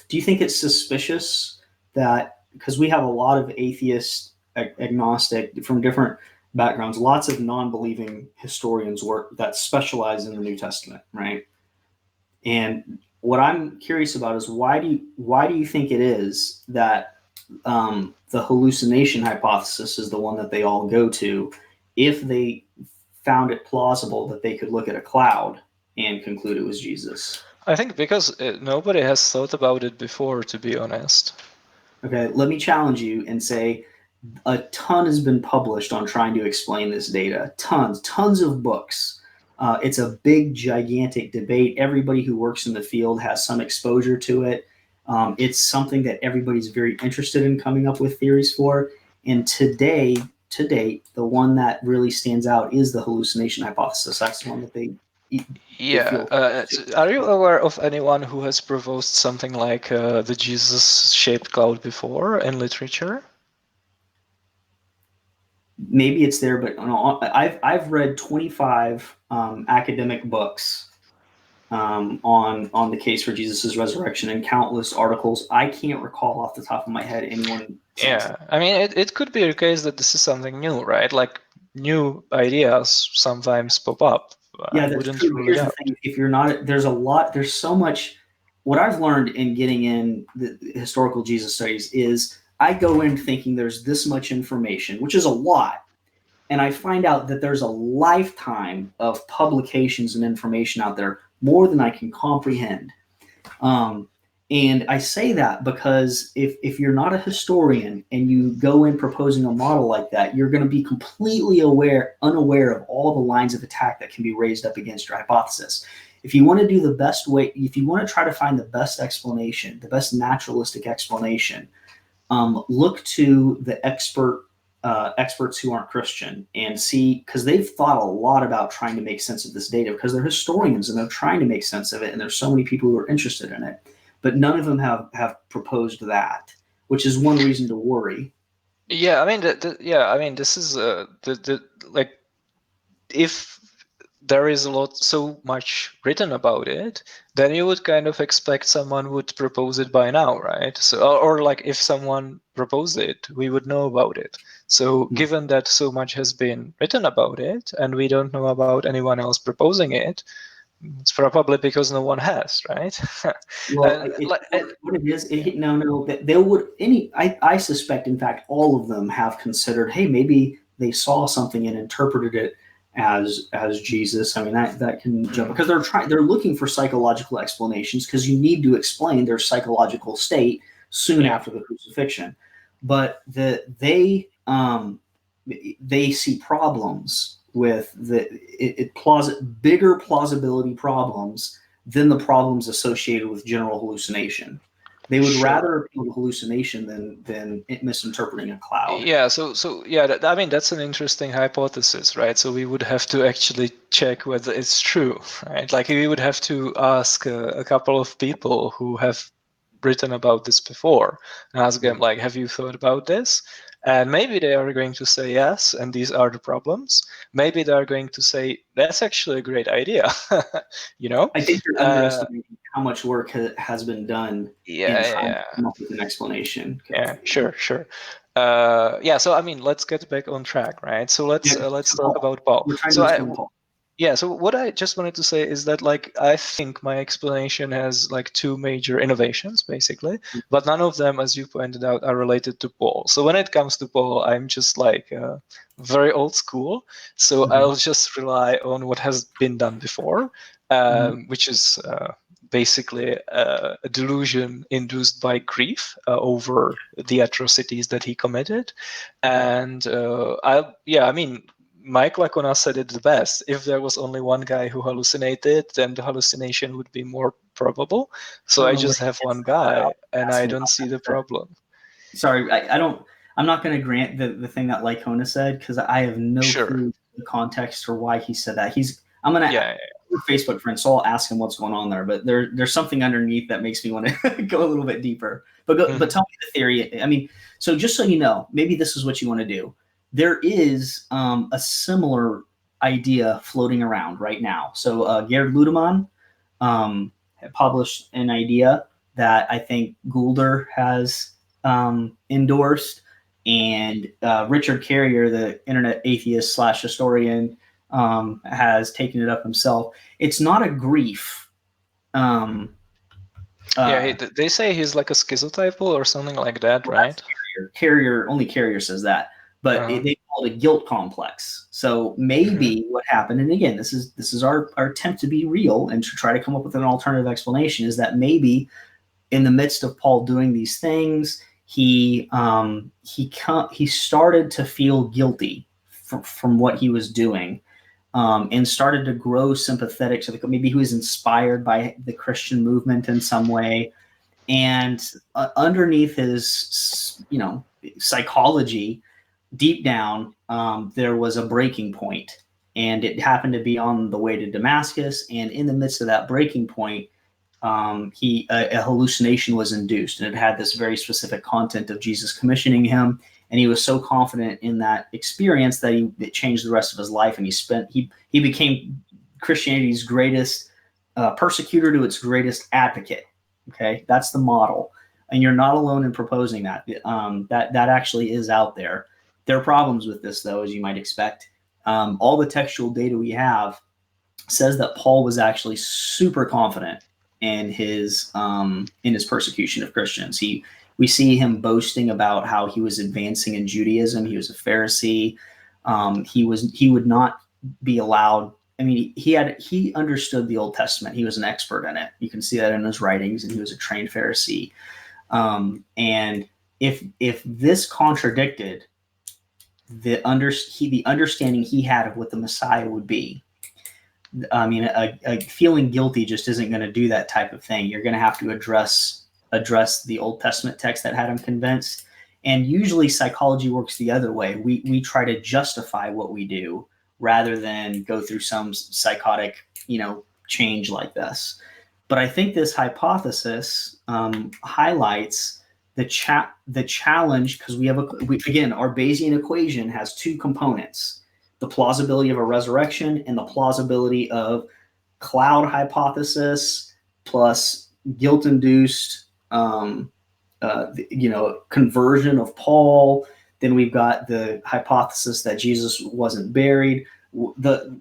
do you think it's suspicious that, because we have a lot of atheist, agnostic from different backgrounds, lots of non-believing historians that specialize in the New Testament, right? And what I'm curious about is why do you think it is that the hallucination hypothesis is the one that they all go to, if they found it plausible that they could look at a cloud and conclude it was Jesus? I think because nobody has thought about it before, to be honest. Okay, let me challenge you and say a ton has been published on trying to explain this data. Tons of books. It's a big, gigantic debate. Everybody who works in the field has some exposure to it. It's something that everybody's very interested in coming up with theories for. And to date, the one that really stands out is the hallucination hypothesis. That's the one that they are you aware of anyone who has proposed something like the Jesus-shaped cloud before in literature? Maybe it's there, but I've read 25 academic books on the case for Jesus' resurrection and countless articles. I can't recall off the top of my head anyone. Yeah, I mean, it could be a case that this is something new, right? Like new ideas sometimes pop up. Yeah, that's true. Here's the thing: if you're not, there's so much. What I've learned in getting in the historical Jesus studies is I go in thinking there's this much information, which is a lot, and I find out that there's a lifetime of publications and information out there, more than I can comprehend. And I say that because if you're not a historian and you go in proposing a model like that, you're going to be completely unaware of all the lines of attack that can be raised up against your hypothesis. If you want to do the best way, if you want to try to find the best explanation, the best naturalistic explanation, look to the experts who aren't Christian and see, because they've thought a lot about trying to make sense of this data, because they're historians and they're trying to make sense of it, and there's so many people who are interested in it. But none of them have proposed that, which is one reason to worry. Yeah, I mean, this is if there is so much written about it, then you would kind of expect someone would propose it by now, right? So, or like if someone proposed it, we would know about it. So, given that so much has been written about it, and we don't know about anyone else proposing it, it's probably because no one has, right? Well, what it is, they would I suspect, in fact, all of them have considered, hey, maybe they saw something and interpreted it as Jesus. I mean, that can jump, because they're looking for psychological explanations, because you need to explain their psychological state soon after the crucifixion. But they see problems with bigger plausibility problems than the problems associated with general hallucination. They would rather appeal to hallucination than misinterpreting a cloud. Yeah. So I mean, that's an interesting hypothesis, right? So we would have to actually check whether it's true, right? Like we would have to ask a couple of people who have written about this before and ask them, like, have you thought about this? And maybe they are going to say yes, and these are the problems. Maybe they are going to say that's actually a great idea. I think you're underestimating how much work has been done in trying to come up with an explanation. Yeah, sure. So I mean, let's get back on track, right? So let's talk about Paul. We're trying to explain Paul. Yeah, so what I just wanted to say is that, like, I think my explanation has like two major innovations, basically, but none of them, as you pointed out, are related to Paul. So when it comes to Paul, I'm just like very old school. So I'll just rely on what has been done before, which is basically a delusion induced by grief over the atrocities that he committed. And I mean, Mike Lacona said it the best. If there was only one guy who hallucinated, then the hallucination would be more probable. So I just have one guy, and I don't see the problem. Sorry, I'm not going to grant the thing that Lacona said, because I have no clue the context or why he said that. I'm going to we're Facebook friends, so I'll ask him what's going on there. But there's something underneath that makes me want to go a little bit deeper. But tell me the theory. I mean, so just so you know, maybe this is what you want to do. There is a similar idea floating around right now. So Gerd Ludemann published an idea that I think Goulder has endorsed, and Richard Carrier, the internet atheist / historian, has taken it up himself. It's not a grief. They say he's like a schizotypal or something like that, right? Only Carrier says that. But they call it a guilt complex. So maybe what happened, and again, this is our attempt to be real and to try to come up with an alternative explanation, is that maybe in the midst of Paul doing these things, he started to feel guilty from what he was doing, and started to grow sympathetic to maybe he was inspired by the Christian movement in some way, and underneath his psychology, deep down, there was a breaking point, and it happened to be on the way to Damascus. And in the midst of that breaking point, a hallucination was induced, and it had this very specific content of Jesus commissioning him. And he was so confident in that experience that it changed the rest of his life. And he became Christianity's greatest persecutor to its greatest advocate. Okay, that's the model, and you're not alone in proposing that. That actually is out there. There are problems with this, though, as you might expect. All the textual data we have says that Paul was actually super confident in his persecution of Christians. We see him boasting about how he was advancing in Judaism. He was a Pharisee. He would not be allowed. I mean, he understood the Old Testament. He was an expert in it. You can see that in his writings, and he was a trained Pharisee. And if this contradicted the understanding he had of what the Messiah would be, I mean, a feeling guilty just isn't going to do that type of thing. You're going to have to address the Old Testament text that had him convinced. And usually psychology works the other way. We try to justify what we do rather than go through some psychotic, change like this. But I think this hypothesis highlights the challenge, because again, our Bayesian equation has two components: the plausibility of a resurrection and the plausibility of cloud hypothesis plus guilt-induced, conversion of Paul. Then we've got the hypothesis that Jesus wasn't buried.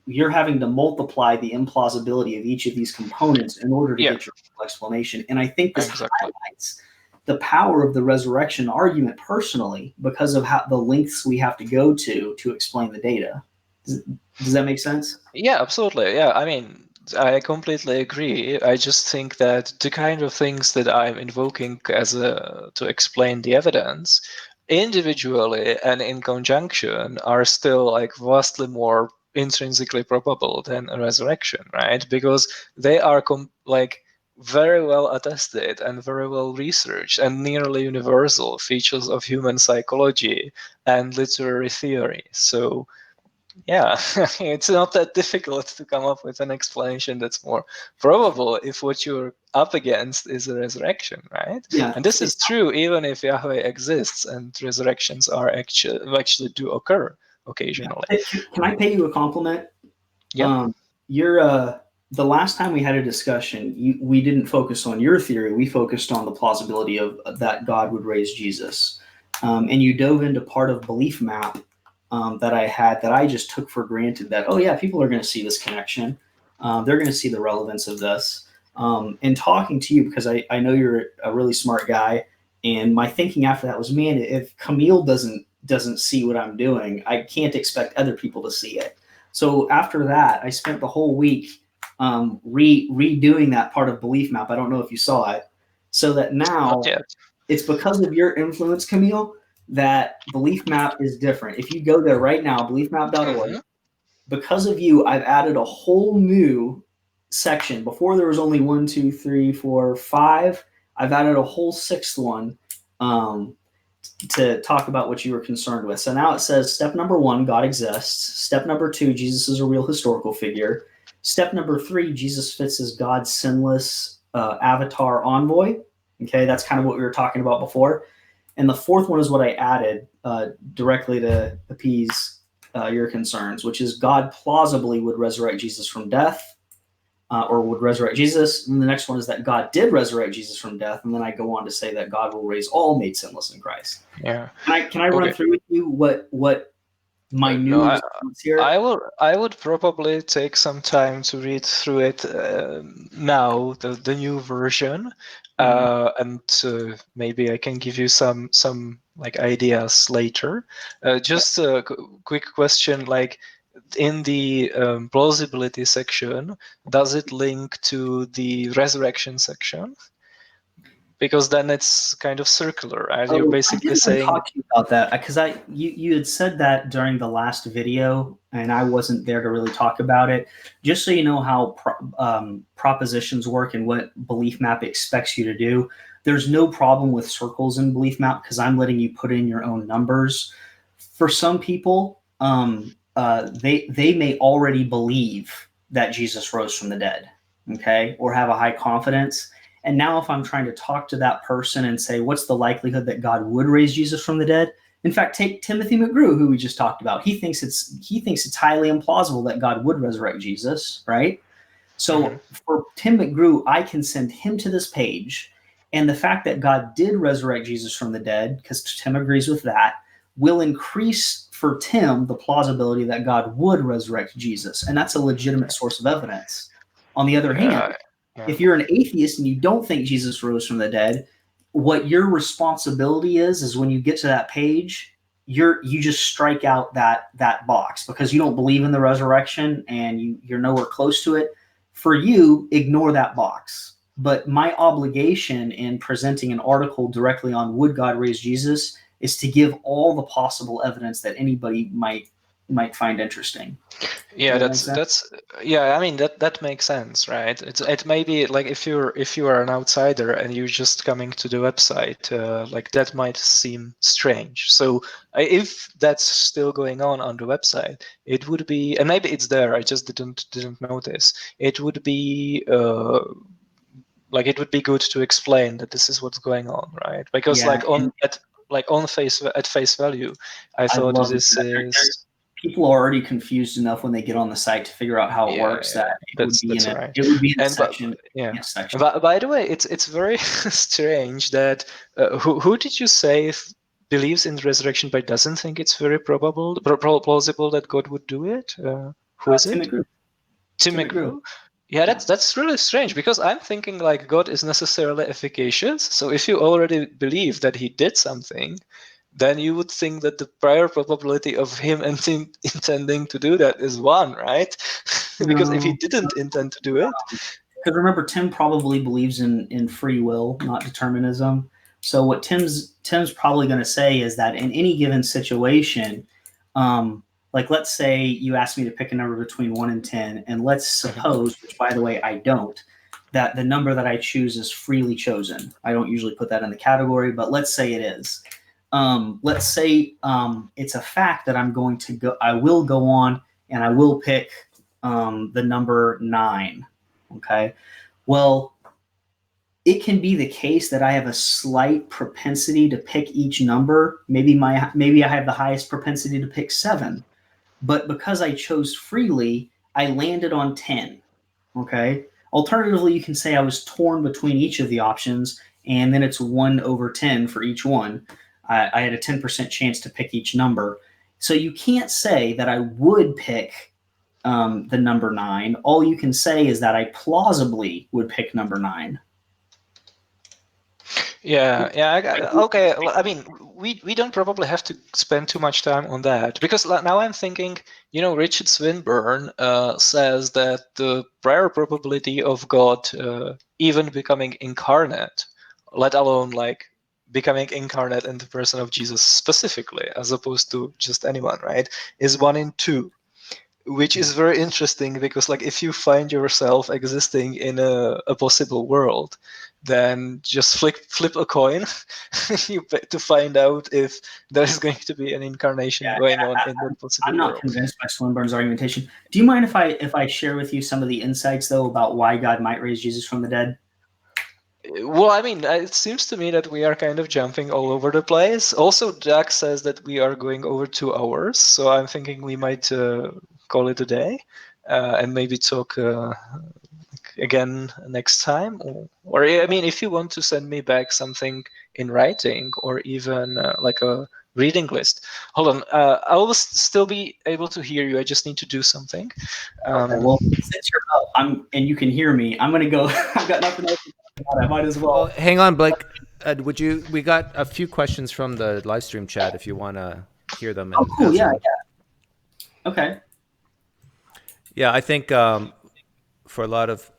You're having to multiply the implausibility of each of these components in order to get your full explanation. And I think this highlights the power of the resurrection argument personally, because of how the lengths we have to go to explain the data. Does that make sense? Yeah, absolutely. Yeah, I mean, I completely agree. I just think that the kind of things that I'm invoking to explain the evidence individually and in conjunction are still like vastly more intrinsically probable than a resurrection, right? Because they are like very well attested and very well researched and nearly universal features of human psychology and literary theory. So yeah, it's not that difficult to come up with an explanation that's more probable if what you're up against is a resurrection, right? Yeah. And this is true even if Yahweh exists and resurrections are actually do occur occasionally. Hey, can I pay you a compliment? Yeah. You're the last time we had a discussion, we didn't focus on your theory. We focused on the plausibility of that God would raise Jesus, and you dove into part of belief map that I had that I just took for granted that, oh yeah, people are going to see this connection. They're going to see the relevance of this. And talking to you, because I know you're a really smart guy, and my thinking after that was, man, if Kamil doesn't see what I'm doing, I can't expect other people to see it. So after that, I spent the whole week redoing that part of belief map. I don't know if you saw it. So that now Not yet. it's because of your influence, Kamil, that belief map is different. If you go there right now, beliefmap.org, because of you, I've added a whole new section. Before there was only 1, 2, 3, 4, 5. I've added a whole sixth one to talk about what you were concerned with. So now it says step number 1, God exists. Step number 2, Jesus is a real historical figure. Step number 3, Jesus fits as God's sinless avatar envoy. Okay, that's kind of what we were talking about before. And the fourth one is what I added directly to appease your concerns, which is God plausibly would resurrect Jesus from death, or would resurrect Jesus. And the next one is that God did resurrect Jesus from death. And then I go on to say that God will raise all made sinless in Christ. Yeah. Can I run through with you what my new response here? I would probably take some time to read through it now, the new version, and maybe I can give you some like ideas later. Just a quick question, like in the plausibility section, does it link to the resurrection section? Because then it's kind of circular, right? You're basically saying. Talk to you about that because you had said that during the last video, and I wasn't there to really talk about it. Just so you know how propositions work and what belief map expects you to do. There's no problem with circles in belief map because I'm letting you put in your own numbers. For some people, they may already believe that Jesus rose from the dead, okay, or have a high confidence. And now if I'm trying to talk to that person and say, what's the likelihood that God would raise Jesus from the dead? In fact, take Timothy McGrew, who we just talked about. He thinks it's highly implausible that God would resurrect Jesus, right? So for Tim McGrew, I can send him to this page. And the fact that God did resurrect Jesus from the dead, because Tim agrees with that, will increase for Tim the plausibility that God would resurrect Jesus. And that's a legitimate source of evidence. On the other hand, if you're an atheist and you don't think Jesus rose from the dead, what your responsibility is when you get to that page, you just strike out that box because you don't believe in the resurrection and you're nowhere close to it. For you, ignore that box. But my obligation in presenting an article directly on would God raise Jesus is to give all the possible evidence that anybody might find interesting. Yeah, that's yeah. I mean that makes sense, right? It may be like if you are an outsider and you're just coming to the website, like that might seem strange. So if that's still going on the website, it would be, and maybe it's there. I just didn't notice. It would be like it would be good to explain that this is what's going on, right? Because at face value, I thought this is. People are already confused enough when they get on the site to figure out how it works that it would be in a section. Section. By the way, it's very strange that who did you say believes in the resurrection but doesn't think it's very plausible that God would do it? Who is it? Tim McGrew. Yeah, that's really strange because I'm thinking like God is necessarily efficacious. So if you already believe that he did something, then you would think that the prior probability of him intending to do that is 1, right? Because if he No. didn't intend to do it, Because remember, Tim probably believes in free will, not determinism. So what Tim's probably going to say is that in any given situation, like let's say you ask me to pick a number between 1 and 10, and let's suppose, which by the way I don't, that the number that I choose is freely chosen. I don't usually put that in the category, but let's say it is. Let's say it's a fact that I will go on and I will pick the number 9. Okay. Well, it can be the case that I have a slight propensity to pick each number. Maybe I have the highest propensity to pick 7, but because I chose freely, I landed on 10. Okay. Alternatively, you can say I was torn between each of the options, and then it's 1/10 for each one. I had a 10% chance to pick each number. So you can't say that I would pick the number 9. All you can say is that I plausibly would pick number 9. Okay. I mean, we don't probably have to spend too much time on that, because now I'm thinking, Richard Swinburne says that the prior probability of God even becoming incarnate, let alone like becoming incarnate in the person of Jesus specifically, as opposed to just anyone, right, is 1 in 2. Which is very interesting, because like if you find yourself existing in a possible world, then just flip a coin to find out if there is going to be an incarnation going on in that possible I'm not world. convinced by Swinburne's argumentation. Do you mind if I share with you some of the insights though about why God might raise Jesus from the dead? Well, I mean, it seems to me that we are kind of jumping all over the place. Also, Jack says that we are going over 2 hours, so I'm thinking we might call it a day and maybe talk again next time. Or I mean, if you want to send me back something in writing, or even like a reading list. Hold on, I will still be able to hear you. I just need to do something. Okay, well, since you're up, and you can hear me, I'm going to go. I've got nothing else to talk about. I might as well. Well, hang on, Blake. We got a few questions from the live stream chat if you want to hear them. And Cool. answer Yeah. them. Okay. Yeah, I think for a lot of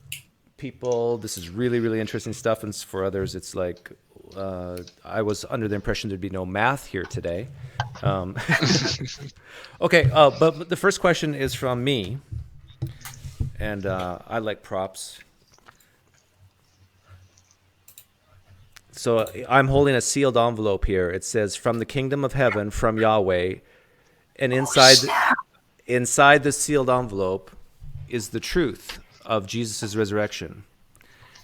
people, this is really, really interesting stuff. And for others, it's like, I was under the impression there'd be no math here today. Okay, but the first question is from me. And I like props. So I'm holding a sealed envelope here. It says, "From the kingdom of heaven, from Yahweh," and inside the sealed envelope is the truth of Jesus' resurrection.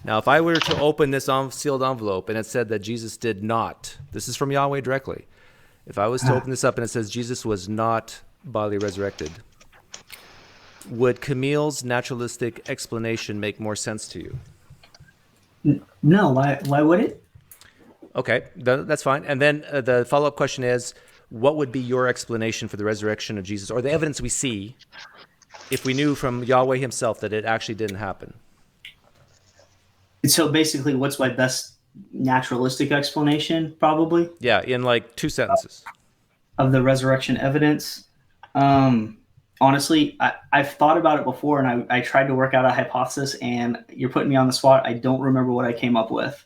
Now, if I were to open this sealed envelope and it said that Jesus did not, this is from Yahweh directly. If I was to open this up and it says Jesus was not bodily resurrected, would Kamil's naturalistic explanation make more sense to you? No, why would it? Okay, that's fine. And then the follow-up question is, what would be your explanation for the resurrection of Jesus, or the evidence we see, if we knew from Yahweh himself that it actually didn't happen? So basically, what's my best naturalistic explanation, probably? Yeah, in like 2 sentences. Of the resurrection evidence? Honestly, I've thought about it before, and I tried to work out a hypothesis, and you're putting me on the spot. I don't remember what I came up with.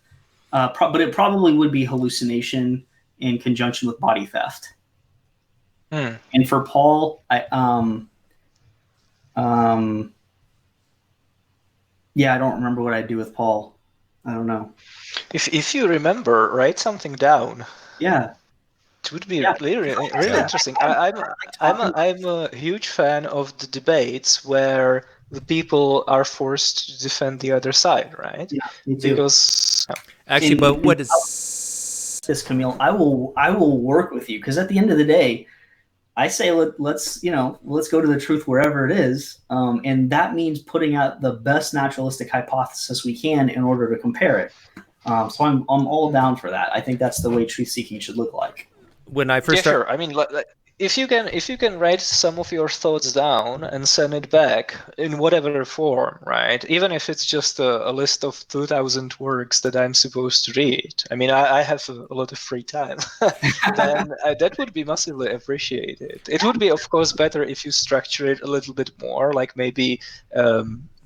But it probably would be hallucination in conjunction with body theft. And for Paul, I don't remember what I'd do with Paul. I don't know. If you remember, write something down. Yeah. It would be really interesting. I'm a huge fan of the debates where the people are forced to defend the other side, right? Yeah, me too. Because actually, but what is this, Kamil? I will work with you, because at the end of the day, I say let's go to the truth wherever it is, and that means putting out the best naturalistic hypothesis we can in order to compare it. So I'm all down for that. I think that's the way truth seeking should look like. when I first sure. I mean, if you can write some of your thoughts down and send it back in whatever form, right? Even if it's just a list of 2,000 works that I'm supposed to read. I mean, I have a lot of free time. Then that would be massively appreciated. It would be, of course, better if you structure it a little bit more, like maybe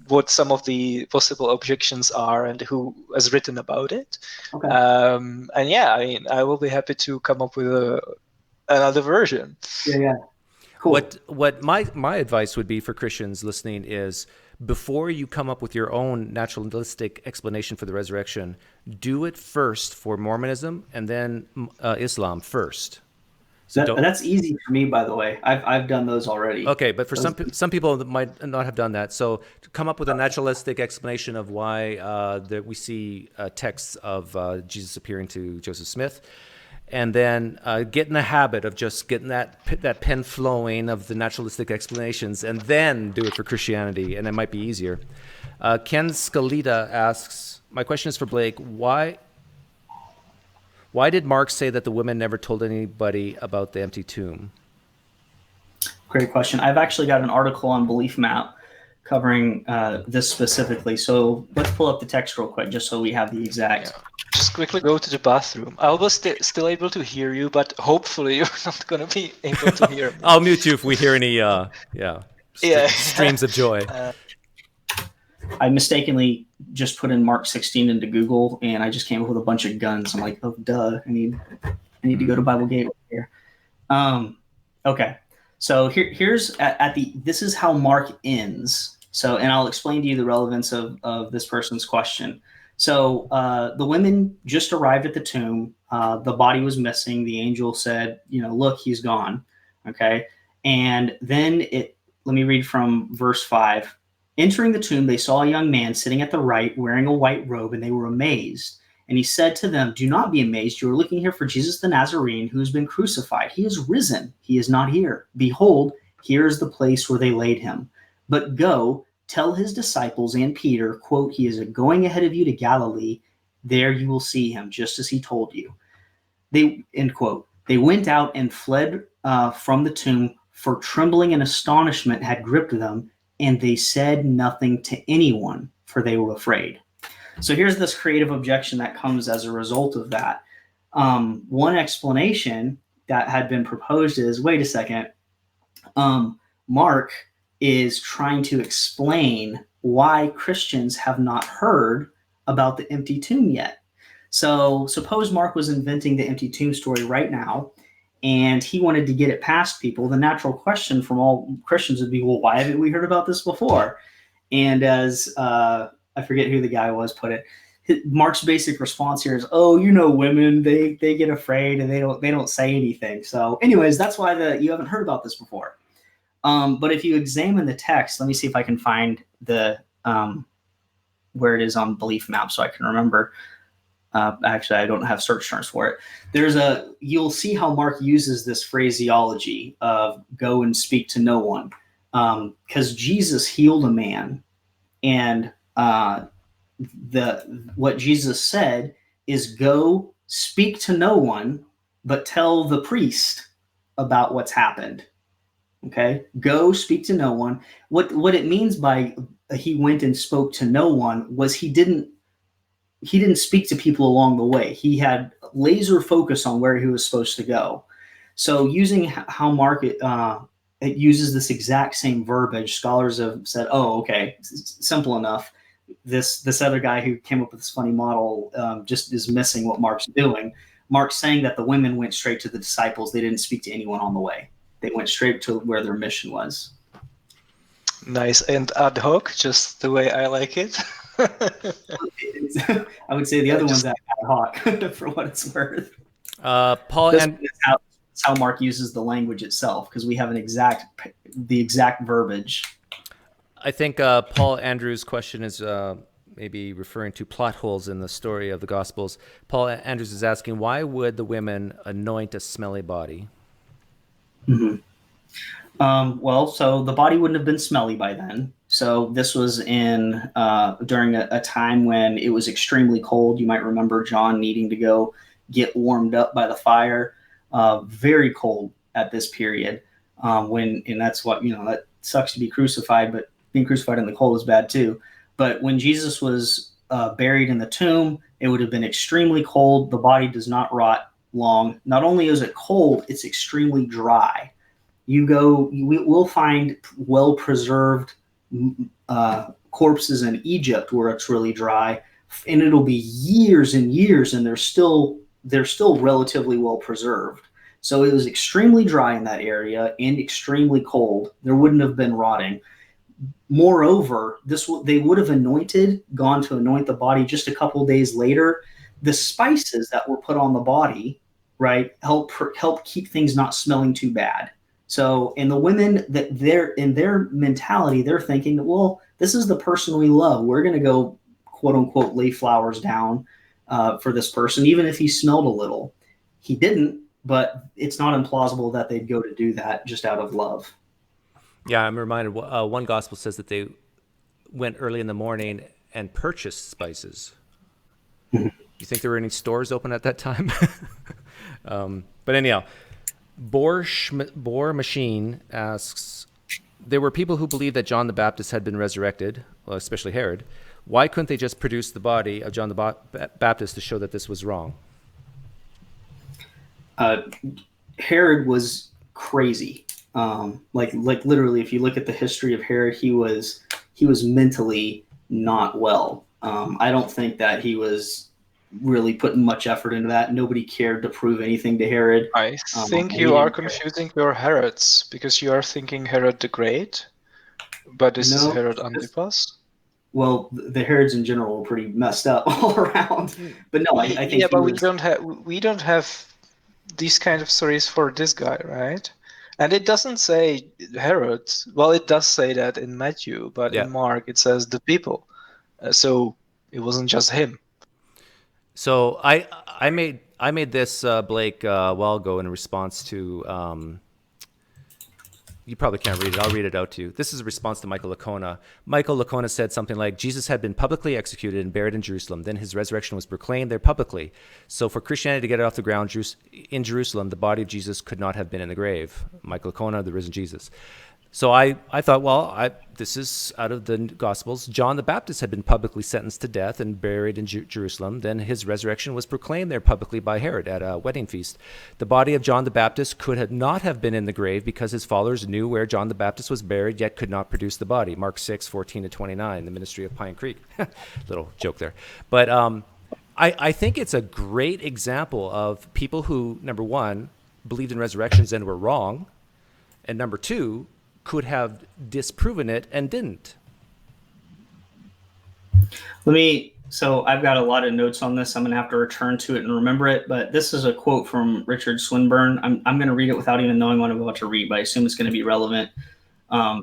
what some of the possible objections are and who has written about it. Okay. And yeah, I mean, I will be happy to come up with another version. Yeah. Cool. What my advice would be for Christians listening is, before you come up with your own naturalistic explanation for the resurrection, do it first for Mormonism and then Islam first. So that's easy for me, by the way. I've done those already. Okay, but for some people that might not have done that, so to come up with a naturalistic explanation of why that we see texts of Jesus appearing to Joseph Smith, and then get in the habit of just getting that pen flowing of the naturalistic explanations, and then do it for Christianity, and it might be easier. Ken Scalita asks, my question is for Blake, why did Mark say that the women never told anybody about the empty tomb? Great question. I've actually got an article on Belief Map covering this specifically. So let's pull up the text real quick, just so we have the exact. Yeah. Just quickly go to the bathroom. I was still able to hear you, but hopefully you're not going to be able to hear me. I'll mute you if we hear any streams of joy. I mistakenly just put in Mark 16 into Google, and I just came up with a bunch of guns. I'm like, oh, duh, I need to go to Bible Gateway here. Okay, so here's this is how Mark ends. So, and I'll explain to you the relevance of this person's question. So the women just arrived at the tomb. The body was missing. The angel said, look, he's gone. Okay, and then let me read from verse 5. Entering the tomb, they saw a young man sitting at the right, wearing a white robe, and they were amazed. And he said to them, do not be amazed. You are looking here for Jesus the Nazarene, who has been crucified. He is risen. He is not here. Behold, here is the place where they laid him. But go, tell his disciples and Peter, quote, he is going ahead of you to Galilee. There you will see him, just as he told you. They, end quote. They went out and fled from the tomb, for trembling and astonishment had gripped them, and they said nothing to anyone, for they were afraid. So here's this creative objection that comes as a result of that. One explanation that had been proposed is, wait a second, Mark is trying to explain why Christians have not heard about the empty tomb yet. So suppose Mark was inventing the empty tomb story right now, and he wanted to get it past people. The natural question from all Christians would be, well, why haven't we heard about this before? And as I forget who the guy was put it, Mark's basic response here is, oh, women, they get afraid and they don't say anything. So anyways, that's why you haven't heard about this before. But if you examine the text, let me see if I can find the where it is on Belief Map so I can remember. Actually, I don't have search terms for it. You'll see how Mark uses this phraseology of go and speak to no one, because Jesus healed a man, and what Jesus said is go speak to no one, but tell the priest about what's happened. Okay, go speak to no one. What it means by he went and spoke to no one was he didn't speak to people along the way. He had laser focus on where he was supposed to go. So using how Mark it uses this exact same verbiage, scholars have said, oh, okay, simple enough. This other guy who came up with this funny model just is missing what Mark's doing. Mark's saying that the women went straight to the disciples. They didn't speak to anyone on the way. They went straight to where their mission was. Nice and ad hoc, just the way I like it. I would say the other one's ad hoc for what it's worth. Paul, and that's how Mark uses the language itself, because we have the exact verbiage. I think Paul Andrews' question is maybe referring to plot holes in the story of the Gospels. Paul Andrews is asking, why would the women anoint a smelly body? Mm-hmm. Well, so the body wouldn't have been smelly by then. So this was during a time when it was extremely cold. You might remember John needing to go get warmed up by the fire. Very cold at this period. And that's what, that sucks to be crucified, but being crucified in the cold is bad too. But when Jesus was buried in the tomb, it would have been extremely cold. The body does not rot long. Not only is it cold, it's extremely dry. We'll find well-preserved corpses in Egypt where it's really dry, and it'll be years and years, and they're still relatively well preserved. So it was extremely dry in that area and extremely cold. There wouldn't have been rotting. Moreover, they would have gone to anoint the body just a couple of days later. The spices that were put on the body, right, help keep things not smelling too bad. So, and the women, that in their mentality, they're thinking that, well, this is the person we love. We're going to go, quote unquote, lay flowers down for this person, even if he smelled a little. He didn't, but it's not implausible that they'd go to do that just out of love. Yeah, I'm reminded, one gospel says that they went early in the morning and purchased spices. You think there were any stores open at that time? But anyhow, Boar Machine asks, there were people who believed that John the Baptist had been resurrected, well, especially Herod. Why couldn't they just produce the body of John the Baptist to show that this was wrong? Herod was crazy. Like literally, if you look at the history of Herod, he was mentally not well. I don't think that he was really putting much effort into that. Nobody cared to prove anything to Herod. I think you are confusing your Herods, because you are thinking Herod the Great, but this is Herod Antipas. Well, the Herods in general were pretty messed up all around. But no, I think yeah, but we don't have these kind of stories for this guy, right? And it doesn't say Herod. Well, it does say that in Matthew, but in Mark it says the people. So it wasn't just him. So I made this, Blake, a while ago in response to, you probably can't read it. I'll read it out to you. This is a response to Michael Licona. Michael Licona said something like, Jesus had been publicly executed and buried in Jerusalem. Then his resurrection was proclaimed there publicly. So for Christianity to get it off the ground in Jerusalem, the body of Jesus could not have been in the grave. Michael Licona, the risen Jesus. So I thought, well, this is out of the Gospels. John the Baptist had been publicly sentenced to death and buried in Jerusalem. Then his resurrection was proclaimed there publicly by Herod at a wedding feast. The body of John the Baptist could not have been in the grave because his followers knew where John the Baptist was buried, yet could not produce the body. Mark 6:14-29, the ministry of PineCreek. Little joke there. But I think it's a great example of people who, number one, believed in resurrections and were wrong, and number two, could have disproven it and didn't. So I've got a lot of notes on this. I'm going to have to return to it and remember it, but this is a quote from Richard Swinburne. I'm going to read it without even knowing what I'm about to read, but I assume it's going to be relevant.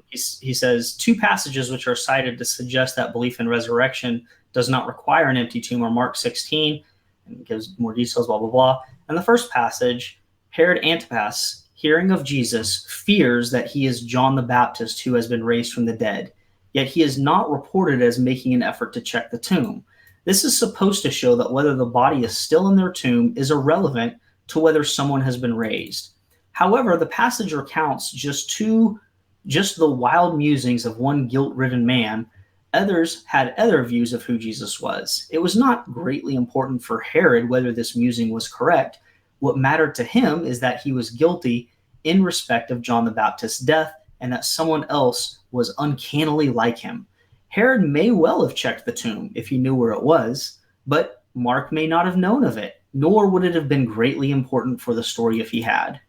He says, 2 passages which are cited to suggest that belief in resurrection does not require an empty tomb are Mark 16, and gives more details, blah, blah, blah. And the first passage, Herod Antipas, hearing of Jesus, fears that he is John the Baptist who has been raised from the dead, yet he is not reported as making an effort to check the tomb. This is supposed to show that whether the body is still in their tomb is irrelevant to whether someone has been raised. However, the passage recounts just the wild musings of one guilt-ridden man. Others had other views of who Jesus was. It was not greatly important for Herod whether this musing was correct. What mattered to him is that he was guilty in respect of John the Baptist's death, and that someone else was uncannily like him. Herod may well have checked the tomb if he knew where it was, but Mark may not have known of it, nor would it have been greatly important for the story if he had.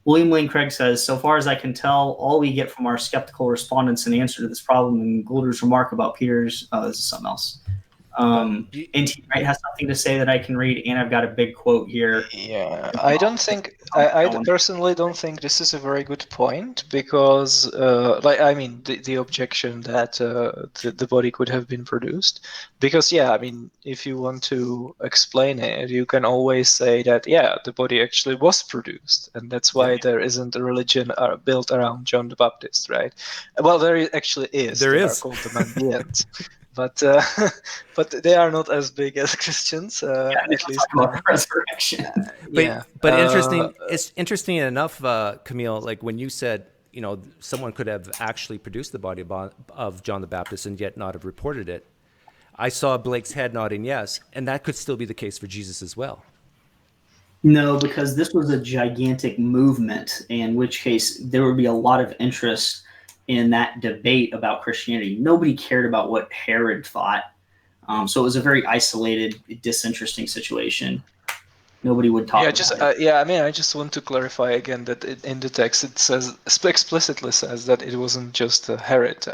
William Lane Craig says, so far as I can tell, all we get from our skeptical respondents in answer to this problem and Goulder's remark about Peter's, this is something else. NT Wright has something to say that I can read, and I've got a big quote here. Yeah, I personally don't think this is a very good point, because, the objection that the body could have been produced, because, if you want to explain it, you can always say that, the body actually was produced, and that's why there isn't a religion built around John the Baptist, right? Well, there actually is. There is. Are called the Mandeans. but but they are not as big as Christians, at least About now. resurrection. But interesting. It's interesting enough, Kamil. Like when you said, someone could have actually produced the body of John the Baptist and yet not have reported it. I saw Blake's head nodding yes, and that could still be the case for Jesus as well. No, because this was a gigantic movement, in which case there would be a lot of interest in that debate about Christianity. Nobody cared about what Herod thought. So it was a very isolated, disinteresting situation. Nobody would talk about it. I just want to clarify again that in the text it says explicitly says that it wasn't just Herod.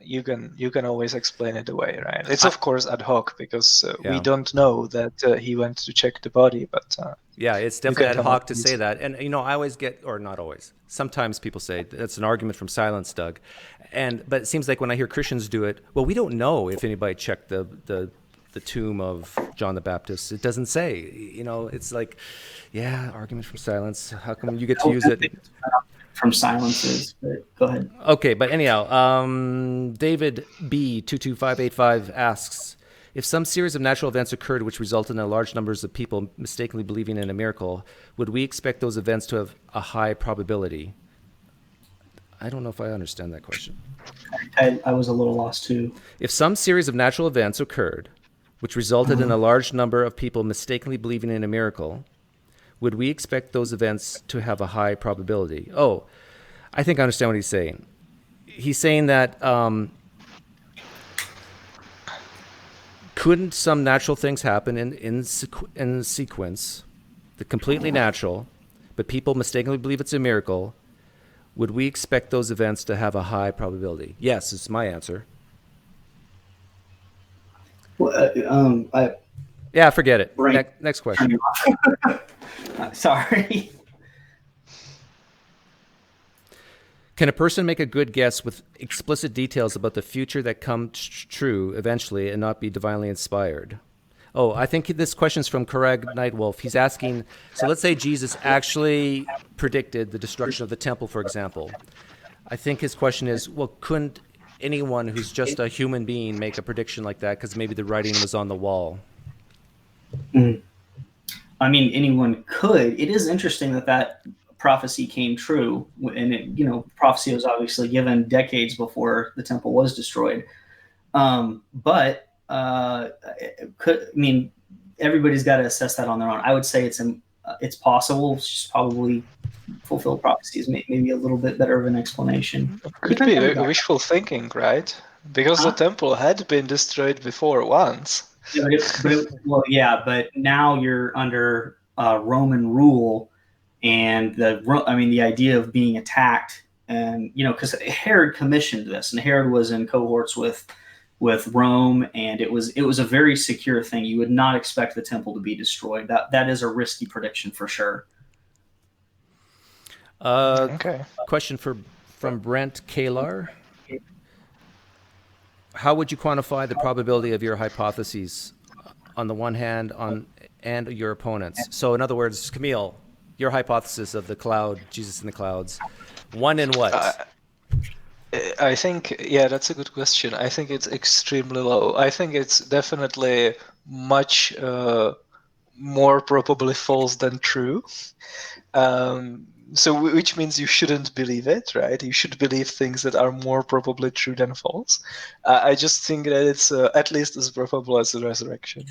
You can always explain it away, right? It's of course ad hoc because we don't know that he went to check the body, but it's definitely ad hoc to say that. And I always get, or not always, sometimes people say that's an argument from silence, Doug. But it seems like when I hear Christians do it, well, we don't know if anybody checked the tomb of John the Baptist. It doesn't say. It's like, argument from silence. How come you get to use it? From silences, but go ahead. Okay, but anyhow, David B22585 asks, if some series of natural events occurred which resulted in large numbers of people mistakenly believing in a miracle, would we expect those events to have a high probability? I don't know if I understand that question. I was a little lost too. If some series of natural events occurred which resulted in a large number of people mistakenly believing in a miracle, would we expect those events to have a high probability? Oh, I think I understand what he's saying. He's saying that couldn't some natural things happen in sequence, the completely natural, but people mistakenly believe it's a miracle? Would we expect those events to have a high probability? Yes, is my answer. Well, forget it. Next question. Sorry. Can a person make a good guess with explicit details about the future that comes true eventually and not be divinely inspired? Oh, I think this question's from Karud Nightwolf. He's asking, so let's say Jesus actually predicted the destruction of the temple, for example. I think his question is, well, couldn't anyone who's just a human being make a prediction like that because maybe the writing was on the wall? I mean, anyone could. It is interesting that prophecy came true, and prophecy was obviously given decades before the temple was destroyed. But everybody's got to assess that on their own. I would say it's possible. It's just probably fulfilled prophecies, maybe a little bit better of an explanation. Could be wishful thinking, right? Because the temple had been destroyed before once. But now you're under Roman rule, and the idea of being attacked, and because Herod commissioned this, and Herod was in cohorts with Rome, and it was a very secure thing. You would not expect the temple to be destroyed. That is a risky prediction for sure. Question from Brent Kalar. How would you quantify the probability of your hypotheses on the one hand and your opponents? So in other words, Kamil, your hypothesis of the cloud, Jesus in the clouds, 1 in what? I think, that's a good question. I think it's extremely low. I think it's definitely much more probably false than true. So which means you shouldn't believe it, right? You should believe things that are more probably true than false. I just think that it's at least as probable as the resurrection.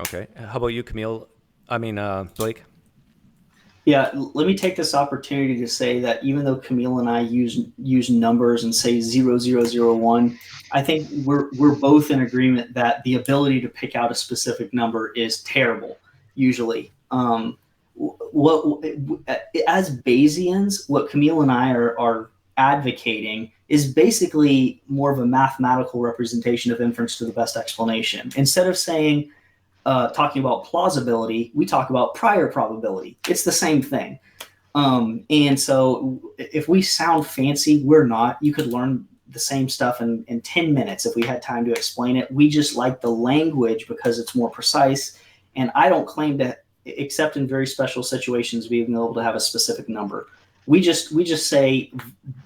Okay. How about you, Kamil? Blake? Yeah, let me take this opportunity to say that even though Kamil and I use numbers and say 0001, I think we're both in agreement that the ability to pick out a specific number is terrible, usually. As Bayesians, what Kamil and I are advocating is basically more of a mathematical representation of inference to the best explanation. Instead of saying, talking about plausibility, we talk about prior probability. It's the same thing. And so if we sound fancy, we're not. You could learn the same stuff in 10 minutes if we had time to explain it. We just like the language because it's more precise. And I don't claim to, except in very special situations, being able to have a specific number. We just say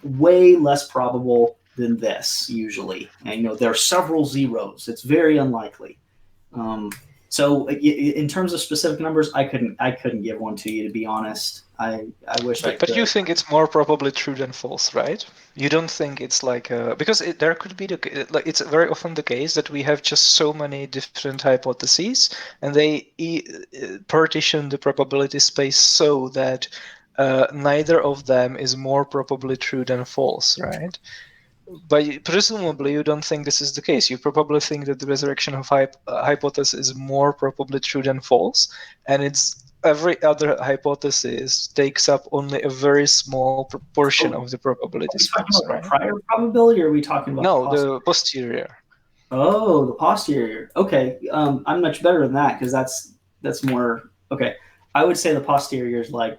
way less probable than this usually. And there are several zeros. It's very unlikely. So in terms of specific numbers, I couldn't give one to you, to be honest. I wish I could. But you think it's more probably true than false, right? You don't think it's like because there could be it's very often the case that we have just so many different hypotheses, and they partition the probability space so that neither of them is more probably true than false, right? But presumably you don't think this is the case. You probably think that the resurrection of hypothesis is more probably true than false, and it's every other hypothesis takes up only a very small proportion of the probability space. Are we talking about the prior probability, or are we talking about the posterior? Oh, the posterior. Okay, I'm much better than that because that's more okay. I would say the posterior is 90.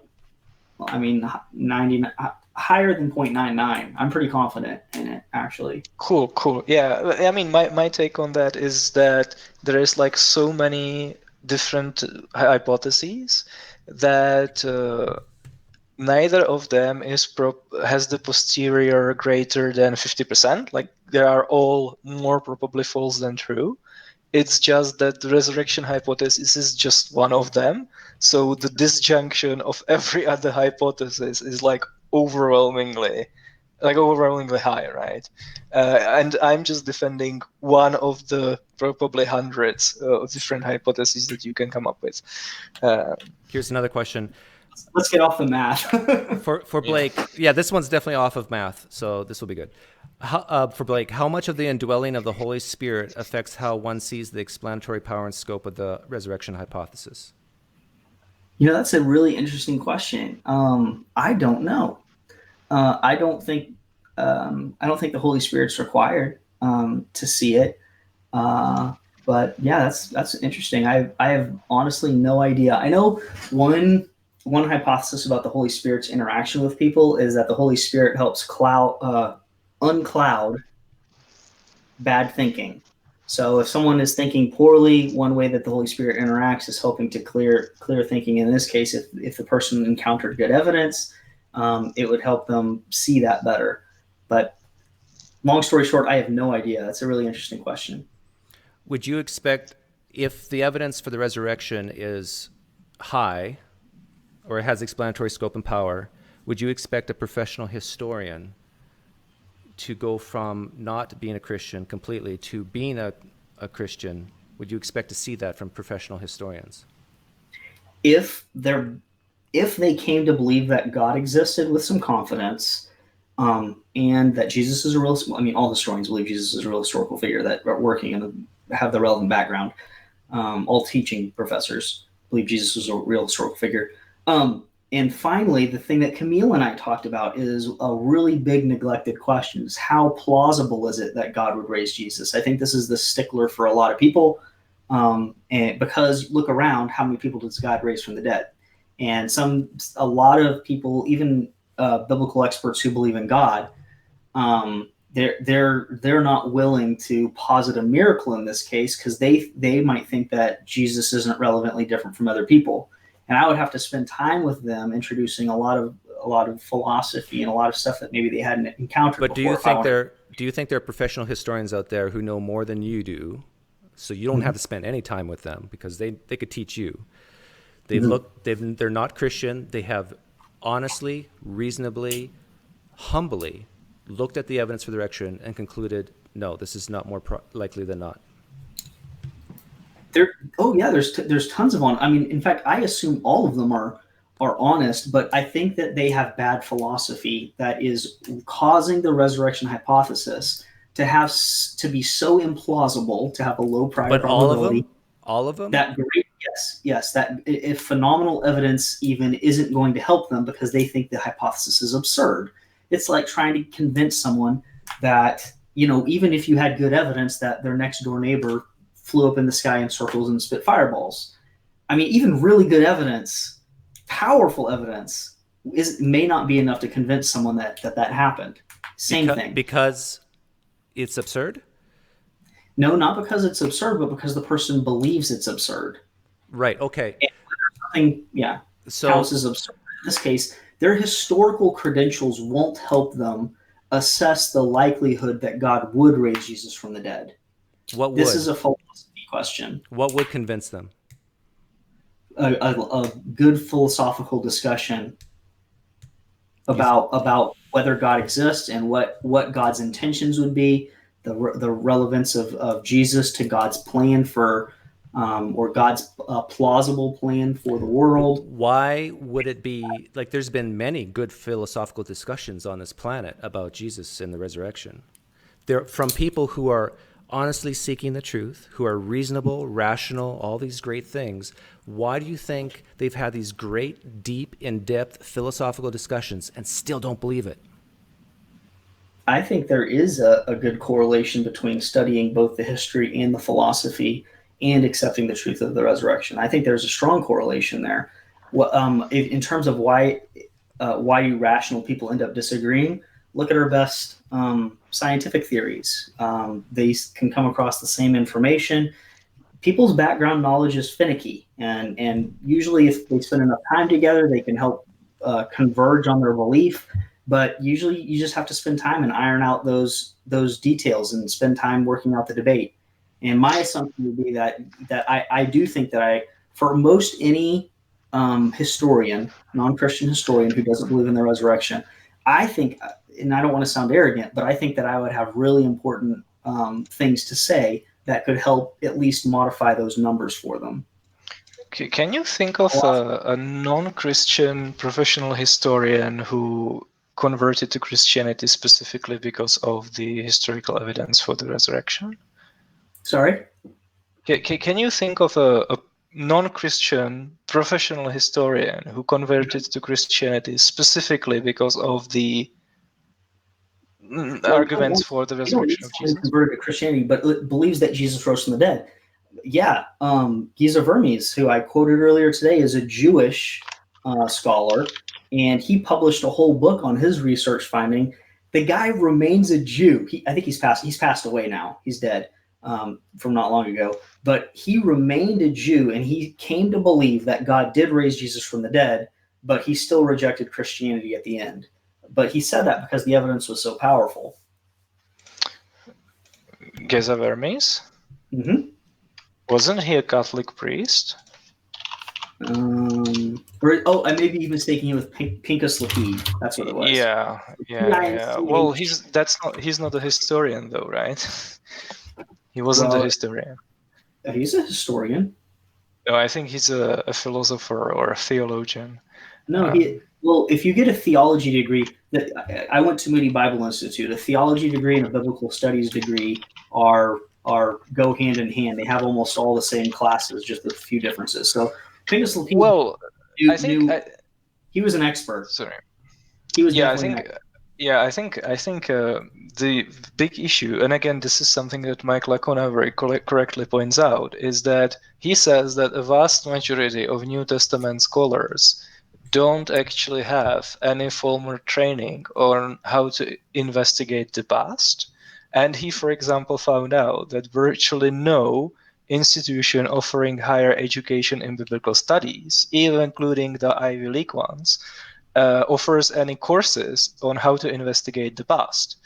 Higher than 0.99. I'm pretty confident in it, actually. Cool. Yeah, I mean, my take on that is that there is so many different hypotheses that neither of them has the posterior greater than 50%. They are all more probably false than true. It's just that the resurrection hypothesis is just one of them. So the disjunction of every other hypothesis is overwhelmingly high, right? And I'm just defending one of the probably hundreds of different hypotheses that you can come up with. Here's another question. Let's get off the math. for Blake, yeah, this one's definitely off of math, so this will be good. For Blake, how much of the indwelling of the Holy Spirit affects how one sees the explanatory power and scope of the resurrection hypothesis? That's a really interesting question. I don't know. I don't think the Holy Spirit's required to see it. But yeah, that's interesting. I have honestly no idea. I know one hypothesis about the Holy Spirit's interaction with people is that the Holy Spirit helps uncloud bad thinking. So if someone is thinking poorly, one way that the Holy Spirit interacts is helping to clear thinking. In this case, if the person encountered good evidence, it would help them see that better. But long story short, I have no idea. That's a really interesting question. Would you expect, if the evidence for the resurrection is high or it has explanatory scope and power, would you expect a professional historian to go from not being a Christian completely to being a Christian? Would you expect to see that from professional historians? If they came to believe that God existed with some confidence, and that Jesus is a real, all historians believe Jesus is a real historical figure that are working and have the relevant background. All teaching professors believe Jesus is a real historical figure. And finally, the thing that Kamil and I talked about is a really big neglected question: is how plausible is it that God would raise Jesus? I think this is the stickler for a lot of people, and because look around, how many people does God raise from the dead? And a lot of people, even biblical experts who believe in God, they're not willing to posit a miracle in this case because they might think that Jesus isn't relevantly different from other people. And I would have to spend time with them introducing a lot of philosophy and a lot of stuff that maybe they hadn't encountered before. But do you think there are professional historians out there who know more than you do, so you don't have to spend any time with them because they could teach you? They're not Christian. They have honestly, reasonably, humbly looked at the evidence for the resurrection and concluded, no, this is not more likely than not. There's tons of on. In fact, I assume all of them are honest, but I think that they have bad philosophy that is causing the resurrection hypothesis to be so implausible, to have a low prior probability. All of them? That great, yes. That if phenomenal evidence even isn't going to help them because they think the hypothesis is absurd. It's like trying to convince someone that even if you had good evidence that their next door neighbor flew up in the sky in circles and spit fireballs. Even really good evidence, powerful evidence, may not be enough to convince someone that happened. Same thing. Because it's absurd? No, not because it's absurd, but because the person believes it's absurd. Right, okay. And counts as absurd. In this case, their historical credentials won't help them assess the likelihood that God would raise Jesus from the dead. What would? This is a philosophy question. What would convince them? A good philosophical discussion about whether God exists and what God's intentions would be, the relevance of Jesus to God's plan for, or God's plausible plan for the world. Why would it be like there's been many good philosophical discussions on this planet about Jesus and the resurrection? They're from people who are honestly seeking the truth, who are reasonable, rational, all these great things. Why do you think they've had these great, deep, in-depth philosophical discussions and still don't believe it? I think there is a good correlation between studying both the history and the philosophy and accepting the truth of the resurrection. I think there's a strong correlation there. In terms of why do rational people end up disagreeing, look at our best scientific theories. They can come across the same information. People's background knowledge is finicky, and usually if they spend enough time together, they can help converge on their belief. But usually you just have to spend time and iron out those details and spend time working out the debate. And my assumption would be that I do think that for most any historian, non-Christian historian who doesn't believe in the resurrection, I think, and I don't want to sound arrogant, but I think that I would have really important things to say that could help at least modify those numbers for them. Can you think of a non-Christian professional historian who converted to Christianity specifically because of the historical evidence for the resurrection? Sorry? Can you think of a non-Christian professional historian who converted to Christianity specifically because of the arguments for the resurrection of Jesus? Converted to Christianity, but believes that Jesus rose from the dead. Yeah, Giza Vermes, who I quoted earlier today, is a Jewish scholar, and he published a whole book on his research finding. The guy remains a Jew. I think he's passed away now. He's dead from not long ago. But he remained a Jew, and he came to believe that God did raise Jesus from the dead, but he still rejected Christianity at the end. But he said that because the evidence was so powerful. Giza Vermes? Mm-hmm. Wasn't he a Catholic priest? I may be mistaking him with Pincus Lapide. That's what it was. Yeah. Well, he's not a historian though, right? He wasn't a historian. He's a historian. No, I think he's a philosopher or a theologian. No, if you get a theology degree, I went to Moody Bible Institute. A theology degree and a biblical studies degree are go hand in hand. They have almost all the same classes, just a few differences. So Pincus Lapide, he was an expert. Sorry. He was. I think the big issue, and again, this is something that Mike Lacona very correctly points out, is that he says that a vast majority of New Testament scholars don't actually have any formal training on how to investigate the past. And he, for example, found out that virtually no institution offering higher education in biblical studies, even including the Ivy League ones, offers any courses on how to investigate the past.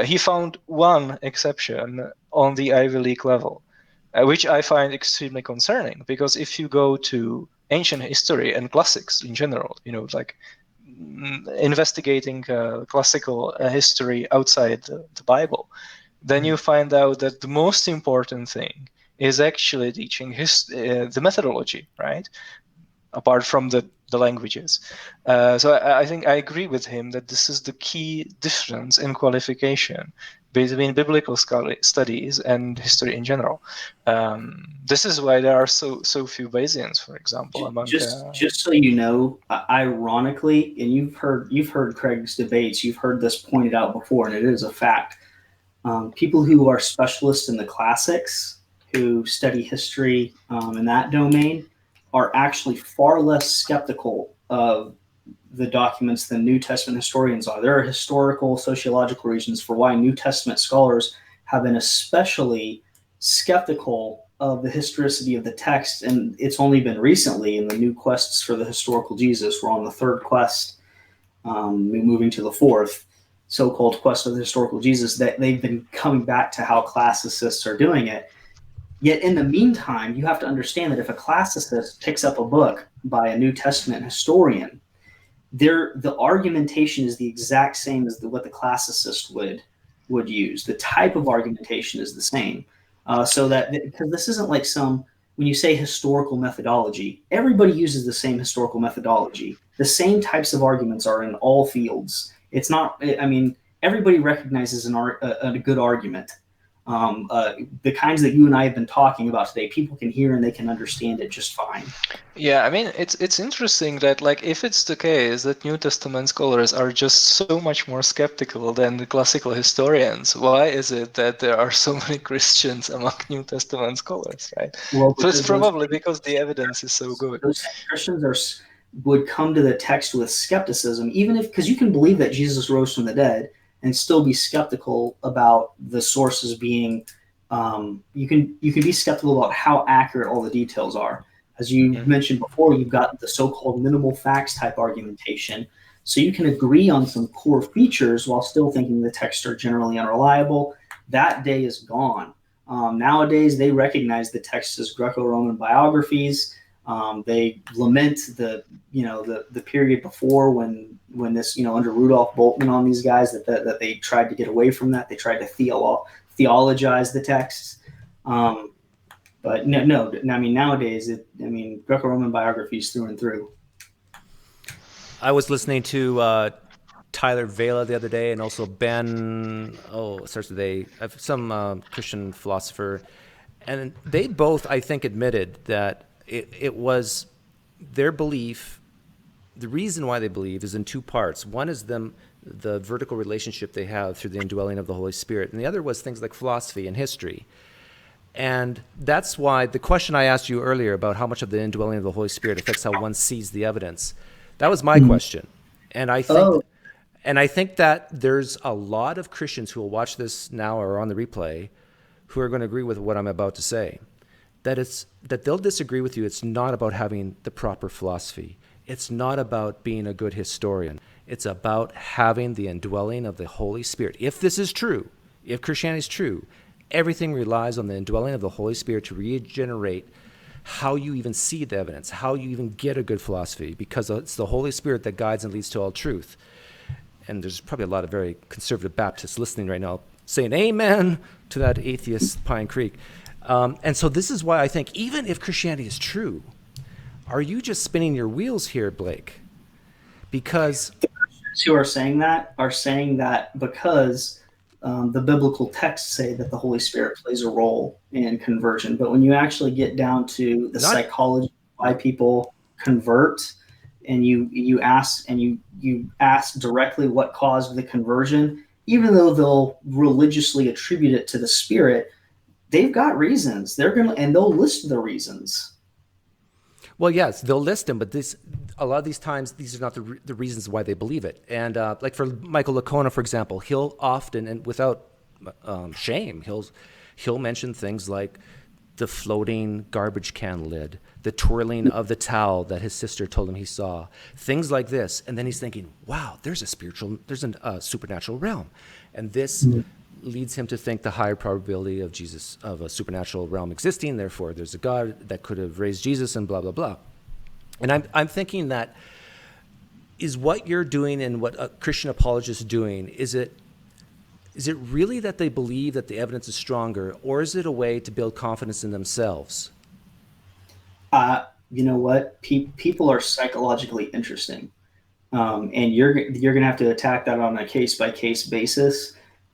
He found one exception on the Ivy League level, which I find extremely concerning, because if you go to ancient history and classics in general, like investigating classical history outside the Bible, then you find out that the most important thing is actually teaching the methodology, right? Apart from the languages. So I think I agree with him that this is the key difference in qualification between biblical studies and history in general. This is why there are so few Bayesians, for example. Just so you know, ironically, and you've heard Craig's debates, you've heard this pointed out before, and it is a fact. People who are specialists in the classics, who study history in that domain, are actually far less skeptical of the documents than New Testament historians are. There are historical, sociological reasons for why New Testament scholars have been especially skeptical of the historicity of the text, and it's only been recently in the new quests for the historical Jesus. We're on the third quest, moving to the fourth. so-called quest of the historical Jesus, that they've been coming back to how classicists are doing it. Yet in the meantime, you have to understand that if a classicist picks up a book by a New Testament historian, the argumentation is the exact same as what the classicist would use. The type of argumentation is the same. So that, because this isn't like when you say historical methodology, everybody uses the same historical methodology. The same types of arguments are in all fields. It's not, I mean, everybody recognizes a good argument. The kinds that you and I have been talking about today, people can hear and they can understand it just fine. Yeah, I mean, it's interesting that, like, if it's the case that New Testament scholars are just so much more skeptical than the classical historians, why is it that there are so many Christians among New Testament scholars, right? Well, So it's probably because the evidence is so good. Those Christians would come to the text with skepticism, even because you can believe that Jesus rose from the dead and still be skeptical about the sources being. You can be skeptical about how accurate all the details are. As you mentioned before, you've got the so-called minimal facts type argumentation. So you can agree on some core features while still thinking the texts are generally unreliable. That day is gone. Nowadays, they recognize the texts as Greco-Roman biographies. They lament the period before when this, under Rudolf Bultmann on these guys, that they tried to get away from that. They tried to theologize the texts. But no, I mean, nowadays, Greco-Roman biographies through and through. I was listening to Tyler Vela the other day, and also it starts with A, some Christian philosopher, and they both, I think, admitted that it was their belief. The reason why they believe is in two parts. One is the vertical relationship they have through the indwelling of the Holy Spirit, and the other was things like philosophy and history. And that's why the question I asked you earlier about how much of the indwelling of the Holy Spirit affects how one sees the evidence, that was my question. And I think that there's a lot of Christians who will watch this now or on the replay who are going to agree with what I'm about to say. That they'll disagree with you. It's not about having the proper philosophy. It's not about being a good historian. It's about having the indwelling of the Holy Spirit. If this is true, if Christianity is true, everything relies on the indwelling of the Holy Spirit to regenerate how you even see the evidence, how you even get a good philosophy, because it's the Holy Spirit that guides and leads to all truth. And there's probably a lot of very conservative Baptists listening right now saying amen to that atheist PineCreek. And so this is why I think, even if Christianity is true, are you just spinning your wheels here, Blake? Because the Christians who are saying that because the biblical texts say that the Holy Spirit plays a role in conversion. But when you actually get down to the psychology of why people convert, and you ask directly what caused the conversion, even though they'll religiously attribute it to the Spirit, they've got reasons. They'll list the reasons. Well, yes, they'll list them, but a lot of these times, these are not the reasons why they believe it. And like for Michael Licona, for example, he'll often, and without shame, he'll mention things like the floating garbage can lid, the twirling of the towel that his sister told him he saw, things like this. And then he's thinking, wow, there's a supernatural realm. And this leads him to think the higher probability of a supernatural realm existing. Therefore, there's a God that could have raised Jesus, and blah, blah, blah. And I'm thinking that is what you're doing and what a Christian apologist is doing. Is it really that they believe that the evidence is stronger, or is it a way to build confidence in themselves? You know what? People are psychologically interesting, and you're going to have to attack that on a case-by-case basis.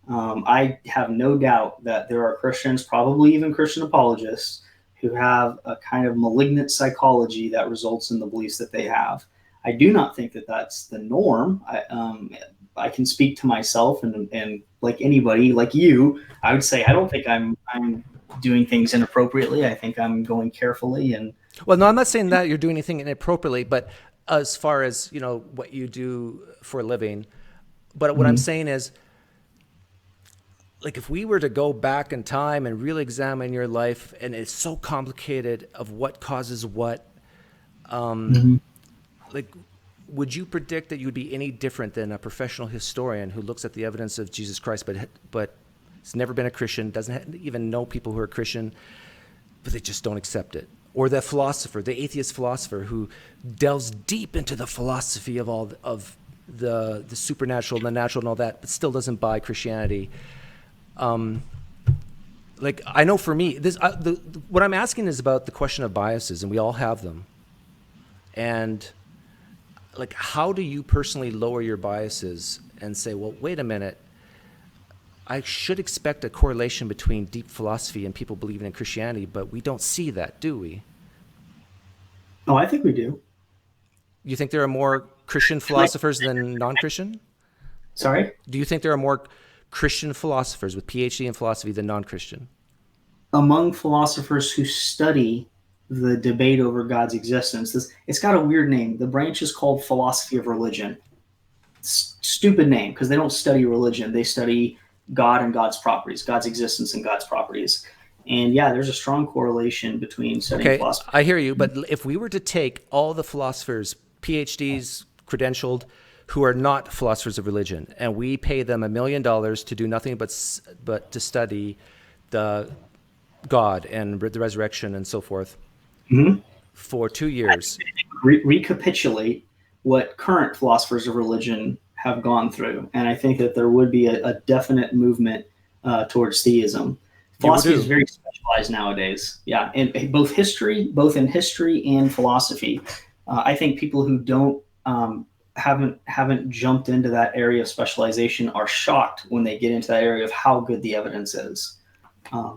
I have no doubt that there are Christians, probably even Christian apologists, who have a kind of malignant psychology that results in the beliefs that they have. I do not think that that's the norm. I can speak to myself, and like anybody, like you, I would say I don't think I'm doing things inappropriately. I think I'm going carefully. And well, no, I'm not saying that you're doing anything inappropriately, but as far as what you do for a living, but what I'm saying is, like, if we were to go back in time and really examine your life, and it's so complicated of what causes what, like, would you predict that you would be any different than a professional historian who looks at the evidence of Jesus Christ, but has never been a Christian, doesn't even know people who are Christian, but they just don't accept it? Or the philosopher, the atheist philosopher who delves deep into the philosophy of all of the supernatural, the natural, and all that, but still doesn't buy Christianity. Like, I know for me, what I'm asking is about the question of biases, and we all have them. And like, how do you personally lower your biases and say, well, wait a minute, I should expect a correlation between deep philosophy and people believing in Christianity, but we don't see that, do we? Oh, I think we do. You think there are more Christian philosophers than non-Christian? Sorry? Do you think there are more Christian philosophers with PhD in philosophy than non-Christian? Among philosophers who study the debate over God's existence, it's got a weird name. The branch is called philosophy of religion. Stupid name, because they don't study religion. They study God and God's properties, God's existence and God's properties. And yeah, there's a strong correlation between studying philosophy. I hear you, but if we were to take all the philosophers, PhDs, credentialed, who are not philosophers of religion, and we pay them $1 million to do nothing but to study the God and the resurrection and so forth for 2 years. Recapitulate what current philosophers of religion have gone through. And I think that there would be a definite movement towards theism. Philosophy is very specialized nowadays. Yeah, and both in history and philosophy. I think people who don't haven't jumped into that area of specialization are shocked when they get into that area of how good the evidence is.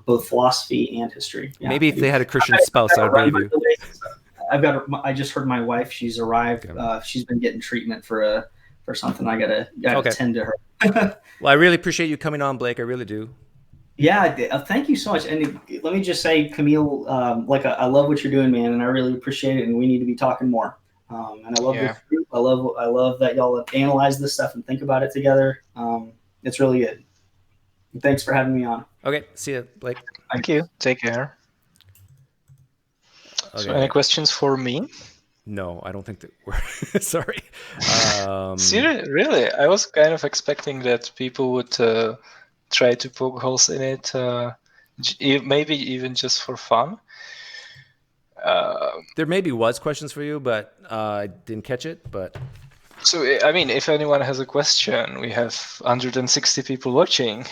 Both philosophy and history. Yeah. Maybe if they had a Christian spouse, I would believe you. I just heard my wife. She's arrived. Okay. She's been getting treatment for something. I gotta tend to her. Well, I really appreciate you coming on, Blake. I really do. Yeah, thank you so much. And let me just say, Kamil, I love what you're doing, man, and I really appreciate it. And we need to be talking more. And I love this group. I love that y'all analyze this stuff and think about it together. It's really good. And thanks for having me on. Okay, see you, Blake. Thank you. Take care. Okay. So, any questions for me? No, I don't think that we're sorry. Seriously, really? I was kind of expecting that people would try to poke holes in it, maybe even just for fun. There maybe was questions for you, but I didn't catch it. But so, I mean, if anyone has a question, we have 160 people watching.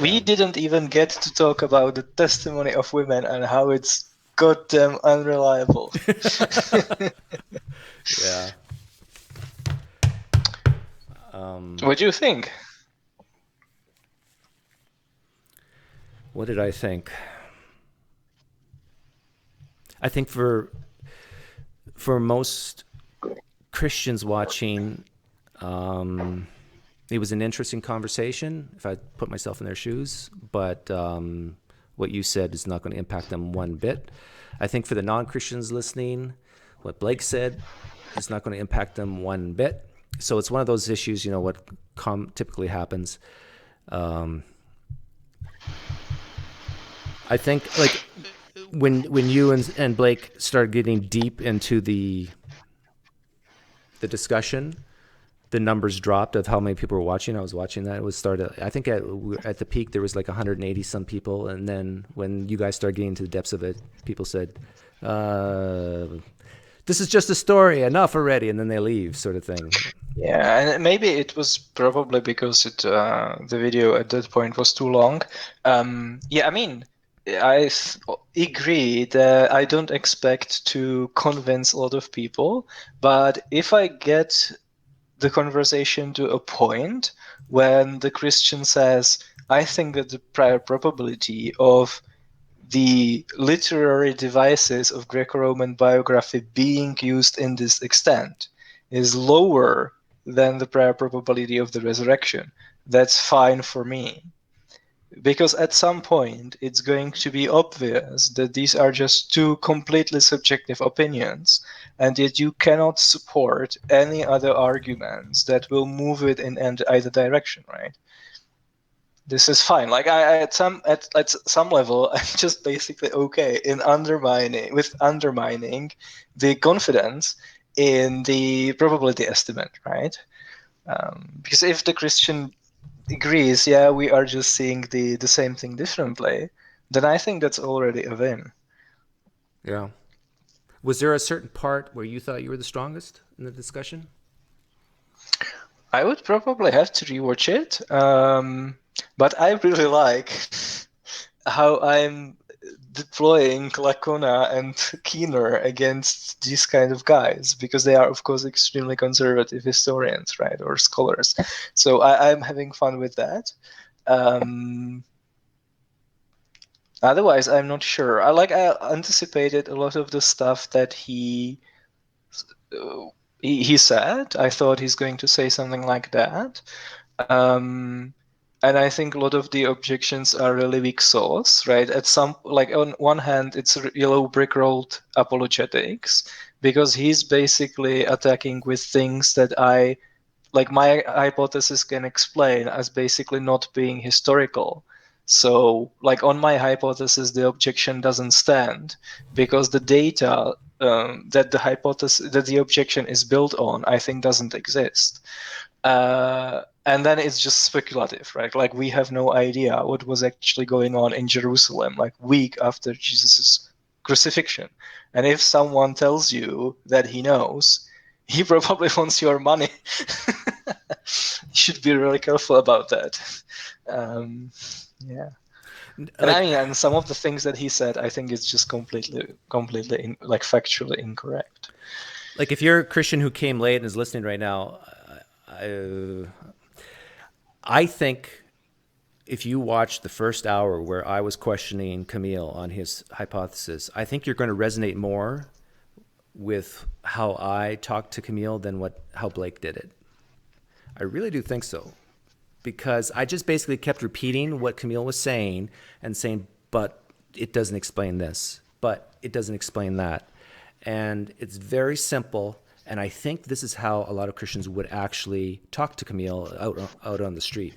We didn't even get to talk about the testimony of women and how it's goddamn unreliable. Yeah. What do you think? What did I think? I think for most Christians watching, it was an interesting conversation, if I put myself in their shoes, but what you said is not going to impact them one bit. I think for the non-Christians listening, what Blake said is not going to impact them one bit. So it's one of those issues, what typically happens. I think like when you and Blake started getting deep into the discussion, the numbers dropped of how many people were watching. I was watching that. It was started. I think at the peak there was like 180 some people, and then when you guys started getting into the depths of it, people said, "This is just a story. Enough already," and then they leave, sort of thing. Yeah, and maybe it was probably because the video at that point was too long. Yeah, I mean, I agree that I don't expect to convince a lot of people, but if I get the conversation to a point when the Christian says, I think that the prior probability of the literary devices of Greco-Roman biography being used in this extent is lower than the prior probability of the resurrection, that's fine for me. Because at some point, it's going to be obvious that these are just two completely subjective opinions, and yet you cannot support any other arguments that will move it in either direction, right? This is fine. Like at some level, I'm just basically okay in undermining the confidence in the probability estimate, right? Because if the Christian agrees, yeah, we are just seeing the same thing differently, then I think that's already a win. Yeah. Was there a certain part where you thought you were the strongest in the discussion? I would probably have to rewatch it, but I really like how I'm deploying Lacuna and Keener against these kind of guys, because they are, of course, extremely conservative historians, right, or scholars. So I'm having fun with that. Otherwise, I'm not sure. I anticipated a lot of the stuff that he said. I thought he's going to say something like that. And I think a lot of the objections are really weak sauce, right? On one hand, it's yellow brick road apologetics, because he's basically attacking with things that my hypothesis can explain as basically not being historical. So, on my hypothesis, the objection doesn't stand because the data that the objection is built on, I think, doesn't exist. And then it's just speculative, right? We have no idea what was actually going on in Jerusalem, week after Jesus's crucifixion. And if someone tells you that he knows, he probably wants your money. You should be really careful about that. Yeah. And some of the things that he said, I think is just completely factually incorrect. If you're a Christian who came late and is listening right now, I think if you watch the first hour where I was questioning Kamil on his hypothesis, I think you're going to resonate more with how I talked to Kamil than how Blake did it. I really do think so, because I just basically kept repeating what Kamil was saying and saying, but it doesn't explain this, but it doesn't explain that. And it's very simple. And I think this is how a lot of Christians would actually talk to Kamil out on the street.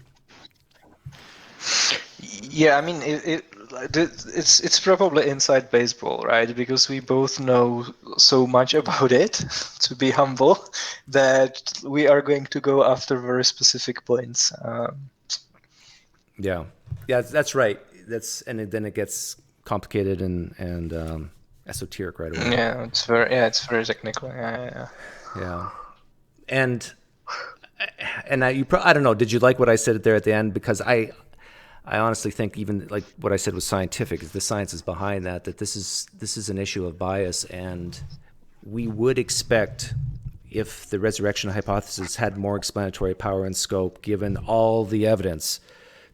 Yeah, I mean, it's probably inside baseball, right? Because we both know so much about it, to be humble, that we are going to go after very specific points. Yeah, that's right. And then it gets complicated and esoteric right away. Yeah, it's very technical. Yeah. And I don't know, did you like what I said there at the end? Because I honestly think even what I said was scientific. The science is behind that this is an issue of bias, and we would expect, if the resurrection hypothesis had more explanatory power and scope, given all the evidence,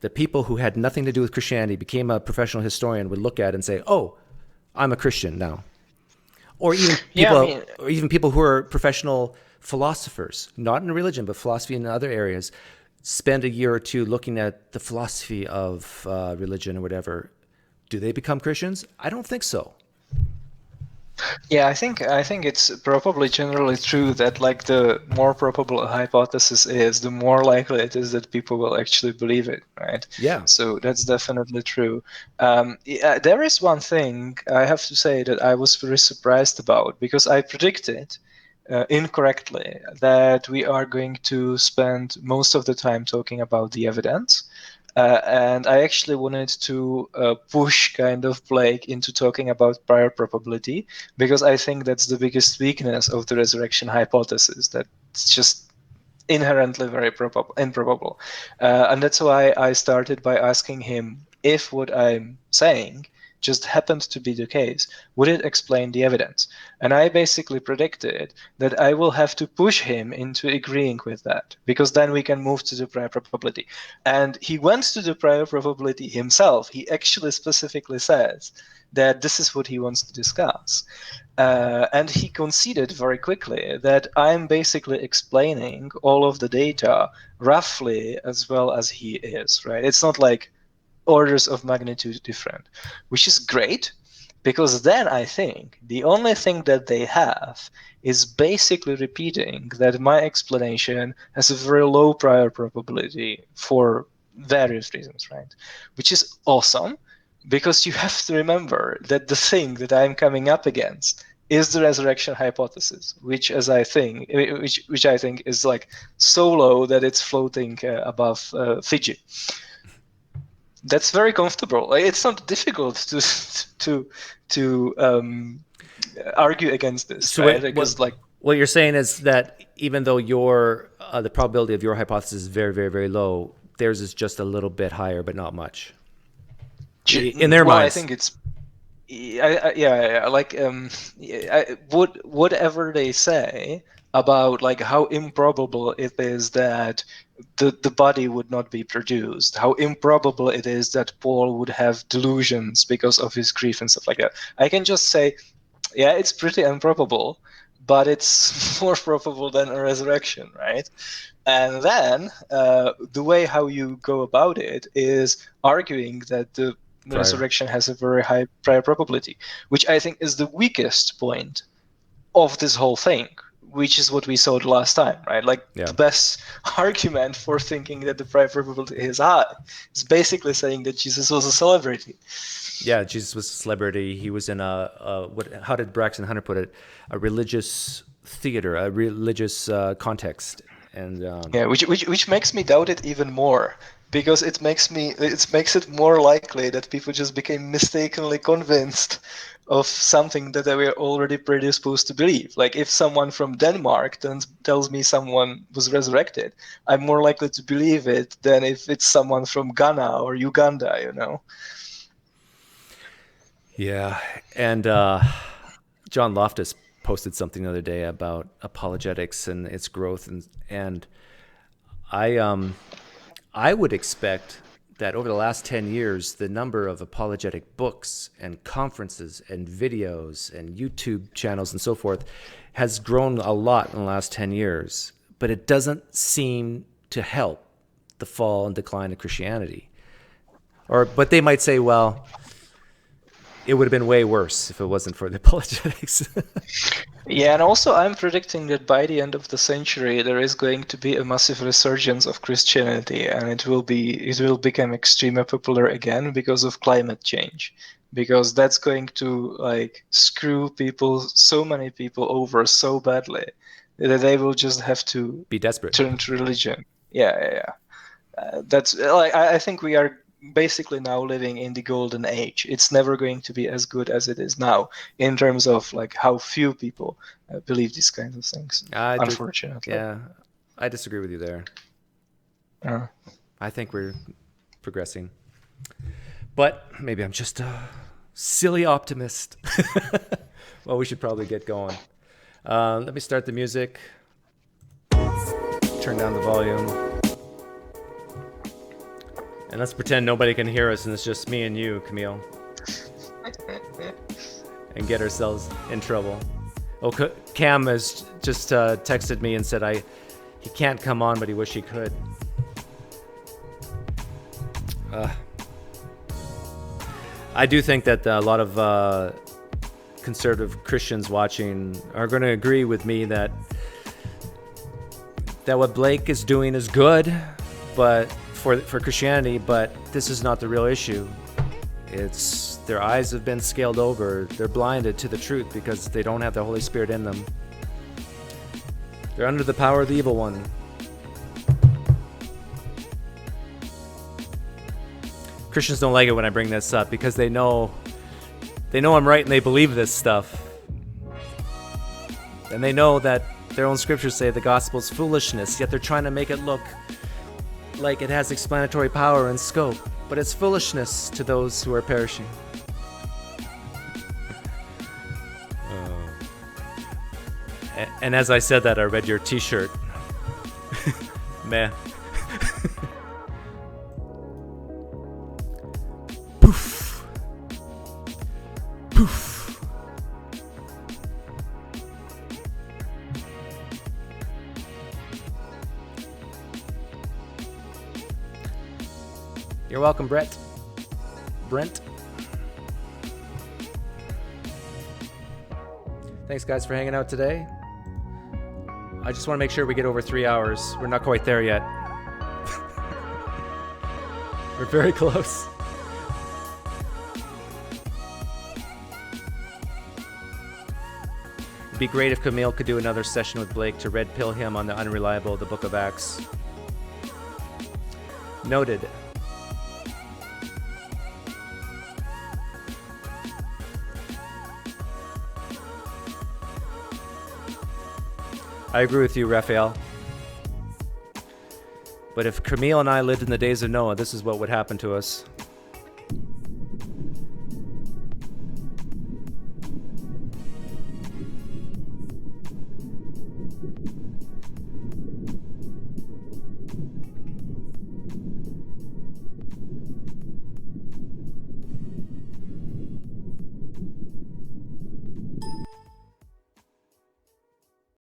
that people who had nothing to do with Christianity, became a professional historian, would look at it and say, "Oh, I'm a Christian now." Or even people who are professional philosophers, not in religion, but philosophy in other areas, spend a year or two looking at the philosophy of religion or whatever. Do they become Christians? I don't think so. Yeah, I think it's probably generally true that the more probable a hypothesis is, the more likely it is that people will actually believe it, right? Yeah. So that's definitely true. There is one thing I have to say that I was very surprised about, because I predicted incorrectly that we are going to spend most of the time talking about the evidence. And I actually wanted to push kind of Blake into talking about prior probability, because I think that's the biggest weakness of the resurrection hypothesis, that it's just inherently very improbable. And that's why I started by asking him if what I'm saying just happened to be the case, would it explain the evidence? And I basically predicted that I will have to push him into agreeing with that, because then we can move to the prior probability. And he went to the prior probability himself. He actually specifically says that this is what he wants to discuss. And he conceded very quickly that I'm basically explaining all of the data roughly as well as he is, right? It's not like orders of magnitude different, which is great, because then I think the only thing that they have is basically repeating that my explanation has a very low prior probability for various reasons, right? Which is awesome, because you have to remember that the thing that I'm coming up against is the resurrection hypothesis, which I think is like so low that it's floating above Fiji. That's very comfortable. Like, it's not difficult to argue against this, So right? Because what you're saying is that even though your the probability of your hypothesis is very, very, very low, theirs is just a little bit higher, but not much. In their minds. I think it's whatever they say about like how improbable it is that the body would not be produced, how improbable it is that Paul would have delusions because of his grief and stuff like that. I can just say, yeah, it's pretty improbable, but it's more probable than a resurrection, right? And then the way how you go about it is arguing that the resurrection has a very high prior probability, which I think is the weakest point of this whole thing, which is what we saw the last time, right? Like the best argument for thinking that the prior probability is high is basically saying that Jesus was a celebrity. Yeah, Jesus was a celebrity. He was in how did Braxton Hunter put it? A religious theater, a religious context. And which makes me doubt it even more, because it makes it more likely that people just became mistakenly convinced of something that they were already predisposed to believe. Like if someone from Denmark tells me someone was resurrected, I'm more likely to believe it than if it's someone from Ghana or Uganda, you know? Yeah, and John Loftus posted something the other day about apologetics and its growth, and I would expect that over the last 10 years, the number of apologetic books and conferences and videos and YouTube channels and so forth has grown a lot in the last 10 years, but it doesn't seem to help the fall and decline of Christianity. But they might say, well, it would have been way worse if it wasn't for the apologetics. Yeah, and also I'm predicting that by the end of the century there is going to be a massive resurgence of Christianity, and it will become extremely popular again because of climate change. Because that's going to like screw so many people over so badly that they will just have to be desperate, turn to religion. Yeah. That's like I think we are basically now living in the golden age. It's never going to be as good as it is now in terms of like how few people believe these kinds of things. Unfortunately. I disagree with you there. I think we're progressing, but maybe I'm just a silly optimist. Well, we should probably get going. Let me start the music. Turn down the volume. And let's pretend nobody can hear us and it's just me and you, Kamil. And get ourselves in trouble. Oh, Cam has just texted me and said he can't come on, but he wish he could. I do think that a lot of conservative Christians watching are going to agree with me that what Blake is doing is good, but for Christianity, but this is not the real issue. It's their eyes have been scaled over. They're blinded to the truth because they don't have the Holy Spirit in them. They're under the power of the evil one. Christians don't like it when I bring this up because they know I'm right and they believe this stuff. And they know that their own scriptures say the gospel's foolishness, yet they're trying to make it look like it has explanatory power and scope, but it's foolishness to those who are perishing. And as I said that, I read your t-shirt. Meh. Poof. Poof. You're welcome, Brent. Thanks, guys, for hanging out today. I just want to make sure we get over 3 hours. We're not quite there yet. We're very close. It'd be great if Kamil could do another session with Blake to red pill him on the unreliable, the Book of Acts. Noted. I agree with you, Raphael. But if Kamil and I lived in the days of Noah, this is what would happen to us.